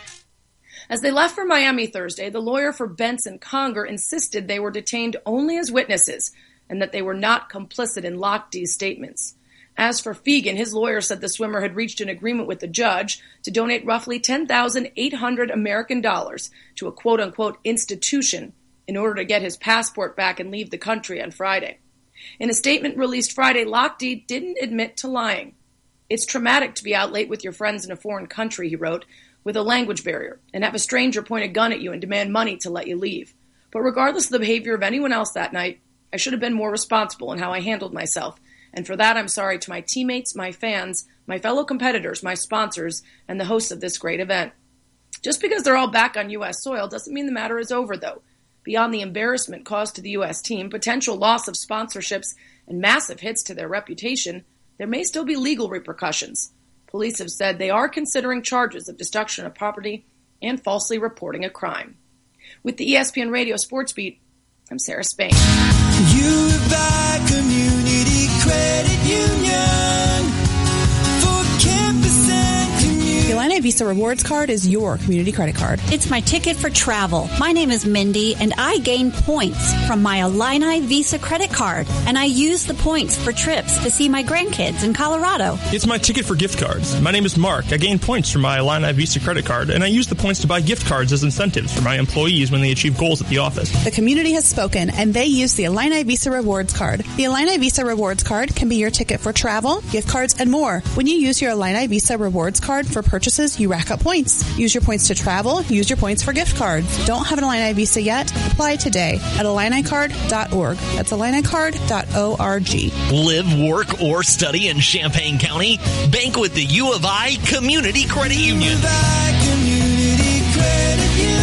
As they left for Miami Thursday, the lawyer for Bentz and Conger insisted they were detained only as witnesses and that they were not complicit in Lochte's statements. As for Fegan, his lawyer said the swimmer had reached an agreement with the judge to donate roughly $10,800 American dollars to a quote-unquote institution in order to get his passport back and leave the country on Friday. In a statement released Friday, Lochte didn't admit to lying. It's traumatic to be out late with your friends in a foreign country, he wrote, with a language barrier, and have a stranger point a gun at you and demand money to let you leave. But regardless of the behavior of anyone else that night, I should have been more responsible in how I handled myself. And for that, I'm sorry to my teammates, my fans, my fellow competitors, my sponsors, and the hosts of this great event. Just because they're all back on U.S. soil doesn't mean the matter is over, though. Beyond the embarrassment caused to the U.S. team, potential loss of sponsorships, and massive hits to their reputation, there may still be legal repercussions. Police have said they are considering charges of destruction of property and falsely reporting a crime. With the ESPN Radio Sports Beat, I'm Sarah Spain. Unified Community Credit Union for campus and community. The Illini Visa Rewards Card is your community credit card. It's my ticket for travel. My name is Mindy, and I gain points from my Illini Visa credit card. And I use the points for trips to see my grandkids in Colorado. It's my ticket for gift cards. My name is Mark. I gain points from my Illini Visa credit card, and I use the points to buy gift cards as incentives for my employees when they achieve goals at the office. The community has spoken, and they use the Illini Visa Rewards Card. The Illini Visa Rewards Card can be your ticket for travel, gift cards, and more. When you use your Illini Visa Rewards Card for purchases, you rack up points. Use your points to travel. Use your points for gift cards. Don't have an Illini Visa yet? Apply today at IlliniCard.org. That's IlliniCard.org. Live, work, or study in Champaign County? Bank with the U of I Community Credit Union. U of I Community Credit Union.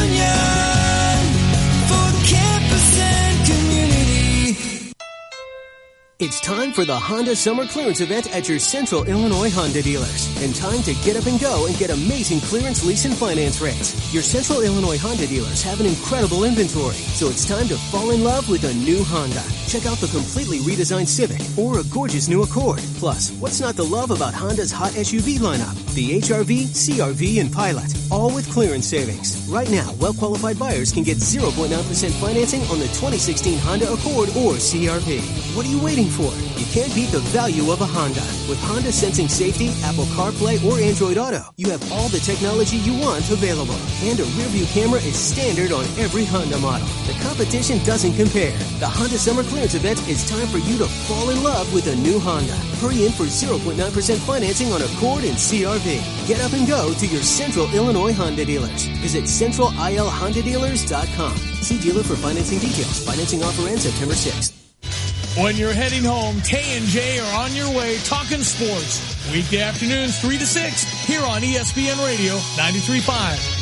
It's time for the Honda Summer Clearance Event at your Central Illinois Honda dealers. And time to get up and go and get amazing clearance lease and finance rates. Your Central Illinois Honda dealers have an incredible inventory, so it's time to fall in love with a new Honda. Check out the completely redesigned Civic or a gorgeous new Accord. Plus, what's not to love about Honda's hot SUV lineup? The HR-V, CR-V, and Pilot, all with clearance savings. Right now, well-qualified buyers can get 0.9% financing on the 2016 Honda Accord or CR-V. What are you waiting for? You can't beat the value of a Honda. With Honda Sensing Safety, Apple CarPlay, or Android Auto, you have all the technology you want available. And a rear-view camera is standard on every Honda model. The competition doesn't compare. The Honda Summer Clearance Event is time for you to fall in love with a new Honda. Hurry in for 0.9% financing on Accord and CR-V. Get up and go to your Central Illinois Honda dealers. Visit centralilhondadealers.com. See dealer for financing details. Financing offer ends September 6th. When you're heading home, Tay and J are on your way talking sports. Weekday afternoons 3 to 6 here on ESPN Radio 93.5.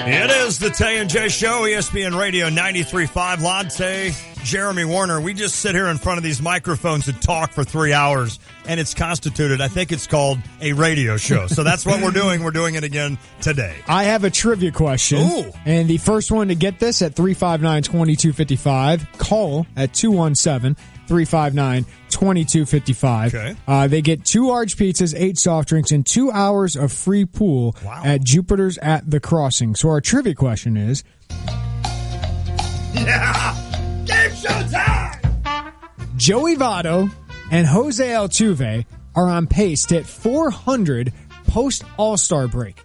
It is the Tay and J Show, ESPN Radio 93.5. Latte, Jeremy Warner. We just sit here in front of these microphones and talk for 3 hours, and it's constituted, I think it's called a radio show. So that's what we're doing. We're doing it again today. I have a trivia question. Ooh. And the first one to get this at 359-2255, call at 217-359-2255. Okay. They get 2 large pizzas, 8 soft drinks, and 2 hours of free pool at Jupiter's at the Crossing. So our trivia question is... Yeah! Game show time! Joey Votto and Jose Altuve are on pace to hit 400 post-All-Star break.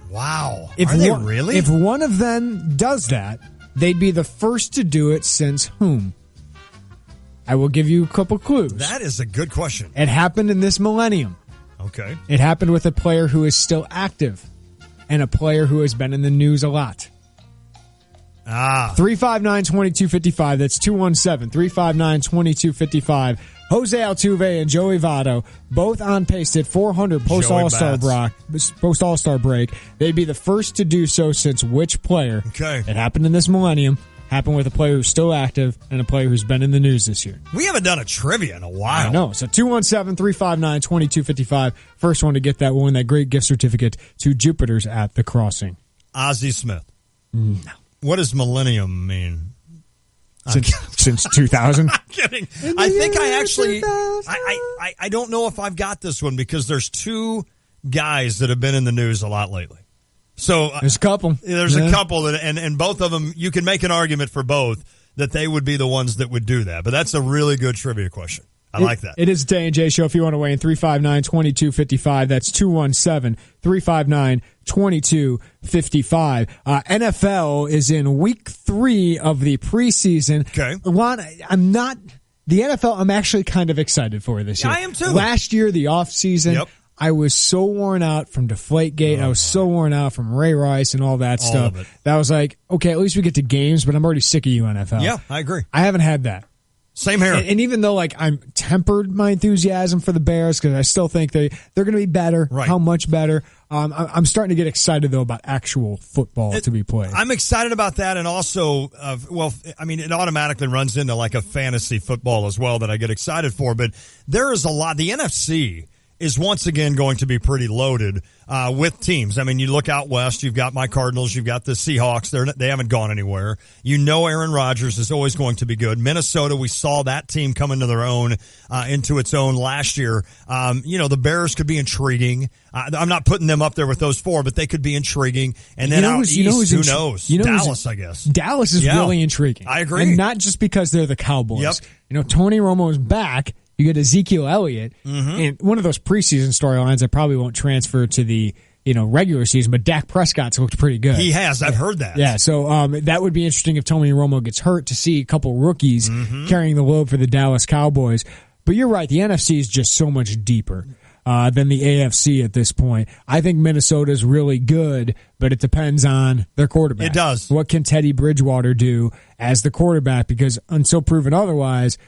Wow. Are they really? If one of them does that, they'd be the first to do it since whom? I will give you a couple clues. That is a good question. It happened in this millennium. Okay. It happened with a player who is still active and a player who has been in the news a lot. 359-2255. That's 217-359-2255. Jose Altuve and Joey Votto, both on pace at 400 post-All-Star break. They'd be the first to do so since which player? Okay. It happened in this millennium. Happened with a player who's still active and a player who's been in the news this year. We haven't done a trivia in a while. I know. So 217-359-2255. First one to get that will win that great gift certificate to Jupiter's at the Crossing. Ozzie Smith. No. What does millennium mean? Since 2000? I'm kidding. I think I actually, I don't know if I've got this one because there's 2 guys that have been in the news a lot lately. So there's a couple. There's a couple that, and both of them, you can make an argument for both that they would be the ones that would do that. But that's a really good trivia question. I like that. It is the Tay and J Show. If you want to weigh in, 359-2255. That's 217-359-2255. NFL is in week 3 of the preseason. Okay. The NFL, I'm actually kind of excited for this year. I am too. Last year, the offseason, Yep. I was so worn out from Deflategate. I was so worn out from Ray Rice and all that stuff. Of it. That I was like, okay, at least we get to games, but I'm already sick of you, NFL. Yeah, I agree. I haven't had that. Same here. And even though I'm tempered my enthusiasm for the Bears because I still think they're going to be better. Right. How much better? I'm starting to get excited though about actual football to be played. I'm excited about that, and also, it automatically runs into like a fantasy football as well that I get excited for. But there is a lot. The NFC is once again going to be pretty loaded with teams. I mean, you look out west, you've got my Cardinals, you've got the Seahawks. They haven't gone anywhere. You know Aaron Rodgers is always going to be good. Minnesota, we saw that team come into their own, into its own last year. The Bears could be intriguing. I'm not putting them up there with those 4, but they could be intriguing. And then out east, who knows? Dallas, I guess. Dallas is really intriguing. I agree. And not just because they're the Cowboys. Yep. Tony Romo is back. You get Ezekiel Elliott, and one of those preseason storylines that probably won't transfer to the regular season, but Dak Prescott's looked pretty good. He has. I've heard that. Yeah, so that would be interesting if Tony Romo gets hurt to see a couple rookies carrying the load for the Dallas Cowboys. But you're right, the NFC is just so much deeper than the AFC at this point. I think Minnesota's really good, but it depends on their quarterback. It does. What can Teddy Bridgewater do as the quarterback? Because until proven otherwise,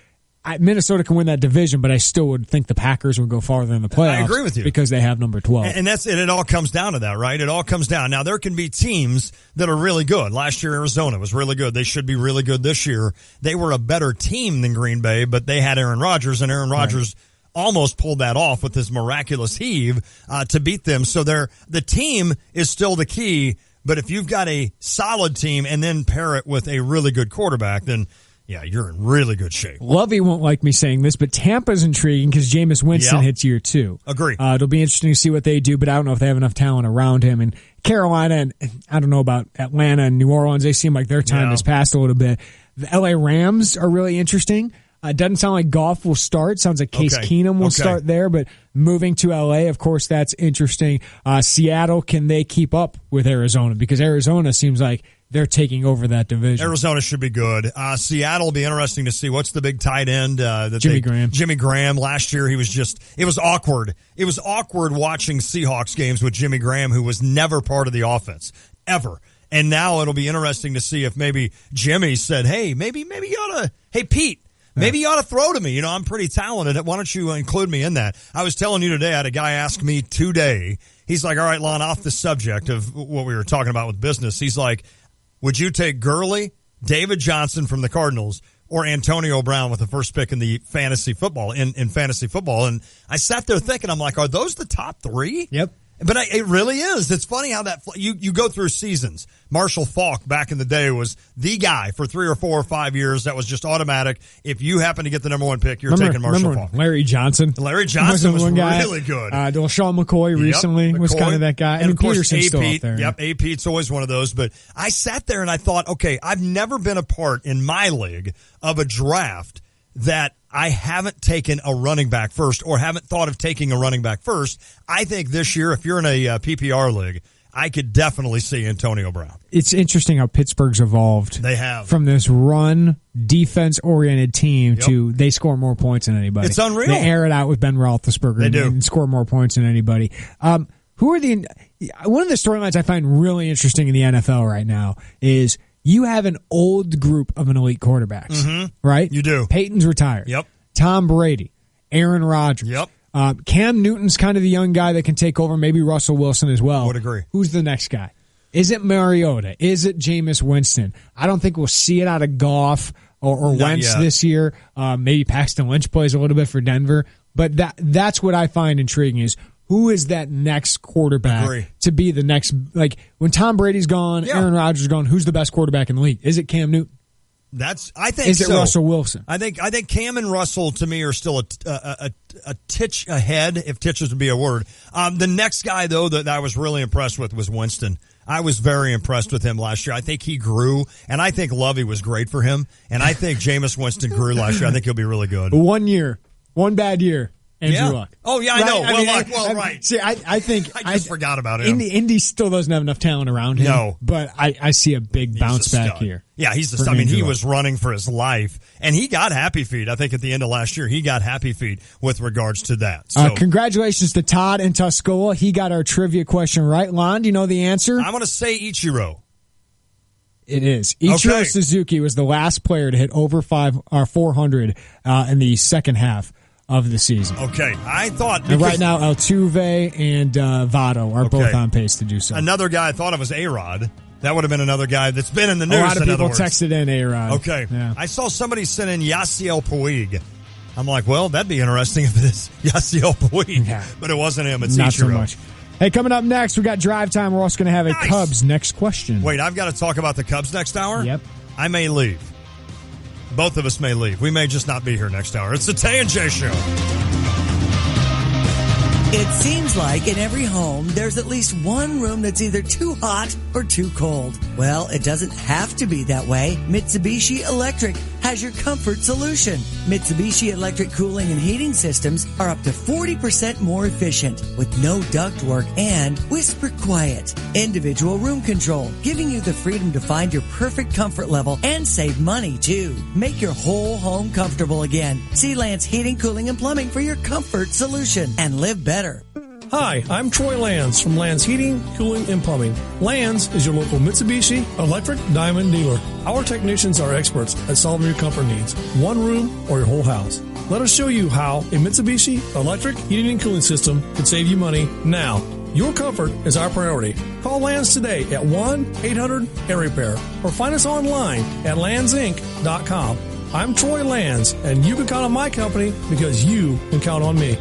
Minnesota can win that division, but I still would think the Packers would go farther in the playoffs. I agree with you. Because they have number 12. And it all comes down to that, right? It all comes down. Now, there can be teams that are really good. Last year, Arizona was really good. They should be really good this year. They were a better team than Green Bay, but they had Aaron Rodgers, and Aaron Rodgers almost pulled that off with his miraculous heave to beat them. So the team is still the key, but if you've got a solid team and then pair it with a really good quarterback, then yeah, you're in really good shape. Lovey won't like me saying this, but Tampa's intriguing because Jameis Winston hits year 2. Agree. It'll be interesting to see what they do, but I don't know if they have enough talent around him. And Carolina, and I don't know about Atlanta and New Orleans, they seem like their time has passed a little bit. The LA Rams are really interesting. It doesn't sound like Goff will start. Sounds like Case Keenum will start there, but moving to LA, of course, that's interesting. Seattle, can they keep up with Arizona? Because Arizona seems like they're taking over that division. Arizona should be good. Seattle will be interesting to see. What's the big tight end? Jimmy Graham. Jimmy Graham. Last year, it was awkward. It was awkward watching Seahawks games with Jimmy Graham, who was never part of the offense, ever. And now it'll be interesting to see if maybe Jimmy said, hey, maybe you ought to, hey, Pete, maybe you ought to throw to me. You know, I'm pretty talented. Why don't you include me in that? I was telling you today, I had a guy ask me today. He's like, all right, Lon, off the subject of what we were talking about with business. He's like, would you take Gurley, David Johnson from the Cardinals, or Antonio Brown with the first pick in the fantasy football, in fantasy football? And I sat there thinking, I'm like, are those the top 3? Yep. But it really is. It's funny how that you go through seasons. Marshall Faulk back in the day was the guy for 3 or 4 or 5 years. That was just automatic. If you happen to get the number 1 pick, you're taking Marshall Faulk. Larry Johnson. Larry Johnson was really good. LaShawn McCoy recently was kind of that guy. And of course, Peterson's still up there. Yep, A. Pete's always one of those. But I sat there and I thought, okay, I've never been a part in my league of a draft that I haven't taken a running back first or haven't thought of taking a running back first. I think this year, if you're in a PPR league, I could definitely see Antonio Brown. It's interesting how Pittsburgh's evolved. They have. From this run, defense-oriented team to they score more points than anybody. It's unreal. They air it out with Ben Roethlisberger. They do. And score more points than anybody. One of the storylines I find really interesting in the NFL right now is you have an old group of an elite quarterbacks, right? You do. Peyton's retired. Yep. Tom Brady, Aaron Rodgers. Yep. Cam Newton's kind of the young guy that can take over, maybe Russell Wilson as well. Would agree. Who's the next guy? Is it Mariota? Is it Jameis Winston? I don't think we'll see it out of Goff or Wentz this year. Maybe Paxton Lynch plays a little bit for Denver. But that's what I find intriguing is who is that next quarterback to be the next, like when Tom Brady's gone, Aaron Rodgers is gone, who's the best quarterback in the league? Is it Cam Newton? I think Is it Russell Wilson? I think Cam and Russell to me are still a titch ahead, if titches would be a word. The next guy though that I was really impressed with was Winston. I was very impressed with him last year. I think he grew, and I think Lovey was great for him, and I think Jameis Winston grew last year. I think he'll be really good. 1 year, one bad year. Andrew Luck. Oh, yeah, I know. Right? See, I think I just forgot about him. Indy still doesn't have enough talent around him. No. But I see a big bounce back here. Yeah, he's the stud. I mean, he was running for his life, and he got happy feet. I think at the end of last year, he got happy feet with regards to that. So, congratulations to Todd in Tuscola. He got our trivia question right. Lon, do you know the answer? I'm going to say Ichiro. It is. Ichiro Suzuki was the last player to hit over 400 in the second half of the season. Okay, I thought... And right now, Altuve and Votto are both on pace to do so. Another guy I thought of was A-Rod. That would have been another guy that's been in the news. A lot of people texted in A-Rod. Okay. Yeah. I saw somebody send in Yasiel Puig. I'm like, well, that'd be interesting if it is Yasiel Puig. Yeah. But it wasn't him. It's Not Ichiro. so much. Hey, coming up next, we got Drive Time. We're also going to have a Cubs next question. Wait, I've got to talk about the Cubs next hour? Yep. I may leave. Both of us may leave. We may just not be here next hour. It's the Tay and J Show. It seems like in every home, there's at least one room that's either too hot or too cold. Well, it doesn't have to be that way. Mitsubishi Electric has your comfort solution. Mitsubishi Electric cooling and heating systems are up to 40% more efficient with no ductwork and whisper quiet. Individual room control, giving you the freedom to find your perfect comfort level and save money too. Make your whole home comfortable again. See Lance Heating, Cooling, and Plumbing for your comfort solution and live better. Hi, I'm Troy Lands from Lands Heating, Cooling, and Plumbing. Lands is your local Mitsubishi Electric Diamond dealer. Our technicians are experts at solving your comfort needs, one room or your whole house. Let us show you how a Mitsubishi Electric Heating and Cooling System can save you money now. Your comfort is our priority. Call Lands today at 1-800-AIR-REPAIR or find us online at landsinc.com. I'm Troy Lands, and you can count on my company because you can count on me.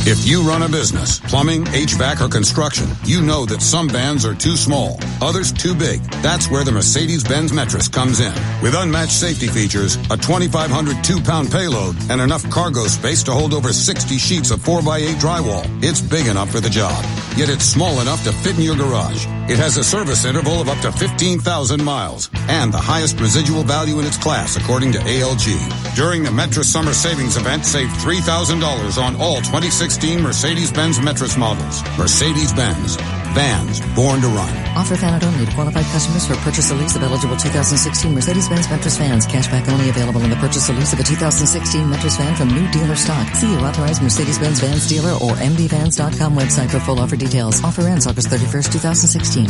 If you run a business, plumbing, HVAC, or construction, you know that some vans are too small, others too big. That's where the Mercedes-Benz Metris comes in. With unmatched safety features, a 2,500 2-pound payload, and enough cargo space to hold over 60 sheets of 4x8 drywall, it's big enough for the job. Yet it's small enough to fit in your garage. It has a service interval of up to 15,000 miles and the highest residual value in its class, according to ALG. During the Metris Summer Savings Event, save $3,000 on all 2016 Mercedes-Benz Metris models. Mercedes-Benz. Vans born to run. Offer valid only to qualified customers for purchase or lease of eligible 2016 Mercedes-Benz Metris vans. Cashback only available on the purchase or lease of a 2016 Metris van from new dealer stock. See your authorized Mercedes-Benz Vans dealer or mdvans.com website for full offer details. Offer ends August 31st, 2016.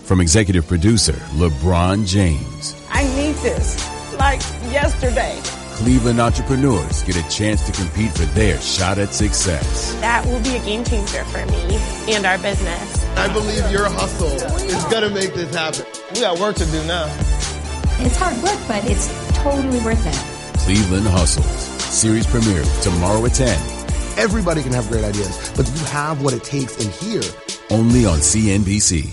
From executive producer LeBron James. I need this, like yesterday. Cleveland entrepreneurs get a chance to compete for their shot at success. That will be a game changer for me and our business. I believe your hustle is going to make this happen. We got work to do now. It's hard work, but it's totally worth it. Cleveland Hustles. Series premiere tomorrow at 10. Everybody can have great ideas, but you have what it takes in here. Only on CNBC.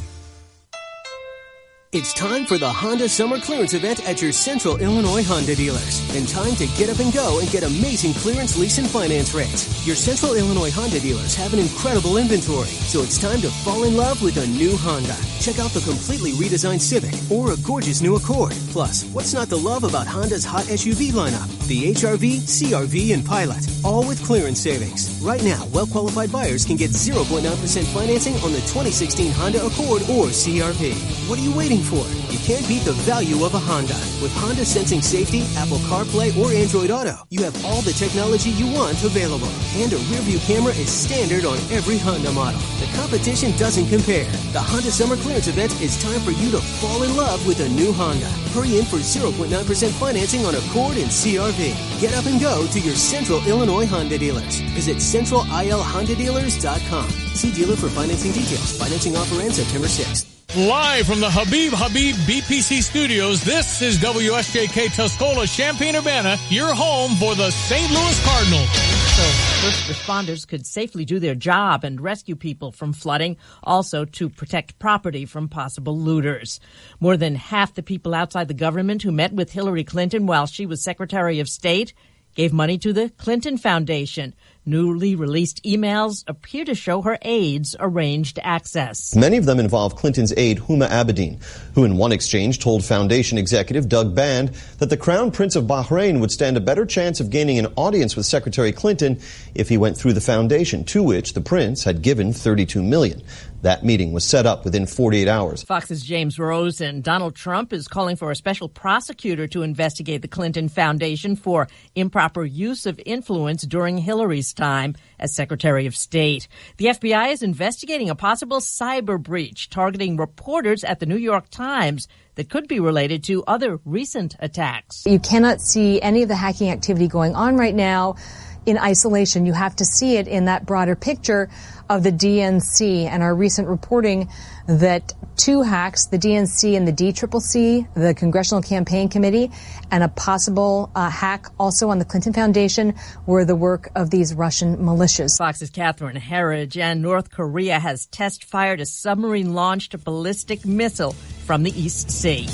It's time for the Honda Summer Clearance Event at your Central Illinois Honda dealers. And time to get up and go and get amazing clearance lease and finance rates. Your Central Illinois Honda dealers have an incredible inventory, so it's time to fall in love with a new Honda. Check out the completely redesigned Civic or a gorgeous new Accord. Plus, what's not to love about Honda's hot SUV lineup? The HR-V, CR-V, and Pilot, all with clearance savings. Right now, well-qualified buyers can get 0.9% financing on the 2016 Honda Accord or CR-V. What are you waiting for? You can't beat the value of a Honda. With Honda Sensing Safety, Apple CarPlay, or Android Auto, you have all the technology you want available. And a rear-view camera is standard on every Honda model. The competition doesn't compare. The Honda Summer Clearance Event is time for you to fall in love with a new Honda. Hurry in for 0.9% financing on Accord and CR-V. Get up and go to your Central Illinois Honda dealers. Visit centralilhondadealers.com. See dealer for financing details. Financing offer ends September 6th. Live from the Habib BPC studios, this is WSJK Tuscola, Champaign-Urbana, your home for the St. Louis Cardinals. So first responders could safely do their job and rescue people from flooding, also to protect property from possible looters. More than half the people outside the government who met with Hillary Clinton while she was Secretary of State gave money to the Clinton Foundation. Newly released emails appear to show her aides arranged access. Many of them involve Clinton's aide Huma Abedin, who in one exchange told Foundation executive Doug Band that the Crown Prince of Bahrain would stand a better chance of gaining an audience with Secretary Clinton if he went through the foundation, to which the prince had given $32 million. That meeting was set up within 48 hours. Fox's James Rosen. Donald Trump is calling for a special prosecutor to investigate the Clinton Foundation for improper use of influence during Hillary's time as Secretary of State. The FBI is investigating a possible cyber breach targeting reporters at the New York Times that could be related to other recent attacks. You cannot see any of the hacking activity going on right now in isolation. You have to see it in that broader picture of the DNC and our recent reporting that two hacks, the DNC and the DCCC, the Congressional Campaign Committee, and a possible hack also on the Clinton Foundation were the work of these Russian militias. Fox's Catherine Herridge. And North Korea has test-fired a submarine-launched ballistic missile from the East Sea.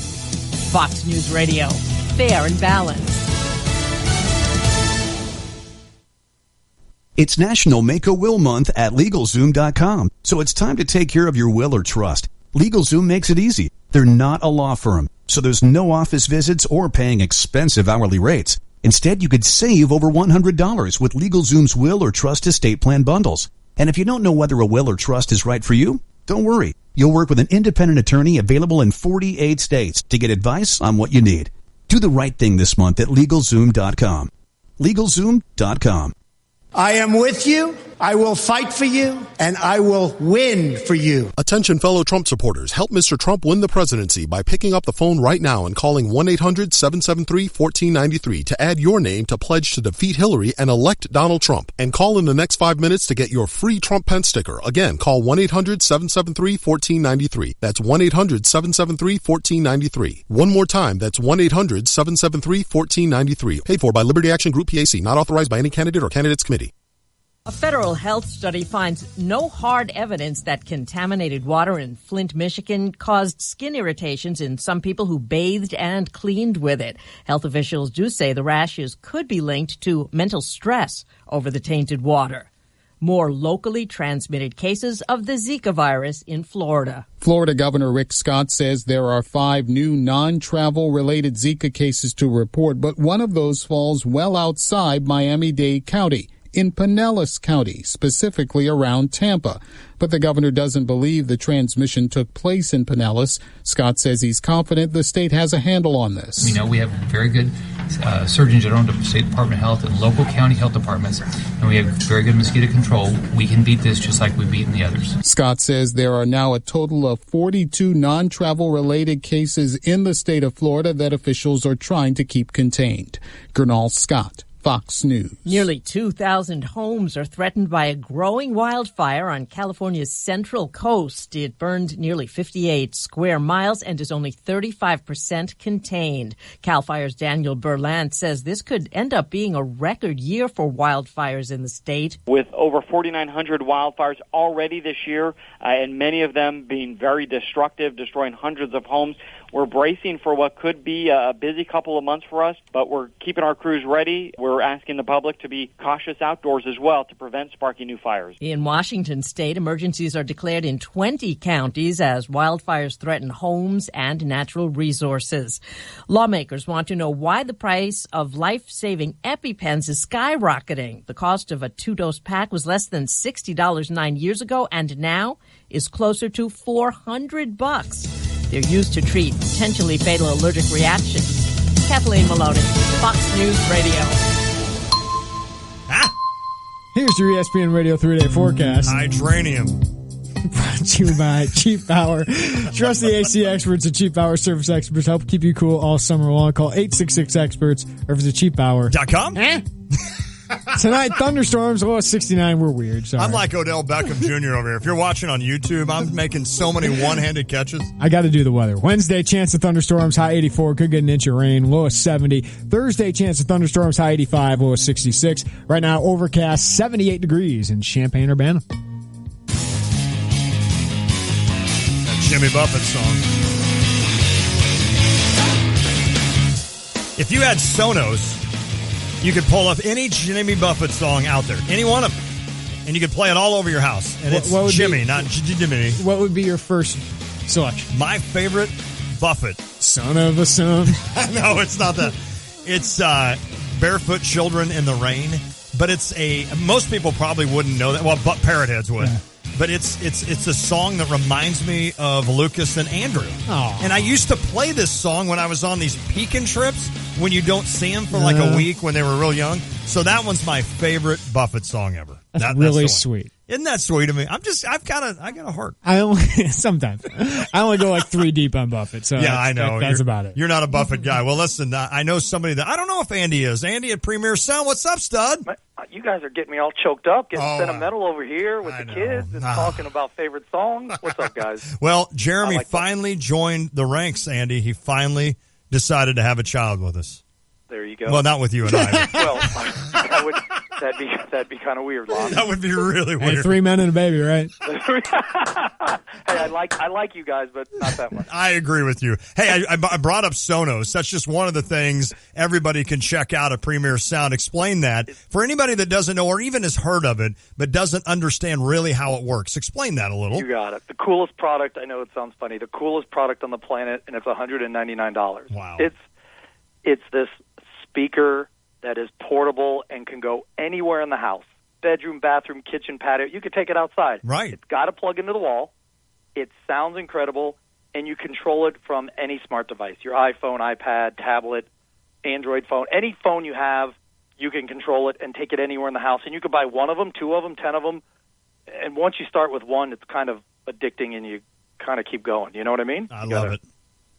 Fox News Radio, fair and balanced. It's National Make-A-Will Month at LegalZoom.com, so it's time to take care of your will or trust. LegalZoom makes it easy. They're not a law firm, so there's no office visits or paying expensive hourly rates. Instead, you could save over $100 with LegalZoom's will or trust estate plan bundles. And if you don't know whether a will or trust is right for you, don't worry. You'll work with an independent attorney available in 48 states to get advice on what you need. Do the right thing this month at LegalZoom.com. LegalZoom.com. I am with you, I will fight for you, and I will win for you. Attention fellow Trump supporters, help Mr. Trump win the presidency by picking up the phone right now and calling 1-800-773-1493 to add your name to pledge to defeat Hillary and elect Donald Trump. And call in the next 5 minutes to get your free Trump pen sticker. Again, call 1-800-773-1493. That's 1-800-773-1493. One more time, that's 1-800-773-1493. Paid for by Liberty Action Group PAC, not authorized by any candidate or candidates committee. A federal health study finds no hard evidence that contaminated water in Flint, Michigan caused skin irritations in some people who bathed and cleaned with it. Health officials do say the rashes could be linked to mental stress over the tainted water. More locally transmitted cases of the Zika virus in Florida. Florida Governor Rick Scott says there are 5 new non-travel related Zika cases to report, but one of those falls well outside Miami-Dade County, in Pinellas County, specifically around Tampa. But the governor doesn't believe the transmission took place in Pinellas. Scott says he's confident the state has a handle on this. We know we have very good Surgeon General, the State Department of Health, and local county health departments, and we have very good mosquito control. We can beat this just like we've beaten the others. Scott says there are now a total of 42 non-travel related cases in the state of Florida that officials are trying to keep contained. Gernal Scott, Fox News. Nearly 2,000 homes are threatened by a growing wildfire on California's central coast. It burned nearly 58 square miles and is only 35% contained. CAL FIRE's Daniel Berlant says this could end up being a record year for wildfires in the state. With over 4,900 wildfires already this year, and many of them being very destructive, destroying hundreds of homes, we're bracing for what could be a busy couple of months for us, but we're keeping our crews ready. We're asking the public to be cautious outdoors as well to prevent sparking new fires. In Washington state, emergencies are declared in 20 counties as wildfires threaten homes and natural resources. Lawmakers want to know why the price of life-saving EpiPens is skyrocketing. The cost of a 2-dose pack was less than $60 9 years ago and now is closer to $400. They're used to treat potentially fatal allergic reactions. Kathleen Maloney, Fox News Radio. Here's your ESPN Radio 3-day forecast. Hydranium. Brought to you by Cheap Power. Trust the AC experts at Cheap Power Service Experts. Help keep you cool all summer long. Call 866-EXPERTS or visit cheappower.com. Tonight, thunderstorms, 69. We're weird. Sorry. I'm like Odell Beckham Jr. over here. If you're watching on YouTube, I'm making so many one-handed catches. I got to do the weather. Wednesday, chance of thunderstorms, high 84. Could get an inch of rain, low of 70. Thursday, chance of thunderstorms, high 85, low of 66. Right now, overcast, 78 degrees in Champaign-Urbana. That Jimmy Buffett song. If you had Sonos, you could pull up any Jimmy Buffett song out there, any one of them, and you could play it all over your house. And it's Jimmy, not Jimmy. What would be your first selection? My favorite, Buffett. Son of a son. No, it's not that. It's Barefoot Children in the Rain, but most people probably wouldn't know that. Well, but Parrotheads would. Yeah. But it's a song that reminds me of Lucas and Andrew. Aww. And I used to play this song when I was on these pecan trips when you don't see them for like a week when they were real young. So that one's my favorite Buffett song ever. That's really sweet. Isn't that sweet of me? I got a heart. Sometimes I only go like 3 deep on Buffett. So yeah, I know. That's about it. You're not a Buffett guy. Well, listen, I know somebody that I don't know if Andy is. Andy at Premier Sound. What's up, stud? You guys are getting me all choked up, getting sentimental over here with the kids and talking about favorite songs. What's up, guys? Well, Jeremy finally joined the ranks, Andy. He finally decided to have a child with us. There you go. Well, not with you and I. Well, that'd be kind of weird, Lon. That would be really weird. Hey, 3 men and a baby, right? Hey, I like you guys, but not that much. I agree with you. Hey, I brought up Sonos. That's just one of the things everybody can check out at Premier Sound. Explain that for anybody that doesn't know or even has heard of it but doesn't understand really how it works. Explain that a little. You got it. The coolest product. I know it sounds funny. The coolest product on the planet, and it's $199. Wow. It's this speaker that is portable and can go anywhere in the house. Bedroom, bathroom, kitchen, patio. You could take it outside. Right. It's got to plug into the wall. It sounds incredible, and you control it from any smart device, your iPhone, iPad, tablet, Android phone. Any phone you have, you can control it and take it anywhere in the house. And you could buy one of them, 2 of them, 10 of them. And once you start with one, it's kind of addicting, and you kind of keep going. You know what I mean? I love it.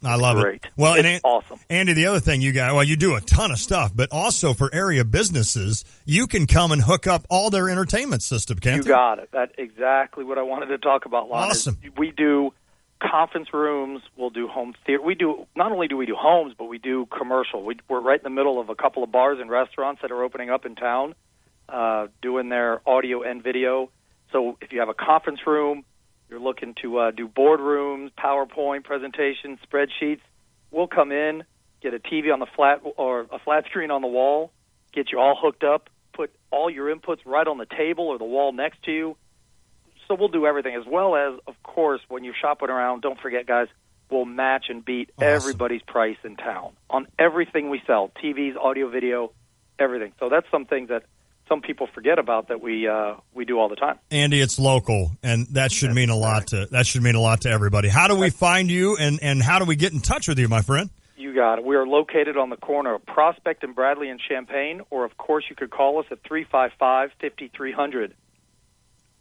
I love Great. it. Well, it's awesome. Andy, the other thing you do a ton of stuff, but also for area businesses, you can come and hook up all their entertainment system, can't you? You got it. That's exactly what I wanted to talk about, Lon. Awesome. We do conference rooms. We'll do home theater. Not only do we do homes, but we do commercial. We're right in the middle of a couple of bars and restaurants that are opening up in town, doing their audio and video. So if you have a conference room, you're looking to do boardrooms, PowerPoint presentations, spreadsheets, we'll come in, get a TV on the flat or a flat screen on the wall, get you all hooked up, put all your inputs right on the table or the wall next to you. So we'll do everything, as well as, of course, when you're shopping around, don't forget, guys, we'll match and beat everybody's price in town on everything we sell, TVs, audio, video, everything. So that's some things that some people forget about that we do all the time. Andy, it's local, and that should mean a lot to everybody. How do we find you, and how do we get in touch with you, my friend? You got it. We are located on the corner of Prospect and Bradley and Champaign, or of course you could call us at 355-5300.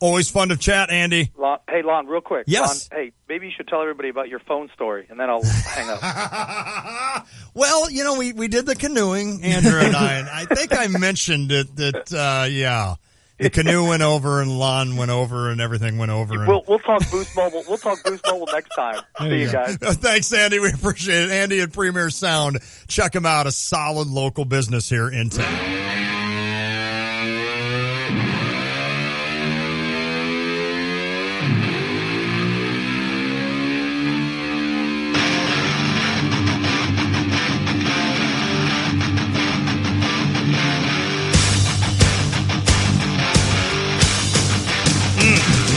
Always fun to chat, Andy. Hey, Lon, real quick. Yes. Lon, hey, maybe you should tell everybody about your phone story, and then I'll hang up. Well, we did the canoeing, Andrew and I, and I think I mentioned it that, the canoe went over and Lon went over and everything went over. We'll talk Boost Mobile. We'll talk Boost Mobile next time. See you guys. Thanks, Andy. We appreciate it. Andy at Premier Sound. Check him out. A solid local business here in town.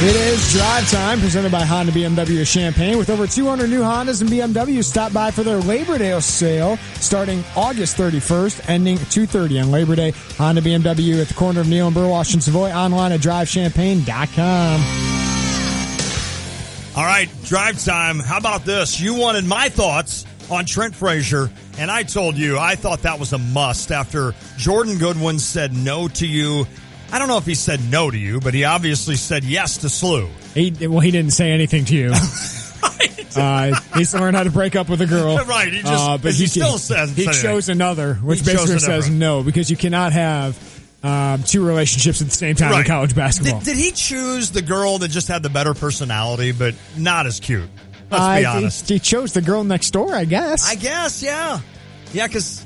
It is Drive Time, presented by Honda BMW of Champaign. With over 200 new Hondas and BMWs, stop by for their Labor Day sale starting August 31st, ending 2/30 on Labor Day. Honda BMW at the corner of Neal and Burwash and Savoy, online at drivechampaign.com. All right, Drive Time. How about this? You wanted my thoughts on Trent Frazier, and I told you I thought that was a must after Jordan Goodwin said no to you. I don't know if he said no to you, but he obviously said yes to Slew. He didn't say anything to you. Right. He's learned how to break up with a girl. Right. He just, but he still says he chose another, which basically says no, because you cannot have two relationships at the same time in college basketball. Did he choose the girl that just had the better personality, but not as cute? Let's be honest. He chose the girl next door, I guess. Yeah. Yeah, because,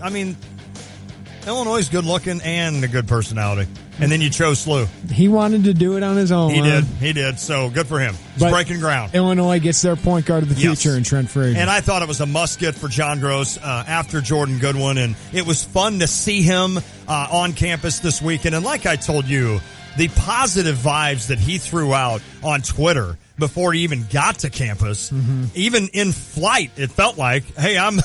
Illinois is good looking and a good personality. And then you chose Slew. He wanted to do it on his own. He did. So good for him. He's breaking ground. Illinois gets their point guard of the future in Trent Frazier. And I thought it was a must get for John Gross after Jordan Goodwin. And it was fun to see him on campus this weekend. And like I told you, the positive vibes that he threw out on Twitter before he even got to campus, even in flight, it felt like, hey, I'm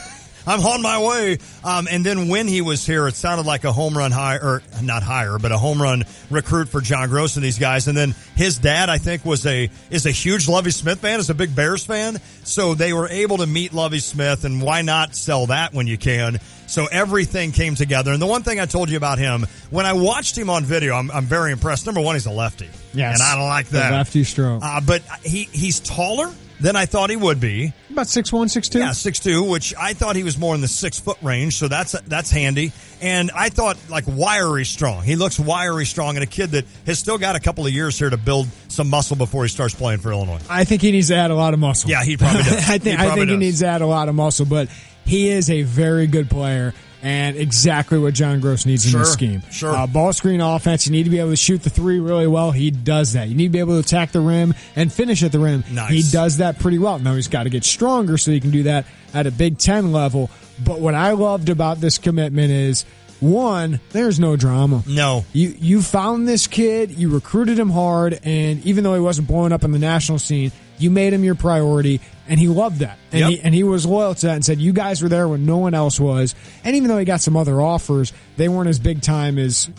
on my way. And then when he was here, it sounded like a home run a home run recruit for John Gross and these guys. And then his dad, I think, is a huge Lovie Smith fan, is a big Bears fan. So they were able to meet Lovie Smith, and why not sell that when you can? So everything came together. And the one thing I told you about him, when I watched him on video, I'm very impressed. Number one, he's a lefty. Yes. And I don't like that. The lefty stroke. But he's taller than I thought he would be. About 6'1", 6'2"? Yeah, 6'2", which I thought he was more in the 6 foot range, so that's handy. And I thought, wiry strong. He looks wiry strong, and a kid that has still got a couple of years here to build some muscle before he starts playing for Illinois. I think he needs to add a lot of muscle. Yeah, he probably does. I think he needs to add a lot of muscle, but he is a very good player. And exactly what John Gross needs in this scheme. Sure. Ball screen offense, you need to be able to shoot the three really well. He does that. You need to be able to attack the rim and finish at the rim. Nice. He does that pretty well. Now he's got to get stronger so he can do that at a Big Ten level. But what I loved about this commitment is, one, there's no drama. No. You found this kid, you recruited him hard, and even though he wasn't blowing up in the national scene, you made him your priority, and he loved that. And he was loyal to that and said, you guys were there when no one else was. And even though he got some other offers, they weren't as big time as,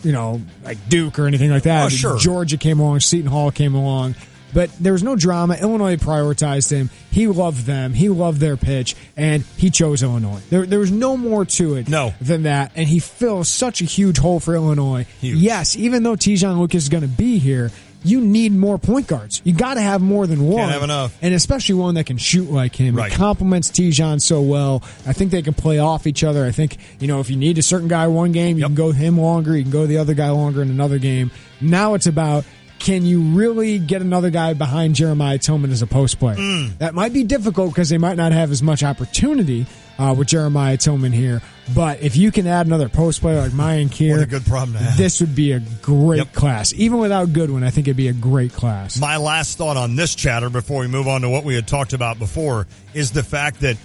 like Duke or anything like that. Oh, sure. Georgia came along, Seton Hall came along. But there was no drama. Illinois prioritized him. He loved them. He loved their pitch, and he chose Illinois. There was no more to it than that, and he fills such a huge hole for Illinois. Huge. Yes, even though Tijon Lucas is going to be here, you need more point guards. You got to have more than one. Can't have enough. And especially one that can shoot like him. Right. It complements Tijon so well. I think they can play off each other. I think, if you need a certain guy one game, you can go him longer. You can go the other guy longer in another game. Now it's about, can you really get another guy behind Jeremiah Tillman as a post player? That might be difficult because they might not have as much opportunity with Jeremiah Tillman here. But if you can add another post player like Mayan Kier, what a good problem to have. This would be a great class. Even without Goodwin, I think it'd be a great class. My last thought on this chatter before we move on to what we had talked about before is the fact that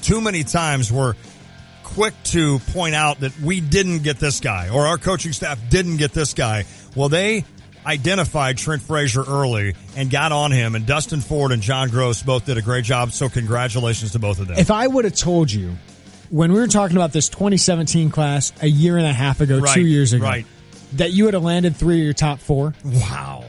too many times we're quick to point out that we didn't get this guy or our coaching staff didn't get this guy. Well, they identified Trent Frazier early and got on him, and Dustin Ford and John Gross both did a great job, so congratulations to both of them. If I would have told you when we were talking about this 2017 class a year and a half ago, 2 years ago, that you would have landed 3 of your top 4. Wow.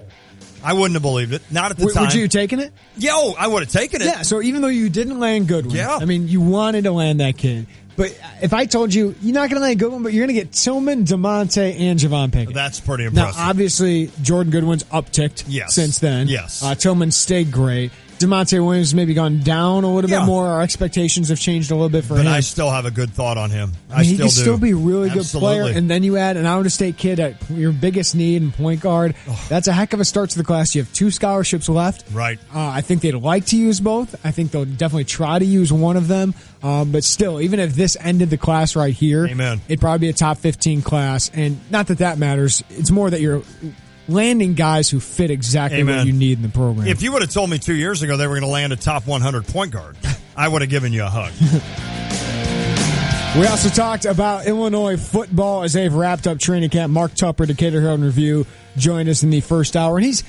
I wouldn't have believed it. Not at the time. Would you have taken it? Yo, I would have taken it. Yeah, so even though you didn't land Goodwin, I mean, you wanted to land that kid. But if I told you, you're not going to land Goodwin, but you're going to get Tillman, DeMonte, and Javon Pickett. That's pretty impressive. Now, obviously, Jordan Goodwin's upticked since then. Yes. Tillman stayed great. DeMonte Williams maybe gone down a little bit more. Our expectations have changed a little bit for him. But I still have a good thought on him. He can still be a really good player. And then you add an out-of-state kid at your biggest need and point guard. That's a heck of a start to the class. You have 2 scholarships left. Right. I think they'd like to use both. I think they'll definitely try to use one of them. But still, even if this ended the class right here, it'd probably be a top 15 class. And not that matters. It's more that you're landing guys who fit exactly what you need in the program. If you would have told me 2 years ago they were going to land a top 100 point guard, I would have given you a hug. We also talked about Illinois football as they've wrapped up training camp. Mark Tupper, Decatur Herald Review, joined us in the first hour, and he's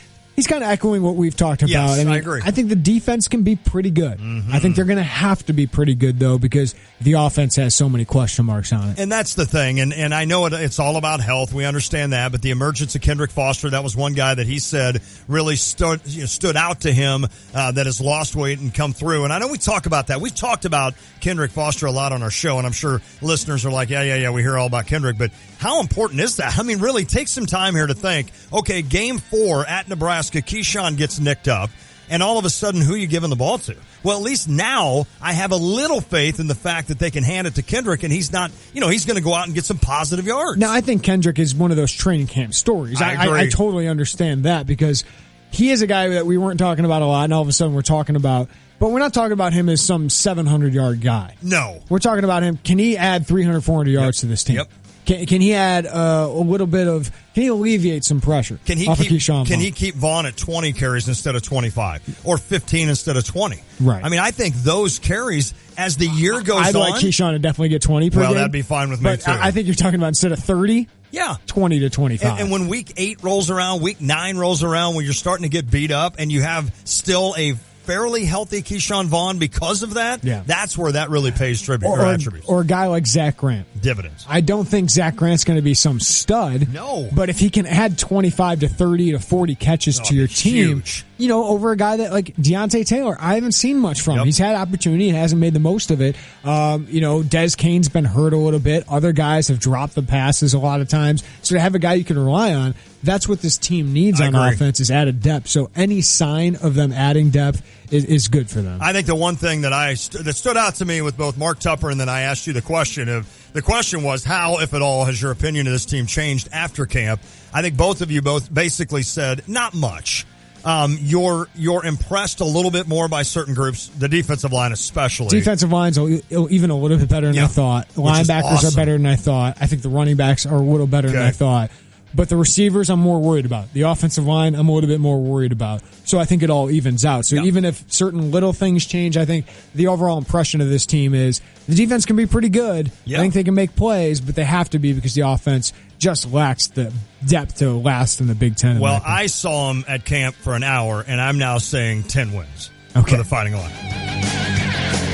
kind of echoing what we've talked about. Yes, I agree. I think the defense can be pretty good. I think they're going to have to be pretty good, though, because the offense has so many question marks on it. And that's the thing. And I know it's all about health. We understand that. But the emergence of Kendrick Foster, that was one guy that he said really stood out to him that has lost weight and come through. And I know we talk about that. We've talked about Kendrick Foster a lot on our show, and I'm sure listeners are like, yeah, we hear all about Kendrick. But how important is that? I mean, really, take some time here to think, okay, game 4 at Nebraska, Keyshawn gets nicked up, and all of a sudden, who are you giving the ball to? Well, at least now I have a little faith in the fact that they can hand it to Kendrick, and he's not, he's going to go out and get some positive yards. Now, I think Kendrick is one of those training camp stories. I agree. I totally understand that because he is a guy that we weren't talking about a lot, and all of a sudden we're talking about. But we're not talking about him as some 700-yard guy. No. We're talking about him. Can he add 300, 400 yards to this team? Yep. Can he add a little bit of? Can he alleviate some pressure? Can he keep Vaughn at 20 carries instead of 25, or 15 instead of 20? Right. I mean, I think those carries as the year goes on. I'd like Keyshawn to definitely get 20 per game. Well, that'd be fine with me too. I think you're talking about instead of 30. Yeah. 20 to 25. And when week 8 rolls around, week 9 rolls around, when you're starting to get beat up, and you have still a fairly healthy Keyshawn Vaughn because of that, that's where that really pays tribute or attributes. Or a guy like Zach Grant. Dividends. I don't think Zach Grant's going to be some stud. No. But if he can add 25 to 30 to 40 catches to your team, over a guy that like Deontay Taylor, I haven't seen much from. He's had opportunity and hasn't made the most of it. Des Kane's been hurt a little bit. Other guys have dropped the passes a lot of times. So to have a guy you can rely on, that's what this team needs on offense is added depth. So any sign of them adding depth is good for them. I think the one thing that stood out to me with both Mark Tupper and then I asked you the question was how, if at all, has your opinion of this team changed after camp? I think both of you basically said not much. You're impressed a little bit more by certain groups, the defensive line especially. Defensive line's even a little bit better than I thought. Linebackers are better than I thought. I think the running backs are a little better than I thought. But the receivers, I'm more worried about. The offensive line, I'm a little bit more worried about. So I think it all evens out. So even if certain little things change, I think the overall impression of this team is the defense can be pretty good. I think they can make plays, but they have to be because the offense just lacks the depth to last in the Big Ten. Well, I saw them at camp for an hour, and I'm now saying 10 wins for the Fighting Illini.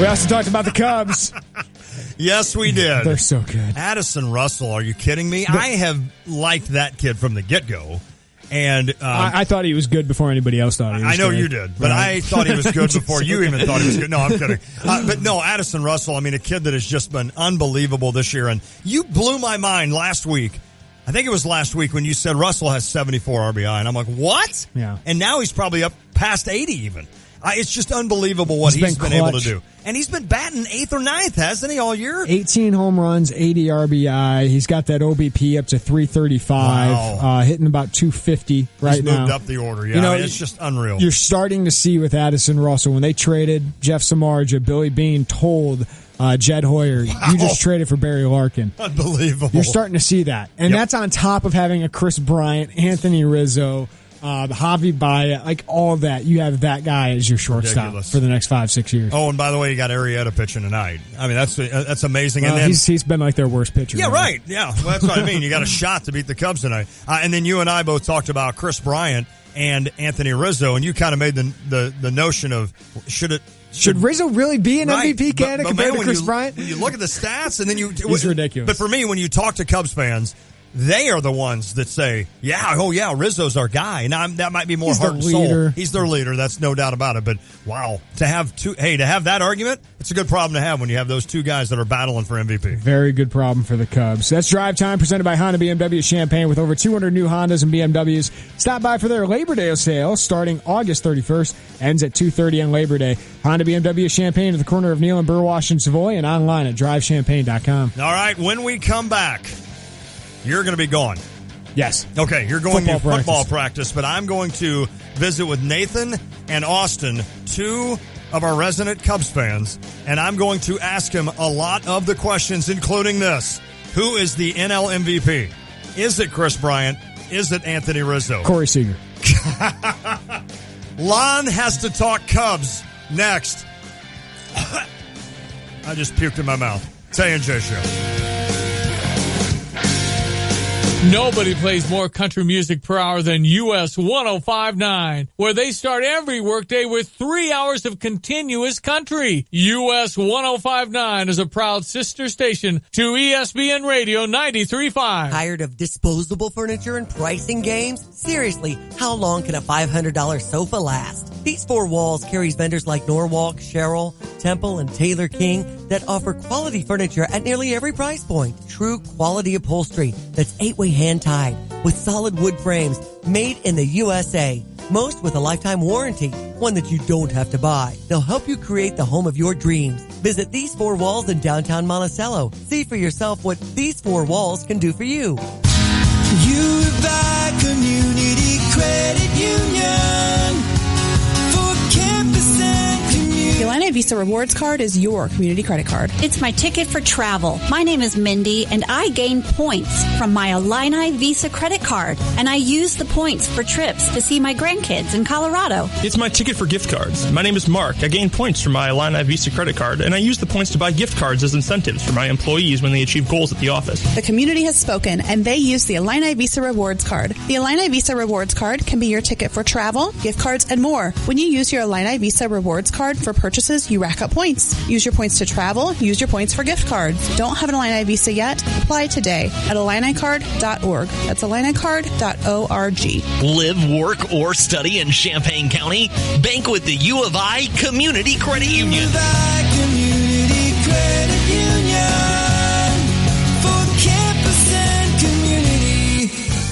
We also talked about the Cubs. Yes, we did. They're so good. Addison Russell, are you kidding me? I have liked that kid from the get-go. And I thought he was good before anybody else thought he was good. I know good. you did, but right. I thought he was good before you even thought he was good. No, I'm kidding. But no, Addison Russell, I mean, a kid that has just been unbelievable this year. And you blew my mind last week. I think it was last week when you said Russell has 74 RBI. And I'm like, what? Yeah. And now he's probably up past 80 even. It's just unbelievable what he's been able to do. And he's been batting 8th or 9th, hasn't he, all year? 18 home runs, 80 RBI. He's got that OBP up to 335, wow. Hitting about 250 right now. He's moved up the order, yeah. It's just unreal. You're starting to see with Addison Russell, when they traded Jeff Samardzija, Billy Beane told Jed Hoyer, you just traded for Barry Larkin. Unbelievable. You're starting to see that. And that's on top of having a Chris Bryant, Anthony Rizzo, Javi Baez, like all of that. You have that guy as your shortstop for the next 5-6 years. Oh, and by the way, you got Arrieta pitching tonight. I mean, that's amazing. And then he's been like their worst pitcher. Yeah, right. Yeah, well, that's what I mean. You got a shot to beat the Cubs tonight. And then you and I both talked about Chris Bryant and Anthony Rizzo, and you kind of made the notion of should Rizzo really be an MVP candidate compared to Chris Bryant? When you look at the stats, and then he's ridiculous. But for me, when you talk to Cubs fans, they are the ones that say, Rizzo's our guy. Now, that might be more heart and soul. He's their leader. That's no doubt about it. But, wow, to have that argument, it's a good problem to have when you have those two guys that are battling for MVP. Very good problem for the Cubs. That's Drive Time, presented by Honda BMW Champaign, with over 200 new Hondas and BMWs. Stop by for their Labor Day sale starting August 31st. Ends at 2:30 on Labor Day. Honda BMW Champaign at the corner of Neal and Burwash and Savoy, and online at drivechampaign.com. All right, when we come back, you're going to be gone. Yes. Okay, you're going to football practice, but I'm going to visit with Nathan and Austin, two of our resident Cubs fans, and I'm going to ask him a lot of the questions, including this. Who is the NL MVP? Is it Chris Bryant? Is it Anthony Rizzo? Corey Seager. Lon has to talk Cubs next. I just puked in my mouth. Tay and J Show. Nobody plays more country music per hour than US 105.9, where they start every workday with 3 hours of continuous country. US 105.9 is a proud sister station to ESPN Radio 93.5. Tired of disposable furniture and pricing games? Seriously, how long can a $500 sofa last? These four walls carries vendors like Norwalk, Sherrill, Temple, and Taylor King that offer quality furniture at nearly every price point. True quality upholstery that's 8-way hand-tied with solid wood frames made in the USA. Most with a lifetime warranty, one that you don't have to buy. They'll help you create the home of your dreams. Visit These Four Walls in downtown Monticello. See for yourself what These Four Walls can do for you. You buy Community Credit Union for campus and community. The Illini Visa Rewards Card is your community credit card. It's my ticket for travel. My name is Mindy, and I gain points from my Illini Visa credit card. And I use the points for trips to see my grandkids in Colorado. It's my ticket for gift cards. My name is Mark. I gain points from my Illini Visa credit card, and I use the points to buy gift cards as incentives for my employees when they achieve goals at the office. The community has spoken, and they use the Illini Visa Rewards Card. The Illini Visa Rewards Card can be your ticket for travel, gift cards, and more. When you use your Illini Visa Rewards Card for purchases, you rack up points. Use your points to travel. Use your points for gift cards. Don't have an Illini Visa yet? Apply today at IlliniCard.org. That's IlliniCard.org. Live, work, or study in Champaign County? Bank with the U of I Community Credit Union. U of I Community Credit Union for campus and community.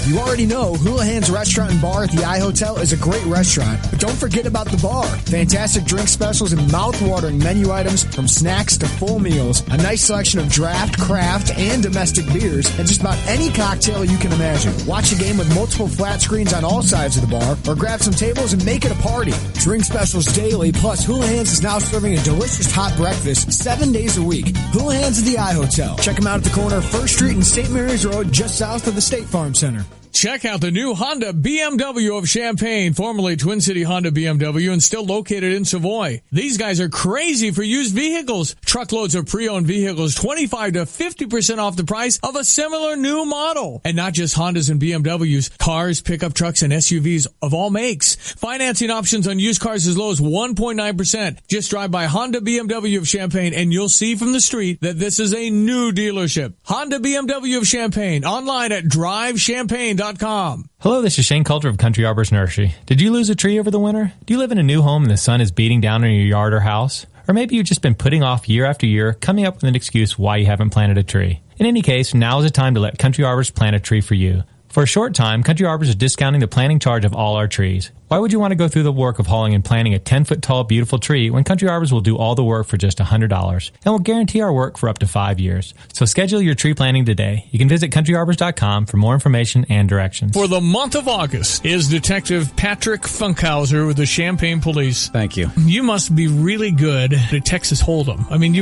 You already know Houlihan's Restaurant and Bar at the iHotel is a great restaurant, but don't forget about the bar. Fantastic drink specials and mouth-watering menu items from snacks to full meals, a nice selection of draft, craft, and domestic beers, and just about any cocktail you can imagine. Watch a game with multiple flat screens on all sides of the bar, or grab some tables and make it a party. Drink specials daily, plus Houlihan's is now serving a delicious hot breakfast 7 days a week. Houlihan's at the iHotel. Check them out at the corner of 1st Street and St. Mary's Road, just south of the State Farm Center. Check out the new Honda BMW of Champaign, formerly Twin City Honda BMW, and still located in Savoy. These guys are crazy for used vehicles. Truckloads of pre-owned vehicles, 25 to 50% off the price of a similar new model. And not just Hondas and BMWs, cars, pickup trucks, and SUVs of all makes. Financing options on used cars as low as 1.9%. Just drive by Honda BMW of Champaign and you'll see from the street that this is a new dealership. Honda BMW of Champaign, online at drivechampaign.com. CountryArbors.com. Hello, this is Shane Coulter of Country Arbors Nursery. Did you lose a tree over the winter? Do you live in a new home and the sun is beating down on your yard or house? Or maybe you've just been putting off year after year, coming up with an excuse why you haven't planted a tree. In any case, now is the time to let Country Arbors plant a tree for you. For a short time, Country Arbors is discounting the planting charge of all our trees. Why would you want to go through the work of hauling and planting a 10-foot-tall, beautiful tree when Country Arbors will do all the work for just $100 and will guarantee our work for up to 5 years? So schedule your tree planting today. You can visit CountryArbors.com for more information and directions. For the month of August is Detective Patrick Funkhauser with the Champaign Police. Thank you. You must be really good at Texas Hold'em. I mean,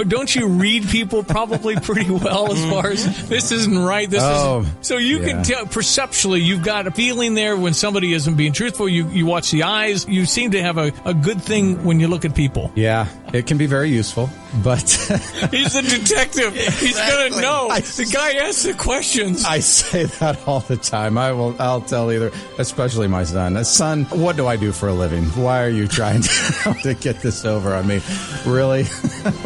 don't you read people probably pretty well as far as this isn't right, this isn't. So you can tell perceptually, you've got a feeling there when somebody isn't being truthful. You watch the eyes. You seem to have a good thing when you look at people. Yeah, it can be very useful, but he's a detective. He's gonna know. The guy asks the questions. I say that all the time. I'll tell especially my son. Son, what do I do for a living? Why are you trying to get this over? I mean, really?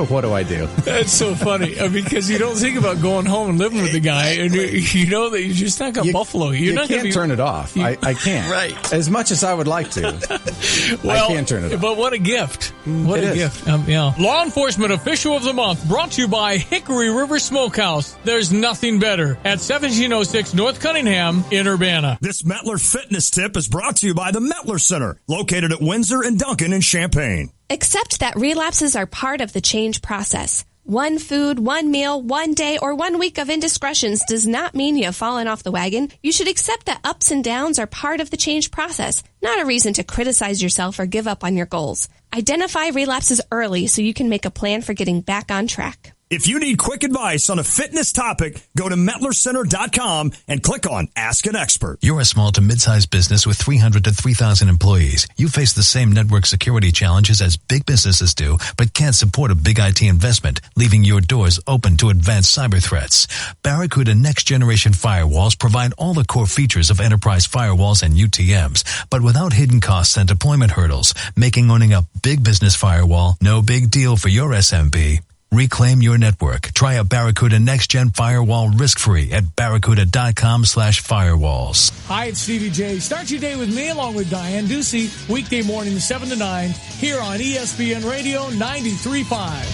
What do I do? That's so funny because you don't think about going home and living with the guy, and you know that you're just not going to buffalo. You're not can't turn it off. I can't. Right. As much as I would like to. I can't turn it off. But what a gift. What a gift. Law Enforcement Official of the Month brought to you by Hickory River Smokehouse. There's nothing better at 1706 North Cunningham in Urbana. This Mettler Fitness tip is brought to you by the Mettler Center, located at Windsor and Duncan in Champaign. Accept that relapses are part of the change process. One food, one meal, one day, or 1 week of indiscretions does not mean you have fallen off the wagon. You should accept that ups and downs are part of the change process, not a reason to criticize yourself or give up on your goals. Identify relapses early so you can make a plan for getting back on track. If you need quick advice on a fitness topic, go to MettlerCenter.com and click on Ask an Expert. You're a small to mid-sized business with 300 to 3,000 employees. You face the same network security challenges as big businesses do, but can't support a big IT investment, leaving your doors open to advanced cyber threats. Barracuda next-generation firewalls provide all the core features of enterprise firewalls and UTMs, but without hidden costs and deployment hurdles, making owning a big business firewall no big deal for your SMB. Reclaim your network. Try a Barracuda Next Gen Firewall risk-free at barracuda.com/firewalls. Hi, it's Stevie J. Start your day with me along with Diane Ducey, weekday morning 7 to 9 here on ESPN Radio 93.5.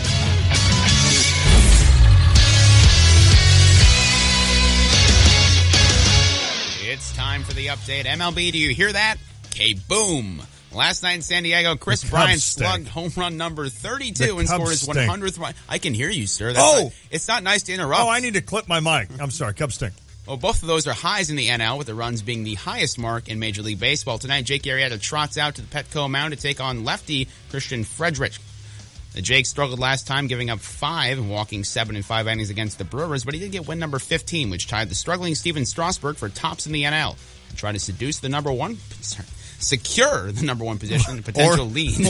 It's time for the update. MLB, do you hear that? K-boom. Last night in San Diego, Chris Bryant slugged home run number 32 and scored his 100th run. I can hear you, sir. It's not nice to interrupt. Oh, I need to clip my mic. I'm sorry. Cubs stink. Well, both of those are highs in the NL, with the runs being the highest mark in Major League Baseball. Tonight, Jake Arrieta trots out to the Petco mound to take on lefty Christian Frederick. The Jake struggled last time, giving up 5 and walking 7 in 5 innings against the Brewers, but he did get win number 15, which tied the struggling Steven Strasburg for tops in the NL. And tried to secure the number 1 position, a potential lead.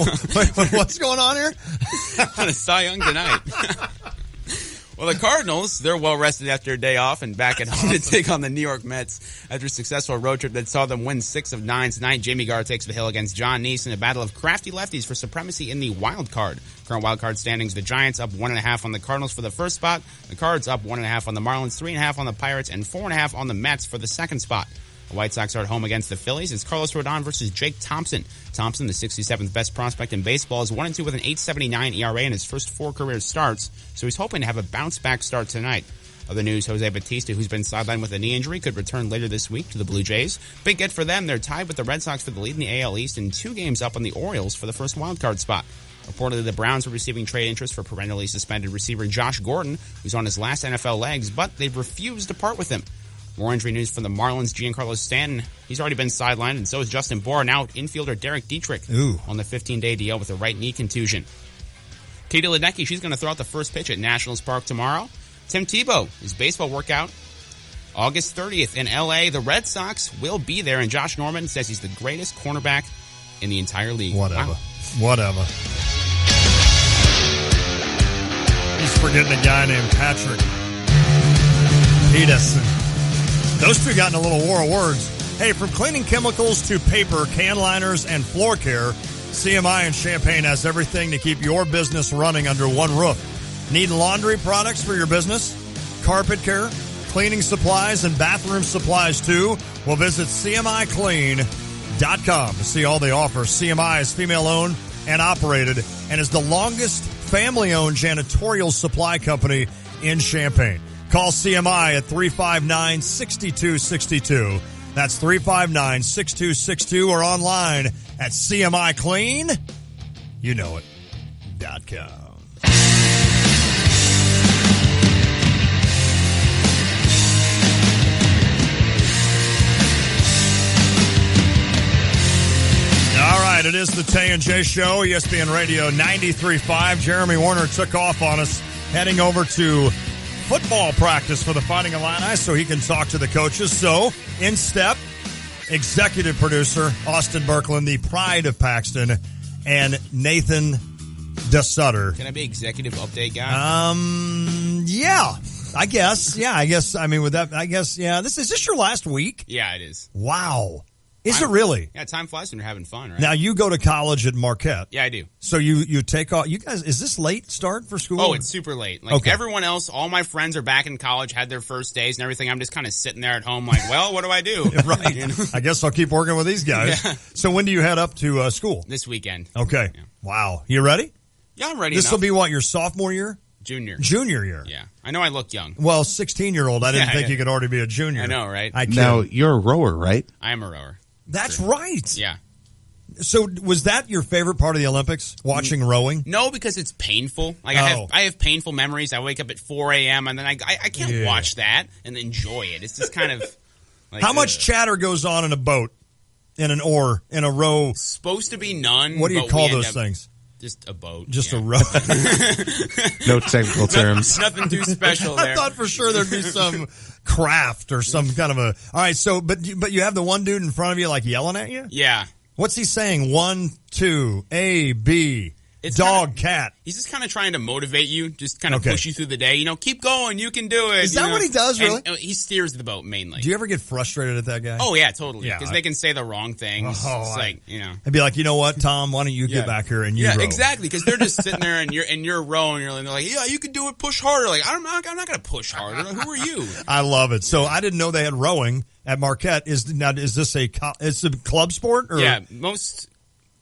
What's going on here? On a Cy Young tonight. Well, the Cardinals, they're well rested after a day off and back at home to take on the New York Mets after a successful road trip that saw them win 6 of 9 tonight. Jamie Garr takes the hill against John Neese in a battle of crafty lefties for supremacy in the wild card. Current wild card standings, the Giants up 1.5 on the Cardinals for the first spot, the Cards up 1.5 on the Marlins, 3.5 on the Pirates, and 4.5 on the Mets for the second spot. The White Sox are at home against the Phillies. It's Carlos Rodon versus Jake Thompson. Thompson, the 67th best prospect in baseball, is 1-2 with an 8.79 ERA in his first 4 career starts, so he's hoping to have a bounce-back start tonight. Other news, Jose Bautista, who's been sidelined with a knee injury, could return later this week to the Blue Jays. Big get for them. They're tied with the Red Sox for the lead in the AL East and 2 games up on the Orioles for the first wildcard spot. Reportedly, the Browns are receiving trade interest for perennially suspended receiver Josh Gordon, who's on his last NFL legs, but they've refused to part with him. More injury news from the Marlins. Giancarlo Stanton, he's already been sidelined, and so is Justin Bour. Now infielder Derek Dietrich on the 15-day DL with a right knee contusion. Katie Ledecky, she's going to throw out the first pitch at Nationals Park tomorrow. Tim Tebow, his baseball workout, August 30th in L.A. The Red Sox will be there, and Josh Norman says he's the greatest cornerback in the entire league. Whatever. He's forgetting a guy named Patrick Peterson. Those two got in a little war of words. Hey, from cleaning chemicals to paper, can liners, and floor care, CMI in Champaign has everything to keep your business running under one roof. Need laundry products for your business? Carpet care? cleaning supplies and bathroom supplies too? Well, visit CMIClean.com to see all they offer. CMI is female-owned and operated and is the longest family-owned janitorial supply company in Champaign. Call CMI at 359-6262. That's 359-6262 or online at CMIClean. You know it.com. All right, it is the Tay and J Show, ESPN Radio 93.5. Jeremy Warner took off on us, heading over to football practice for the Fighting Illini so he can talk to the coaches. So, in step, executive producer Austin Birkeland, the pride of Paxton, and Nathan DeSutter. Can I be executive update guy? Yeah, I guess. Yeah, I guess. I mean, with that, I guess. Yeah, is this your last week? Yeah, it is. Wow. Is it really? Yeah, time flies when you're having fun, right? Now, you go to college at Marquette. Yeah, I do. So you take off. You guys, is this late start for school? Oh, it's super late. Like everyone else, all my friends are back in college, had their first days and everything. I'm just kind of sitting there at home like, well, what do I do? Right. You know? I guess I'll keep working with these guys. Yeah. So when do you head up to school? This weekend. Okay. Yeah. Wow. You ready? Yeah, I'm ready. This will be what, your sophomore year? Junior year. Yeah. I know I look young. Well, 16-year-old. I didn't think you could already be a junior. I know, right? Now, you're a rower, right? I am a rower. That's right. Yeah. So was that your favorite part of the Olympics, watching rowing? No, because it's painful. Like I have painful memories. I wake up at 4 a.m. and then I can't watch that and enjoy it. It's just kind of like, how much chatter goes on in a boat, in an oar, in a row? Supposed to be none. What do you call those things? Just a boat. Just a row. No technical terms. Nothing too special there. I thought for sure there'd be some craft or some kind of a. All right, so but you have the one dude in front of you like yelling at you? Yeah. What's he saying? 1, 2, A, B. It's dog, cat. He's just kind of trying to motivate you, just kind of push you through the day. You know, keep going, you can do it. Is that what he does, really? And he steers the boat mainly. Do you ever get frustrated at that guy? Oh, yeah, totally. Yeah, because they can say the wrong things. It's like, you know. I'd be like, you know what, Tom, why don't you get back here and you row? Yeah, exactly, because they're just sitting there and you're rowing, and they're like, yeah, you can do it, push harder. Like, I'm not going to push harder. Like, who are you? I love it. So I didn't know they had rowing at Marquette. Is this a club sport? Or? Yeah, most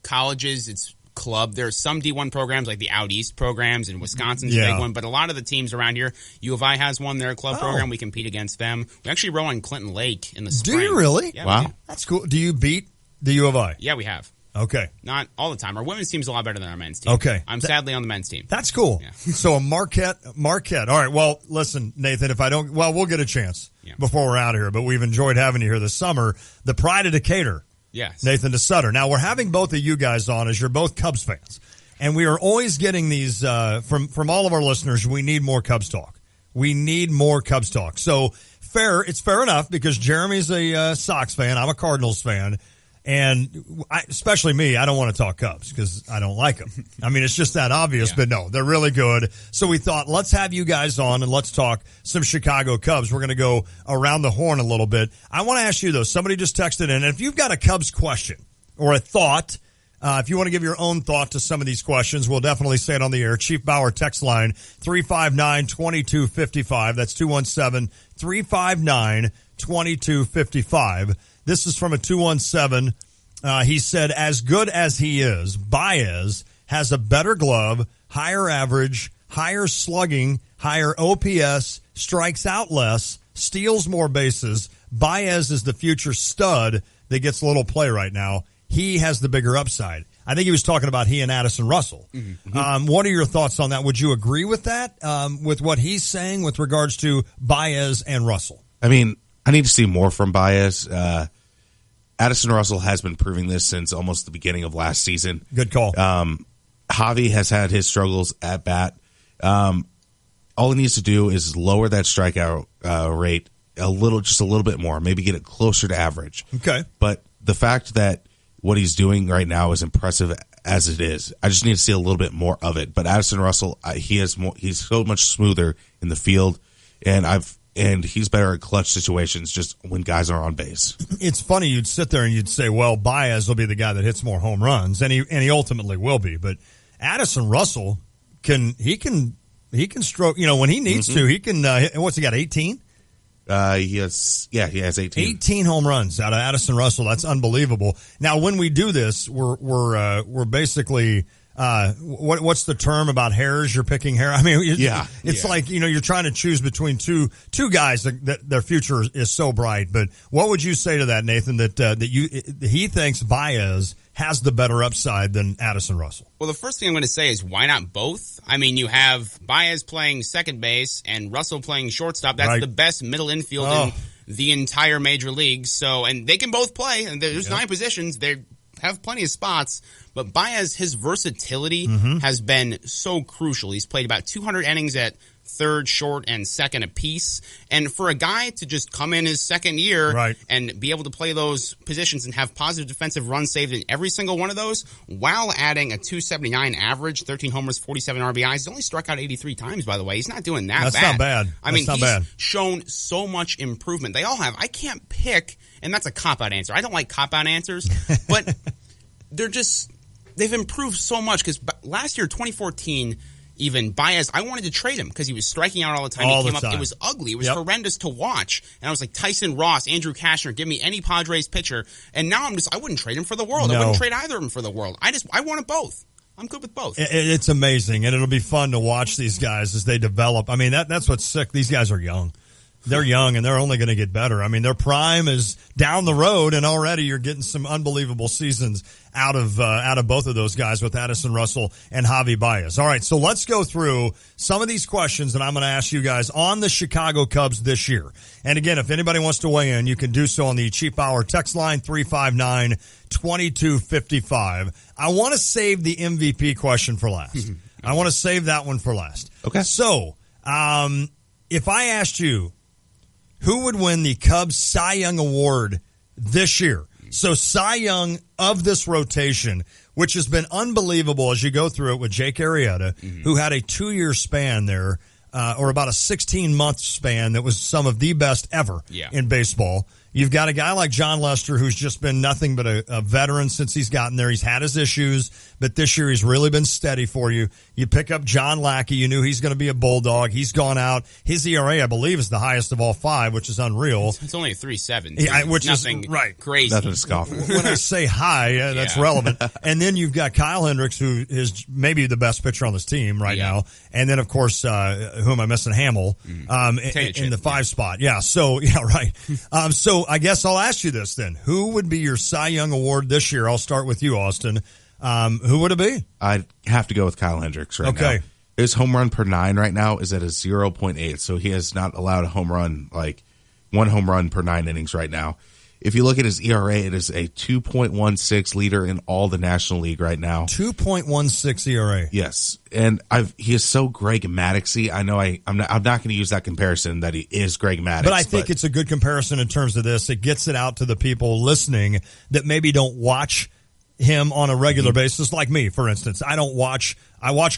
colleges, it's club. There's some D1 programs like the Out East programs, and Wisconsin's a big one, but a lot of the teams around here, U of I has one, their club program. We compete against them. We actually row on Clinton Lake in the spring. Do you really? Yeah, wow. That's cool. Do you beat the U of I? Yeah, we have. Okay. Not all the time. Our women's team's a lot better than our men's team. Okay. I'm sadly on the men's team. That's cool. Yeah. So a Marquette. All right. Well, listen, Nathan, we'll get a chance before we're out of here, but we've enjoyed having you here this summer. The pride of Decatur. Yes. Nathan DeSutter. Now, we're having both of you guys on as you're both Cubs fans. And we are always getting these from all of our listeners. We need more Cubs talk. We need more Cubs talk. So it's fair enough because Jeremy's a Sox fan. I'm a Cardinals fan. And especially me, I don't want to talk Cubs because I don't like them. I mean, it's just that obvious, but no, they're really good. So we thought, let's have you guys on and let's talk some Chicago Cubs. We're going to go around the horn a little bit. I want to ask you, though, somebody just texted in, and if you've got a Cubs question or a thought, if you want to give your own thought to some of these questions, we'll definitely say it on the air. Chief Bauer text line 359-2255. That's 217-359-2255. This is from a 217. He said, as good as he is, Baez has a better glove, higher average, higher slugging, higher OPS, strikes out less, steals more bases. Baez is the future stud that gets a little play right now. He has the bigger upside. I think he was talking about he and Addison Russell. Mm-hmm. What are your thoughts on that? Would you agree with that, with what he's saying with regards to Baez and Russell? I mean, I need to see more from Baez. Addison Russell has been proving this since almost the beginning of last season. Good call. Javi has had his struggles at bat. All he needs to do is lower that strikeout rate just a little bit more, maybe get it closer to average. Okay. But the fact that what he's doing right now is impressive as it is, I just need to see a little bit more of it. But Addison Russell, he's so much smoother in the field, and he's better at clutch situations just when guys are on base. It's funny, you'd sit there and you'd say, well, Baez will be the guy that hits more home runs, and he ultimately will be. But Addison Russell can stroke, when he needs to, he can, what's he got, 18? He has 18. 18 home runs out of Addison Russell. That's unbelievable. Now, when we do this, we're basically what's the term about hairs? You're picking hair. I mean, it's like you're trying to choose between two guys that their future is so bright. But what would you say to that, Nathan? That he thinks Baez has the better upside than Addison Russell? Well, the first thing I'm going to say is why not both? I mean, you have Baez playing second base and Russell playing shortstop. That's the best middle infield in the entire major league. So, and they can both play. And there's 9 positions. They have plenty of spots. But Baez, his versatility has been so crucial. He's played about 200 innings at third, short, and second apiece. And for a guy to just come in his second year and be able to play those positions and have positive defensive runs saved in every single one of those while adding a 279 average, 13 homers, 47 RBIs. He's only struck out 83 times, by the way. He's not doing that bad. That's not bad. I mean, he's shown so much improvement. They all have. I can't pick, and that's a cop-out answer. I don't like cop-out answers, but they've improved so much because last year, 2014, even Baez, I wanted to trade him because he was striking out all the time. It was ugly. It was horrendous to watch. And I was like, Tyson Ross, Andrew Cashner, give me any Padres pitcher. And now I wouldn't trade him for the world. No. I wouldn't trade either of them for the world. I wanted both. I'm good with both. It's amazing, and it'll be fun to watch these guys as they develop. I mean, that's what's sick. These guys are young. They're young, and they're only going to get better. I mean, their prime is down the road, and already you're getting some unbelievable seasons out of both of those guys with Addison Russell and Javi Baez. All right, so let's go through some of these questions that I'm going to ask you guys on the Chicago Cubs this year. And again, if anybody wants to weigh in, you can do so on the Cheap Hour text line 359-2255. I want to save the MVP question for last. I want to save that one for last. Okay. So, if I asked you, who would win the Cubs Cy Young Award this year? So Cy Young of this rotation, which has been unbelievable as you go through it with Jake Arrieta, who had a 2-year span there, or about a 16-month span that was some of the best ever in baseball. You've got a guy like John Lester who's just been nothing but a veteran since he's gotten there. He's had his issues, but this year he's really been steady for you. You pick up John Lackey. You knew he's going to be a bulldog. He's gone out. His ERA, I believe, is the highest of all 5, which is unreal. It's only a 3.7. Yeah, which nothing is right. Crazy. Nothing to scoff at. When I say high, that's relevant. And then you've got Kyle Hendricks, who is maybe the best pitcher on this team right now. And then, of course, who am I missing? Hamill in the 5 spot. Yeah, so, right. So I guess I'll ask you this then. Who would be your Cy Young Award this year? I'll start with you, Austin. Who would it be? I'd have to go with Kyle Hendricks right now. Okay. His home run per 9 right now is at a 0.8, so he has not allowed a home run, like 1 home run per 9 innings right now. If you look at his ERA, it is a 2.16 leader in all the National League right now. 2.16 ERA. Yes, and he is so Greg Maddoxy. I know I'm not going to use that comparison that he is Greg Maddox, but I think it's a good comparison in terms of this. It gets it out to the people listening that maybe don't watch him on a regular basis, like me, for instance. I watch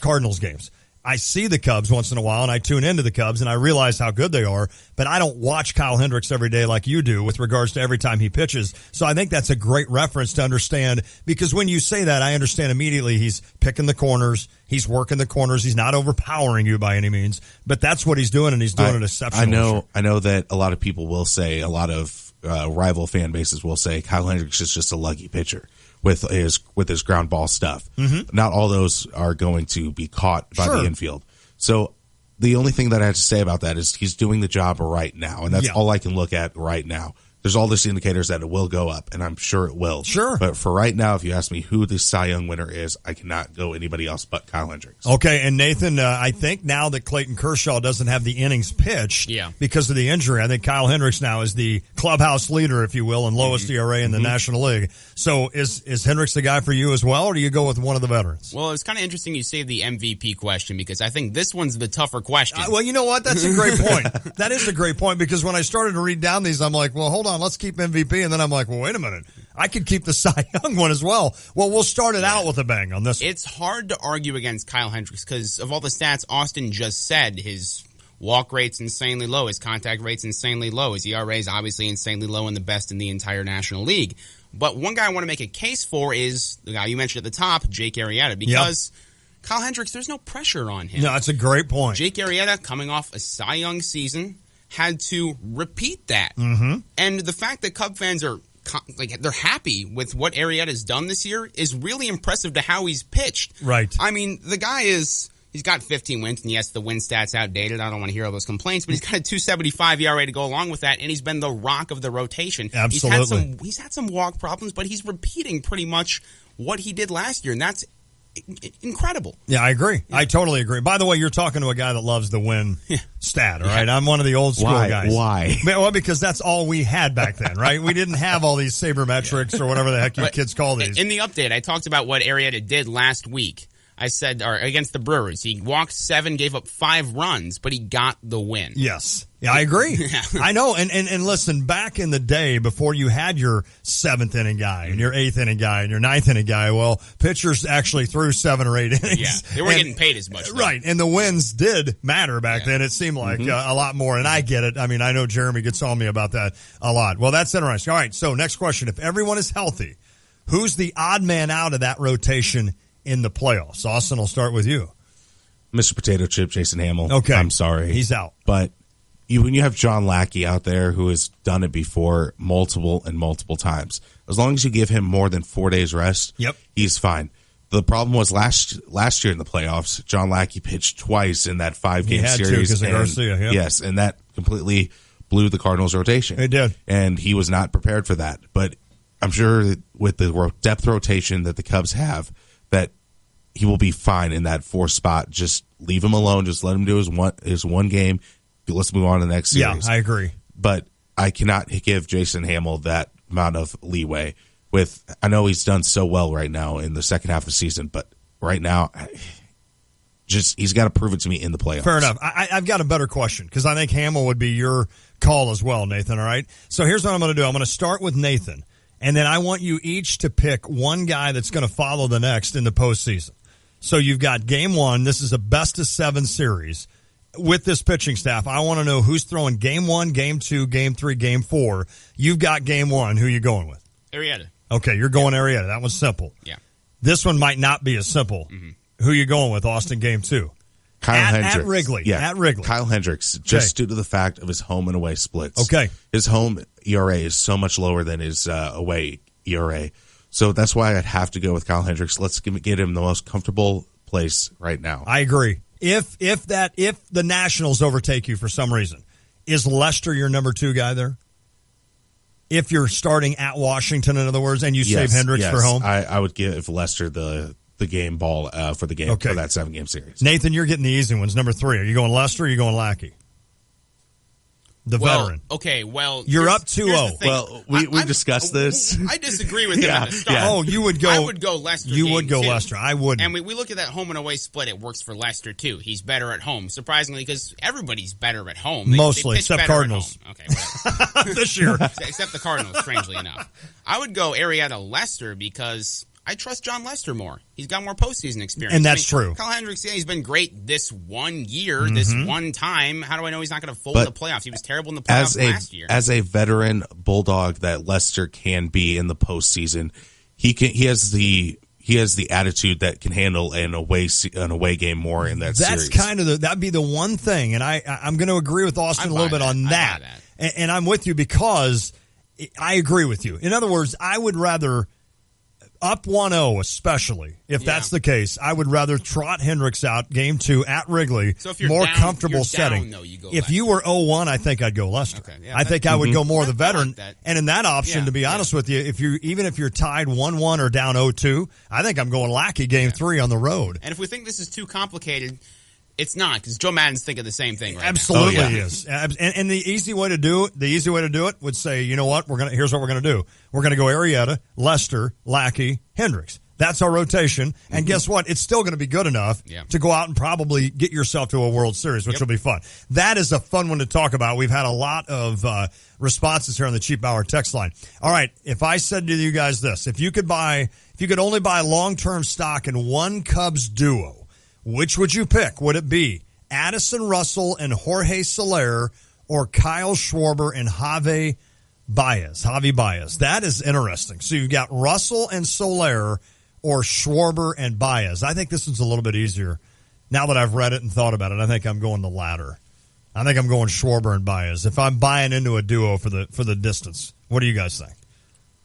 Cardinals games. I see the Cubs once in a while, and I tune into the Cubs, and I realize how good they are, but I don't watch Kyle Hendricks every day like you do with regards to every time he pitches. So I think that's a great reference to understand, because when you say that, I understand immediately he's picking the corners, he's working the corners, he's not overpowering you by any means, but that's what he's doing, and he's doing it exceptionally. I know that a lot of people will say, a lot of rival fan bases will say, Kyle Hendricks is just a lucky pitcher with his ground ball stuff. Not all those are going to be caught by the infield. So the only thing that I have to say about that is he's doing the job right now, and that's all I can look at right now. There's all these indicators that it will go up, and I'm sure it will. Sure. But for right now, if you ask me who the Cy Young winner is, I cannot go anybody else but Kyle Hendricks. Okay, and Nathan, I think now that Clayton Kershaw doesn't have the innings pitched because of the injury, I think Kyle Hendricks now is the clubhouse leader, if you will, and lowest ERA in the National League. So is Hendricks the guy for you as well, or do you go with one of the veterans? Well, it's kind of interesting you say the MVP question, because I think this one's the tougher question. Well, you know what? That's a great point. That is a great point, because when I started to read down these, I'm like, well, hold on, let's keep MVP. And then I'm like, well, wait a minute. I could keep the Cy Young one as well. Well, we'll start it out with a bang on this one. It's hard to argue against Kyle Hendricks because of all the stats Austin just said. His walk rate's insanely low. His contact rate's insanely low. His ERA is obviously insanely low and the best in the entire National League. But one guy I want to make a case for is the guy you mentioned at the top, Jake Arrieta, because Kyle Hendricks, there's no pressure on him. No, that's a great point. Jake Arrieta, coming off a Cy Young season, had to repeat that. Mm-hmm. And the fact that Cub fans are they're happy with what Arrieta's done this year is really impressive to how he's pitched. Right. I mean, the guy he's got 15 wins, and yes, the win stat's outdated. I don't want to hear all those complaints, but he's got a 2.75 ERA to go along with that, and he's been the rock of the rotation. Absolutely. He's had some walk problems, but he's repeating pretty much what he did last year, and that's incredible. Yeah, I agree. Yeah. I totally agree. By the way, you're talking to a guy that loves the win stat, all right? I'm one of the old school guys. Why? Well, because that's all we had back then, right? We didn't have all these sabermetrics or whatever the heck you kids call these. In the update, I talked about what Arrieta did last week. I said, against the Brewers, he walked 7, gave up 5 runs, but he got the win. Yes. Yeah, I agree. I know. And listen, back in the day, before you had your 7th inning guy and your 8th inning guy and your 9th inning guy, well, pitchers actually threw 7 or 8 innings. Yeah, they weren't getting paid as much. Though. Right. And the wins did matter back then. It seemed like a lot more. And I get it. I mean, I know Jeremy gets on me about that a lot. Well, that's interesting. All right. So next question. If everyone is healthy, who's the odd man out of that rotation in the playoffs? Austin, I'll start with you. Mr. Potato Chip, Jason Hamill. Okay. I'm sorry. He's out. But when you have John Lackey out there who has done it before multiple times, as long as you give him more than 4 days rest, he's fine. The problem was last year in the playoffs, John Lackey pitched twice in that 5-game series. Because of Garcia, Yes, and that completely blew the Cardinals' rotation. It did. And he was not prepared for that. But I'm sure that with the depth rotation that the Cubs have, that he will be fine in that 4th spot. Just leave him alone. Just let him do his one game. Let's move on to the next series. Yeah, I agree. But I cannot give Jason Hamill that amount of leeway. I know he's done so well right now in the second half of the season, but right now, he's got to prove it to me in the playoffs. Fair enough. I've got a better question because I think Hamill would be your call as well, Nathan. All right. So here's what I'm going to do. I'm going to start with Nathan. And then I want you each to pick one guy that's going to follow the next in the postseason. So you've got game 1. This is a best-of-7 series. With this pitching staff, I want to know who's throwing game 1, game 2, game 3, game 4. You've got game 1. Who you going with? Arrieta. Okay, you're going Arrieta. That one's simple. Yeah. This one might not be as simple. Who you going with, Austin, game 2? Kyle Hendricks. At Wrigley. Yeah. At Wrigley. Kyle Hendricks, just due to the fact of his home and away splits. Okay. His home ERA is so much lower than his away ERA. So that's why I'd have to go with Kyle Hendricks. Let's get him the most comfortable place right now. I agree. If the Nationals overtake you for some reason, is Lester your number 2 guy there? If you're starting at Washington, in other words, and you save Hendricks for home? I would give Lester the game ball for the game for that 7-game series. Nathan, you're getting the easy ones. Number 3. Are you going Lester or are you going Lackey? The veteran. Okay, well, you're up 2-0. Well, we discussed this. I disagree with him at the start. Oh, you would go. I would go Lester. You would go 2. Lester. I wouldn't. And we look at that home and away split. It works for Lester too. He's better at home, surprisingly, because everybody's better at home. Mostly, they pitch except Cardinals. Okay, whatever. This year, except the Cardinals. Strangely enough, I would go Arrieta Lester because I trust John Lester more. He's got more postseason experience. And that's true. Kyle Hendricks, he's been great this one year, this one time. How do I know he's not going to fold in the playoffs? He was terrible in the playoffs last year. As a veteran Bulldog that Lester can be in the postseason, he has the attitude that can handle an away game more in that series. That's kind of that'd be the one thing, and I'm going to agree with Austin a little bit on that. And I'm with you because I agree with you. In other words, I would rather up 1-0, especially if that's the case, I would rather trot Hendricks out game 2 at Wrigley. So if you're more down, comfortable setting. Though, you go if Lester. You were 0-1, I think I'd go Lester. Okay, yeah, I think I would go more the veteran. Like that. And in that option, to be honest with you, if you're tied 1-1 or down 0-2, I think I'm going Lackey game 3 on the road. And if we think this is too complicated, it's not, because Joe Madden's thinking the same thing right Absolutely now. is. And the easy way to do it would say, you know what, here's what we're going to do. We're going to go Arrieta, Lester, Lackey, Hendricks. That's our rotation. And guess what? It's still going to be good enough to go out and probably get yourself to a World Series, which will be fun. That is a fun one to talk about. We've had a lot of responses here on the Cheap Hour text line. All right. If I said to you guys this, if you could only buy long-term stock in one Cubs duo, which would you pick? Would it be Addison Russell and Jorge Soler or Kyle Schwarber and Javi Baez? That is interesting. So you've got Russell and Soler or Schwarber and Baez. I think this one's a little bit easier. Now that I've read it and thought about it, I think I'm going the latter. I think I'm going Schwarber and Baez. If I'm buying into a duo for the distance, what do you guys think?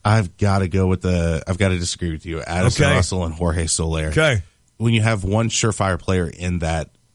I've got to disagree with you. Addison Russell and Jorge Soler. Okay. When you have one surefire player in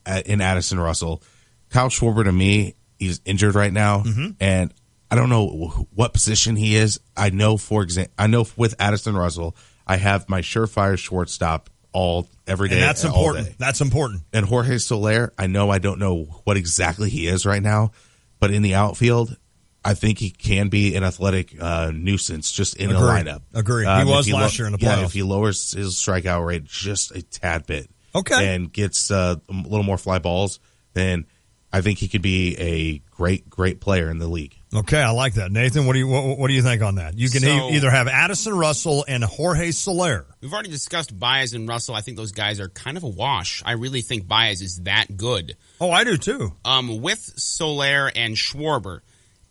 Addison Russell, Kyle Schwarber, to me, he's injured right now, and I don't know what position he is. I know with Addison Russell, I have my surefire shortstop every day. And that's important. Day. That's important. And Jorge Soler, I don't know what exactly he is right now, but in the outfield, I think he can be an athletic nuisance just in the lineup. Agree. He was last year in the playoffs. Yeah, if he lowers his strikeout rate just a tad bit, and gets a little more fly balls, then I think he could be a great player in the league. Okay, I like that. Nathan, what do you think on that? You can either have Addison Russell and Jorge Soler. We've already discussed Baez and Russell. I think those guys are kind of a wash. I really think Baez is that good. Oh, I do too. With Soler and Schwarber.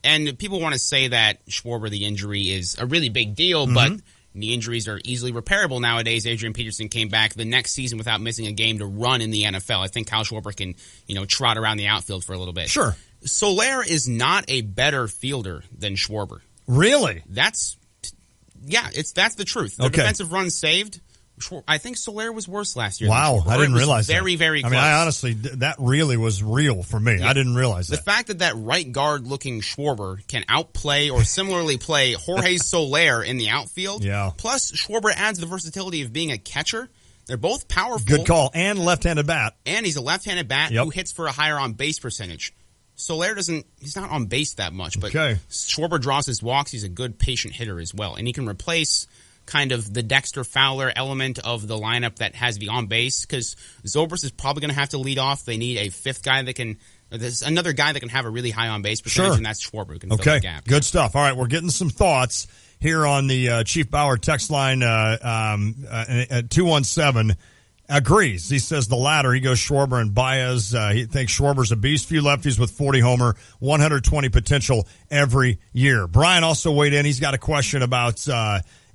And people want to say that Schwarber, the injury is a really big deal, but knee injuries are easily repairable nowadays. Adrian Peterson came back the next season without missing a game to run in the NFL. I think Kyle Schwarber can, trot around the outfield for a little bit. Sure. Soler is not a better fielder than Schwarber. Really? That's the truth. The defensive run saved. I think Soler was worse last year. Wow, I didn't realize that. Very, very close. I mean, I honestly, that really was real for me. Yeah. I didn't realize that. The fact that right guard-looking Schwarber can outplay or similarly play Jorge Soler in the outfield, plus Schwarber adds the versatility of being a catcher. They're both powerful. Good call. And left-handed bat. And he's a left-handed bat who hits for a higher on-base percentage. Soler he's not on base that much, but Schwarber draws his walks. He's a good patient hitter as well. And he can replace kind of the Dexter Fowler element of the lineup that has the on base, because Zobrist is probably going to have to lead off. They need a fifth guy there's another guy that can have a really high on base percentage, and that's Schwarber who can fill the gap. Good stuff. All right, we're getting some thoughts here on the Chief Bauer text line 217. Agrees. He says the latter. He goes Schwarber and Baez. He thinks Schwarber's a beast. Few lefties with 40 homer, 120 potential every year. Brian also weighed in. He's got a question about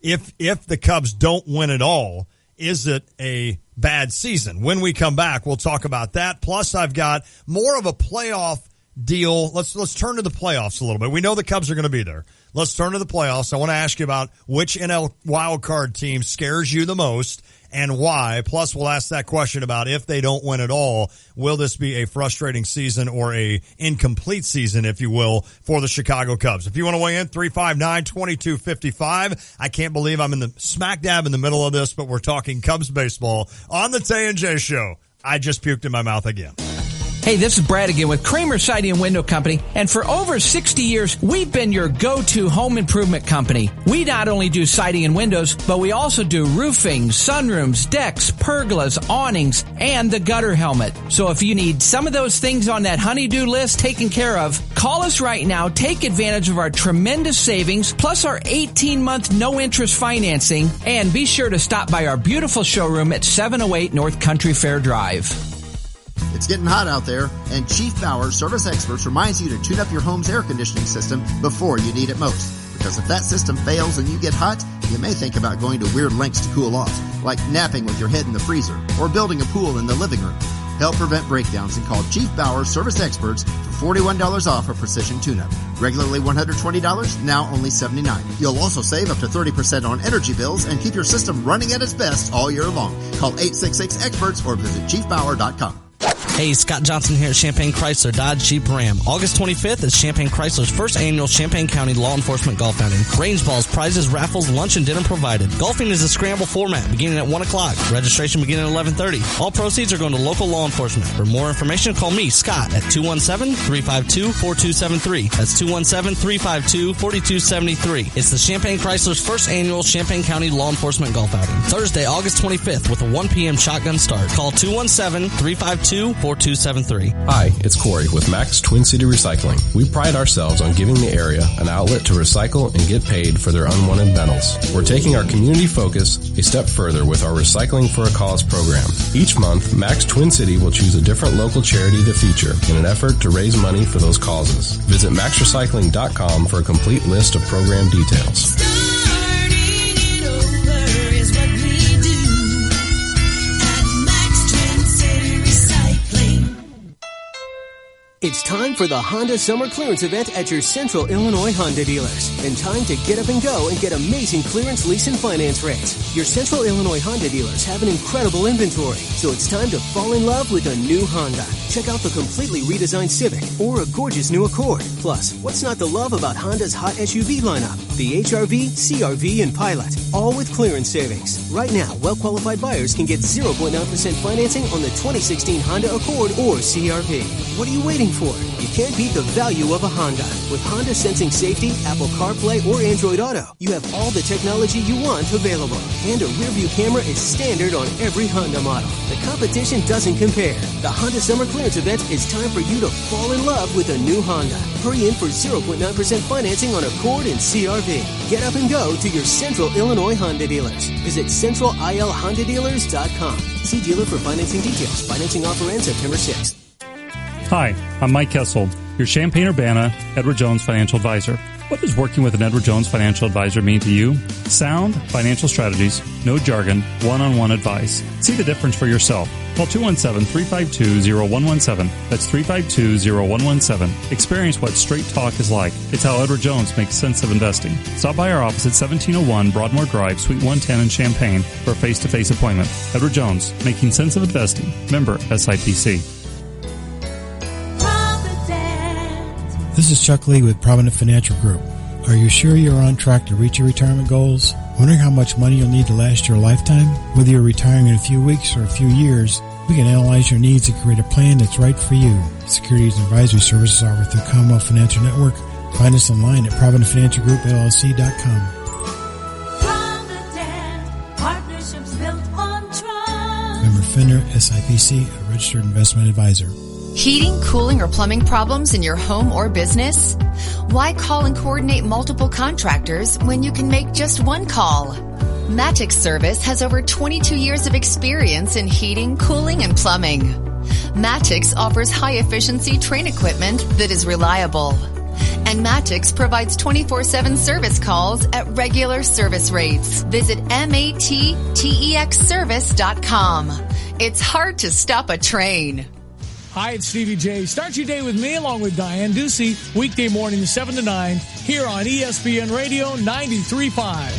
if the Cubs don't win at all, is it a bad season? When we come back, we'll talk about that. Plus, I've got more of a playoff deal. Let's turn to the playoffs a little bit. We know the Cubs are going to be there. Let's turn to the playoffs. I want to ask you about which NL wildcard team scares you the most and why. Plus, we'll ask that question about if they don't win at all, will this be a frustrating season or a incomplete season, if you will, for the Chicago Cubs? If you want to weigh in, 359-2255. I can't believe I'm in the smack dab in the middle of this, but we're talking Cubs baseball on the Tay and J Show. I just puked in my mouth again. Hey, this is Brad again with Kramer Siding and Window Company, and for over 60 years, we've been your go-to home improvement company. We not only do siding and windows, but we also do roofing, sunrooms, decks, pergolas, awnings, and the gutter helmet. So if you need some of those things on that honey-do list taken care of, call us right now, take advantage of our tremendous savings, plus our 18-month no-interest financing, and be sure to stop by our beautiful showroom at 708 North Country Fair Drive. It's getting hot out there, and Chief Bauer Service Experts reminds you to tune up your home's air conditioning system before you need it most. Because if that system fails and you get hot, you may think about going to weird lengths to cool off, like napping with your head in the freezer or building a pool in the living room. Help prevent breakdowns and call Chief Bauer Service Experts for $41 off a precision tune-up. Regularly $120, now only $79. You'll also save up to 30% on energy bills and keep your system running at its best all year long. Call 866-EXPERTS or visit chiefbauer.com. Hey, Scott Johnson here at Champaign Chrysler Dodge Jeep Ram. August 25th is Champaign Chrysler's first annual Champaign County Law Enforcement Golf Outing. Range balls, prizes, raffles, lunch, and dinner provided. Golfing is a scramble format beginning at 1 o'clock. Registration beginning at 11:30. All proceeds are going to local law enforcement. For more information, call me, Scott, at 217-352-4273. That's 217-352-4273. It's the Champaign Chrysler's first annual Champaign County Law Enforcement Golf Outing. Thursday, August 25th with a 1 p.m. shotgun start. Call 217-352-4273. Hi, it's Corey with Max Twin City Recycling. We pride ourselves on giving the area an outlet to recycle and get paid for their unwanted metals. We're taking our community focus a step further with our Recycling for a Cause program. Each month, Max Twin City will choose a different local charity to feature in an effort to raise money for those causes. Visit maxrecycling.com for a complete list of program details. It's time for the Honda Summer Clearance Event at your Central Illinois Honda dealers. And time to get up and go and get amazing clearance lease and finance rates. Your Central Illinois Honda dealers have an incredible inventory, so it's time to fall in love with a new Honda. Check out the completely redesigned Civic or a gorgeous new Accord. Plus, what's not to love about Honda's hot SUV lineup? The HR-V, CR-V, and Pilot, all with clearance savings. Right now, well-qualified buyers can get 0.9% financing on the 2016 Honda Accord or CR-V. What are you waiting for? You can't beat the value of a Honda. With Honda Sensing Safety, Apple CarPlay, or Android Auto, you have all the technology you want available. And a rear-view camera is standard on every Honda model. The competition doesn't compare. The Honda Summer Clearance Event is time for you to fall in love with a new Honda. Hurry in for 0.9% financing on Accord and CR-V. Get up and go to your Central Illinois Honda dealers. Visit centralilhondadealers.com. See dealer for financing details. Financing offer ends September 6th. Hi, I'm Mike Kessel, your Champaign-Urbana Edward Jones financial advisor. What does working with an Edward Jones financial advisor mean to you? Sound financial strategies, no jargon, one-on-one advice. See the difference for yourself. Call 217-352-0117. That's 352-0117. Experience what straight talk is like. It's how Edward Jones makes sense of investing. Stop by our office at 1701 Broadmoor Drive, Suite 110 in Champaign for a face-to-face appointment. Edward Jones, making sense of investing. Member SIPC. This is Chuck Lee with Provident Financial Group. Are you sure you're on track to reach your retirement goals? Wondering how much money you'll need to last your lifetime? Whether you're retiring in a few weeks or a few years, we can analyze your needs and create a plan that's right for you. Securities and advisory services are offered through Commonwealth Financial Network. Find us online at ProvidentFinancialGroupLLC.com. Partnerships built on trust. Member FINRA SIPC, a registered investment advisor. Heating, cooling, or plumbing problems in your home or business? Why call and coordinate multiple contractors when you can make just one call? Matix Service has over 22 years of experience in heating, cooling, and plumbing. Matix offers high-efficiency train equipment that is reliable. And Matix provides 24/7 service calls at regular service rates. Visit MATTEXservice.com. It's hard to stop a train. Hi, it's Stevie J. Start your day with me along with Diane Ducey, weekday mornings 7 to 9, here on ESPN Radio 93.5.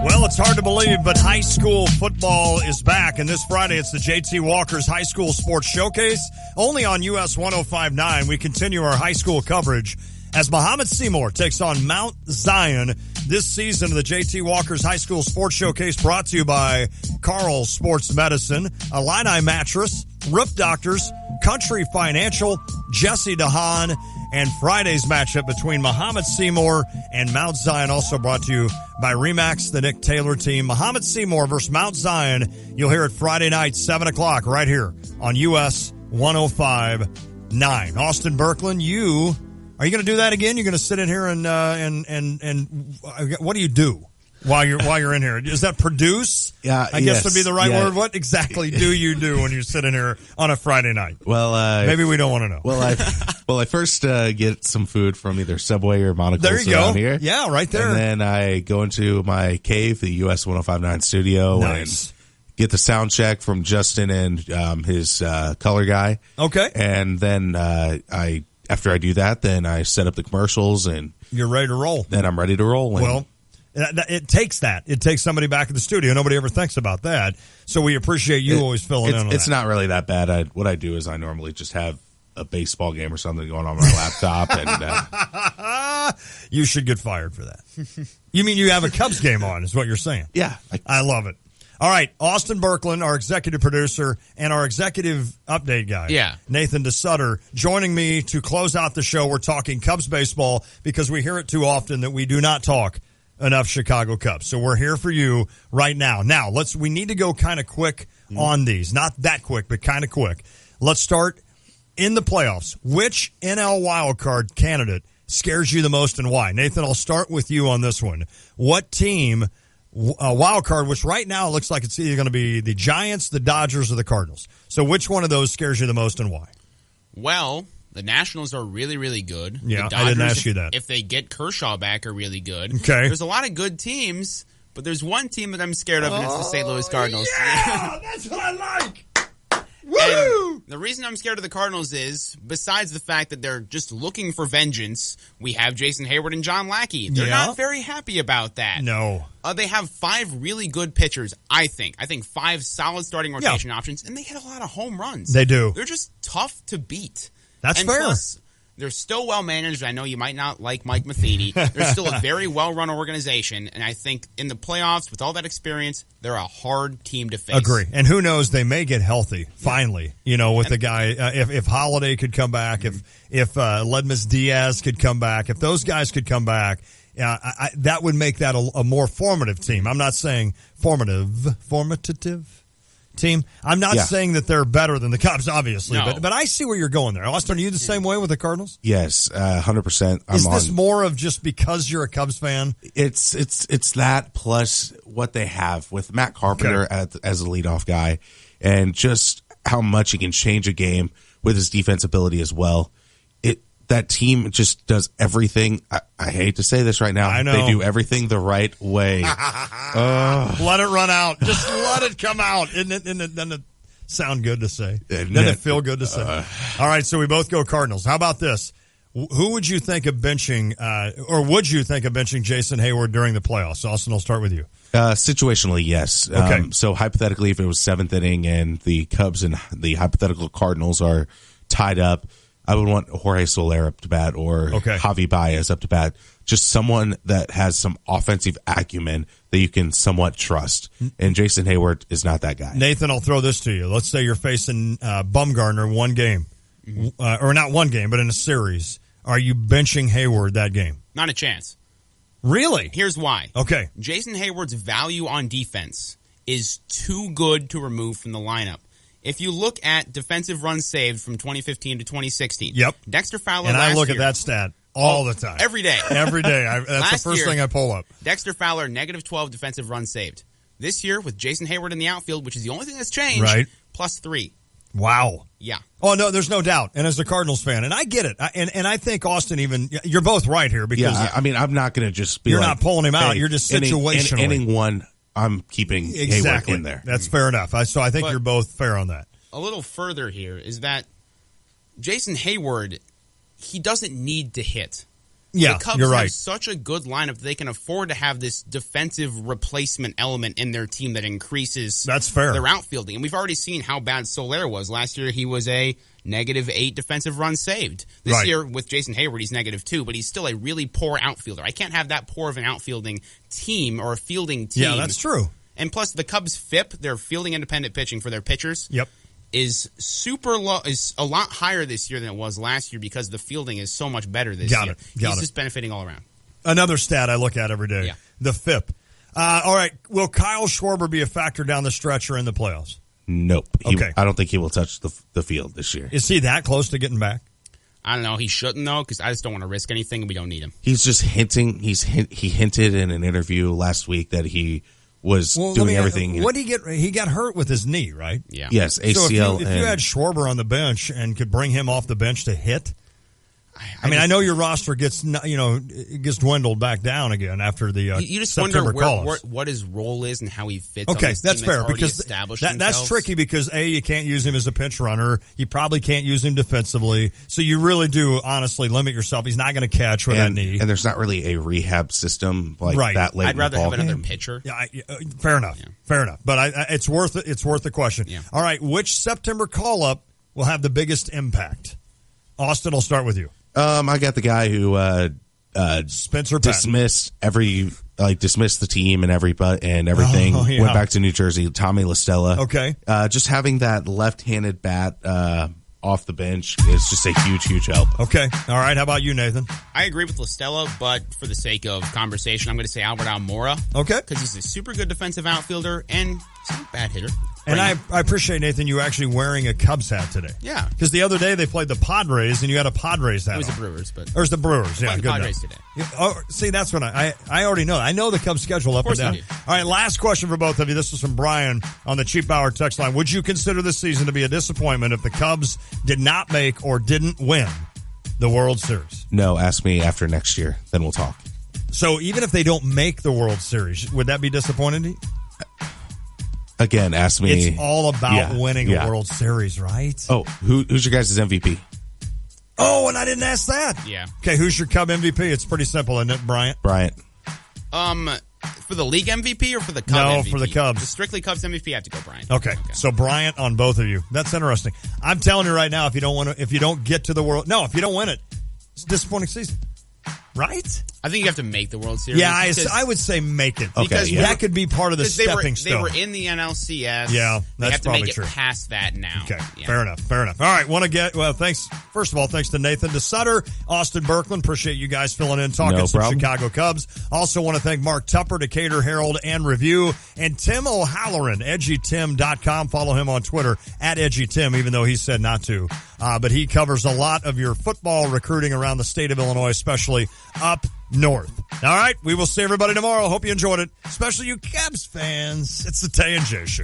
Well, it's hard to believe, but high school football is back, and this Friday it's the J.T. Walker's High School Sports Showcase, only on US 105.9. We continue our high school coverage as Muhammad Seymour takes on Mount Zion this season of the J.T. Walker's High School Sports Showcase, brought to you by Carl Sports Medicine, Illini Mattress, Roof Doctors, Country Financial, Jesse DeHaan, and Friday's matchup between Muhammad Seymour and Mount Zion, also brought to you by Remax, the Nick Taylor team. Muhammad Seymour versus Mount Zion. You'll hear it Friday night, 7 o'clock, right here on US 105.9. Austin Berkland, are you going to do that again? You're going to sit in here and what do you do while you're in here? Is that produce? Yeah, I guess would be the right word. What exactly do you do when you sit in here on a Friday night? Well, maybe we don't want to know. Well, I first get some food from either Subway or Monocle's there you around go. here. Yeah, right there. And then I go into my cave, the US 105.9 studio, nice. And get the sound check from Justin and his color guy. Okay. And then after I do that, then I set up the commercials and you're ready to roll. Then I'm ready to roll. Well, it takes that. It takes somebody back in the studio. Nobody ever thinks about that. So we appreciate you always filling in on It's that. not really that bad. What I do is I normally just have a baseball game or something going on my laptop. And you should get fired for that. You mean you have a Cubs game on is what you're saying? Yeah. I love it. All right, Austin Berkland, our executive producer, and our executive update guy, Nathan DeSutter, joining me to close out the show. We're talking Cubs baseball because we hear it too often that we do not talk enough Chicago Cubs. So we're here for you right now. Now, we need to go kind of quick on these. Not that quick, but kind of quick. Let's start in the playoffs. Which NL wildcard candidate scares you the most and why? Nathan, I'll start with you on this one. What team... wild card, which right now it looks like it's either going to be the Giants, the Dodgers, or the Cardinals. So which one of those scares you the most and why? Well, the Nationals are really, really good. Yeah, the Dodgers, I didn't ask you that. If they get Kershaw back, are really good. Okay. There's a lot of good teams, But there's one team that I'm scared of, and it's the St. Louis Cardinals. Yeah, that's what I like. Woo! And the reason I'm scared of the Cardinals is, besides the fact that they're just looking for vengeance, we have Jason Hayward and John Lackey. They're not very happy about that. No. They have 5 really good pitchers, I think. I think 5 solid starting rotation options, and they hit a lot of home runs. They do. They're just tough to beat. That's fair. Plus, they're still well managed. I know you might not like Mike Matheny. They're still a very well run organization, and I think in the playoffs, with all that experience, they're a hard team to face. Agree. And who knows? They may get healthy finally. You know, with the guy. If Holiday could come back, if Ledmus Diaz could come back, if those guys could come back, that would make that a more formative team. I'm not saying formative team. I'm not saying that they're better than the Cubs, obviously, but I see where you're going there. Austin, are you the same way with the Cardinals? Yes, 100%. Is this more of just because you're a Cubs fan? It's that plus what they have with Matt Carpenter as a leadoff guy, and just how much he can change a game with his defense ability as well. That team just does everything. I hate to say this right now. I know. They do everything the right way. Let it run out. Just let it come out. Doesn't it sound good to say? Doesn't it feel good to say? All right, so we both go Cardinals. How about this? Who would you think of benching, or would you think of benching Jason Hayward during the playoffs? Austin, I'll start with you. Situationally, yes. Okay. So hypothetically, if it was 7th inning and the Cubs and the hypothetical Cardinals are tied up, I would want Jorge Soler up to bat or Javi Baez up to bat. Just someone that has some offensive acumen that you can somewhat trust. And Jason Hayward is not that guy. Nathan, I'll throw this to you. Let's say you're facing Bumgarner one game, or not one game, but in a series. Are you benching Hayward that game? Not a chance. Really? Here's why. Okay. Jason Hayward's value on defense is too good to remove from the lineup. If you look at defensive runs saved from 2015 to 2016, Dexter Fowler and last I look year, at that stat all the time. Every day. Every day. That's the first thing I pull up. Dexter Fowler, -12 defensive runs saved. This year, with Jason Hayward in the outfield, which is the only thing that's changed, +3. Wow. Yeah. Oh, no, there's no doubt. And as a Cardinals fan, and I get it. And I think Austin even, you're both right here. Because I mean, I'm not going to just be You're not pulling him out. You're just situationally. Inning one, I'm keeping Hayward in there. That's fair enough. So I think you're both fair on that. A little further here is that Jason Hayward, he doesn't need to hit. Yeah, the Cubs have such a good lineup that they can afford to have this defensive replacement element in their team that increases their outfielding. And we've already seen how bad Soler was. Last year, he was a -8 defensive runs saved. This year, with Jason Hayward, he's -2, but he's still a really poor outfielder. I can't have that poor of an outfielding team or a fielding team. Yeah, that's true. And plus, the Cubs' FIP, their fielding independent pitching for their pitchers, is super low, is a lot higher this year than it was last year because the fielding is so much better this year. He's just benefiting all around. Another stat I look at every day, the FIP. All right, will Kyle Schwarber be a factor down the stretch or in the playoffs? Nope. I don't think he will touch the field this year. Is he that close to getting back? I don't know. He shouldn't, though, because I just don't want to risk anything, and we don't need him. He's just hinting. He hinted in an interview last week that he was doing everything. What did he get? He got hurt with his knee, right? Yeah. Yes, ACL. So if you had Schwarber on the bench and could bring him off the bench to hit, I know your roster gets dwindled back down again after the you just September wonder what his role is and how he fits. Okay, on this that's team fair that's because that's tricky because you can't use him as a pinch runner. You probably can't use him defensively. So you really do honestly limit yourself. He's not going to catch with that knee, and there's not really a rehab system like that. Late I'd rather have another pitcher. Yeah, fair enough. Fair enough. But it's worth it. It's worth the question. Yeah. All right, which September call up will have the biggest impact? Austin, I'll start with you. I got the guy who Spencer dismissed dismissed the team and everything. Went back to New Jersey. Tommy La Stella. Okay, just having that left-handed bat off the bench is just a huge help. Okay, all right. How about you, Nathan? I agree with La Stella, but for the sake of conversation, I'm going to say Albert Almora. Okay, because he's a super good defensive outfielder and he's not a bad hitter. And I appreciate, Nathan, you actually wearing a Cubs hat today. Yeah. Because the other day they played the Padres, and you had a Padres hat. It was the Brewers, but... Or it was the Brewers, yeah. The Padres today. See, that's what I already know. I know the Cubs schedule up and down. All right, last question for both of you. This is from Brian on the Cheap Hour text line. Would you consider this season to be a disappointment if the Cubs did not make or didn't win the World Series? No, ask me after next year. Then we'll talk. So even if they don't make the World Series, would that be disappointing to you? Again, ask me. It's all about winning a World Series, right? Oh, who's your guys' MVP? Oh, and I didn't ask that. Yeah. Okay, who's your Cub MVP? It's pretty simple, isn't it, Bryant? For the league MVP or for the Cubs MVP? No, for the Cubs. Just strictly Cubs MVP, I have to go Bryant. Okay. So Bryant on both of you. That's interesting. I'm telling you right now, if you don't get to the World, if you don't win it, it's a disappointing season. Right? I think you have to make the World Series. Yeah, I would say make it. Because that could be part of the stepping stone. They were in the NLCS. Yeah, they that's have to probably make it true. past that now. Okay, yeah. fair enough. All right, first of all, thanks to Nathan, to Sutter, Austin Berkman. Appreciate you guys filling in, talking some Chicago Cubs. Also want to thank Mark Tupper, Decatur Herald and Review, and Tim O'Halloran, edgytim.com. Follow him on Twitter, at edgytim, even though he said not to. But he covers a lot of your football recruiting around the state of Illinois, especially up north. All right, we will see everybody tomorrow. Hope you enjoyed it, especially you Cavs fans. It's the Tay and J Show.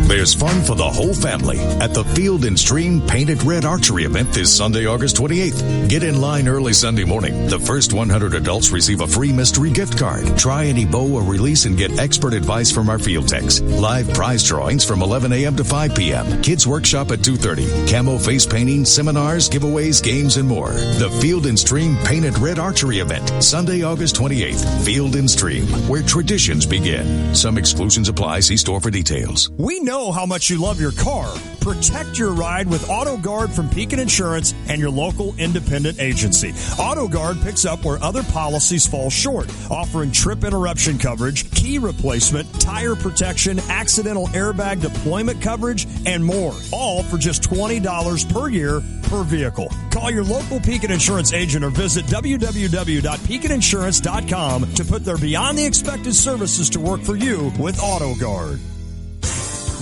There's fun for the whole family at the Field & Stream Painted Red Archery event this Sunday, August 28th. Get in line early Sunday morning. The first 100 adults receive a free mystery gift card. Try any bow or release and get expert advice from our field techs. Live prize drawings from 11 a.m. to 5 p.m. Kids workshop at 2:30. Camo face painting, seminars, giveaways, games, and more. The Field & Stream Painted Red Archery event, Sunday, August 28th. Field & Stream, where traditions begin. Some exclusions apply. See store for details. We know how much you love your car. Protect your ride with AutoGuard from Pekin Insurance and your local independent agency. AutoGuard picks up where other policies fall short, offering trip interruption coverage, key replacement, tire protection, accidental airbag deployment coverage, and more. All for just $20 per year per vehicle. Call your local Pekin Insurance agent or visit www.pekininsurance.com to put their beyond the expected services to work for you with AutoGuard.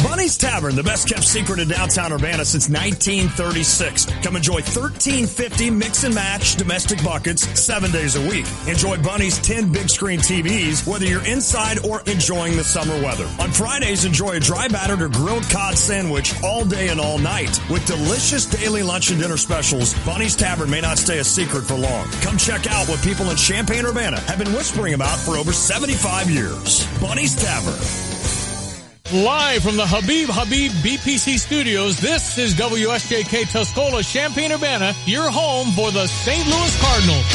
Bunny's Tavern, the best kept secret in downtown Urbana since 1936. Come enjoy $13.50 mix and match domestic buckets 7 days a week. Enjoy Bunny's 10 big screen TVs, whether you're inside or enjoying the summer weather. On Fridays, enjoy a dry battered or grilled cod sandwich all day and all night. With delicious daily lunch and dinner specials, Bunny's Tavern may not stay a secret for long. Come check out what people in Champaign-Urbana have been whispering about for over 75 years. Bunny's Tavern. Live from the Habib BPC studios, this is WSJK Tuscola, Champaign-Urbana, your home for the St. Louis Cardinals.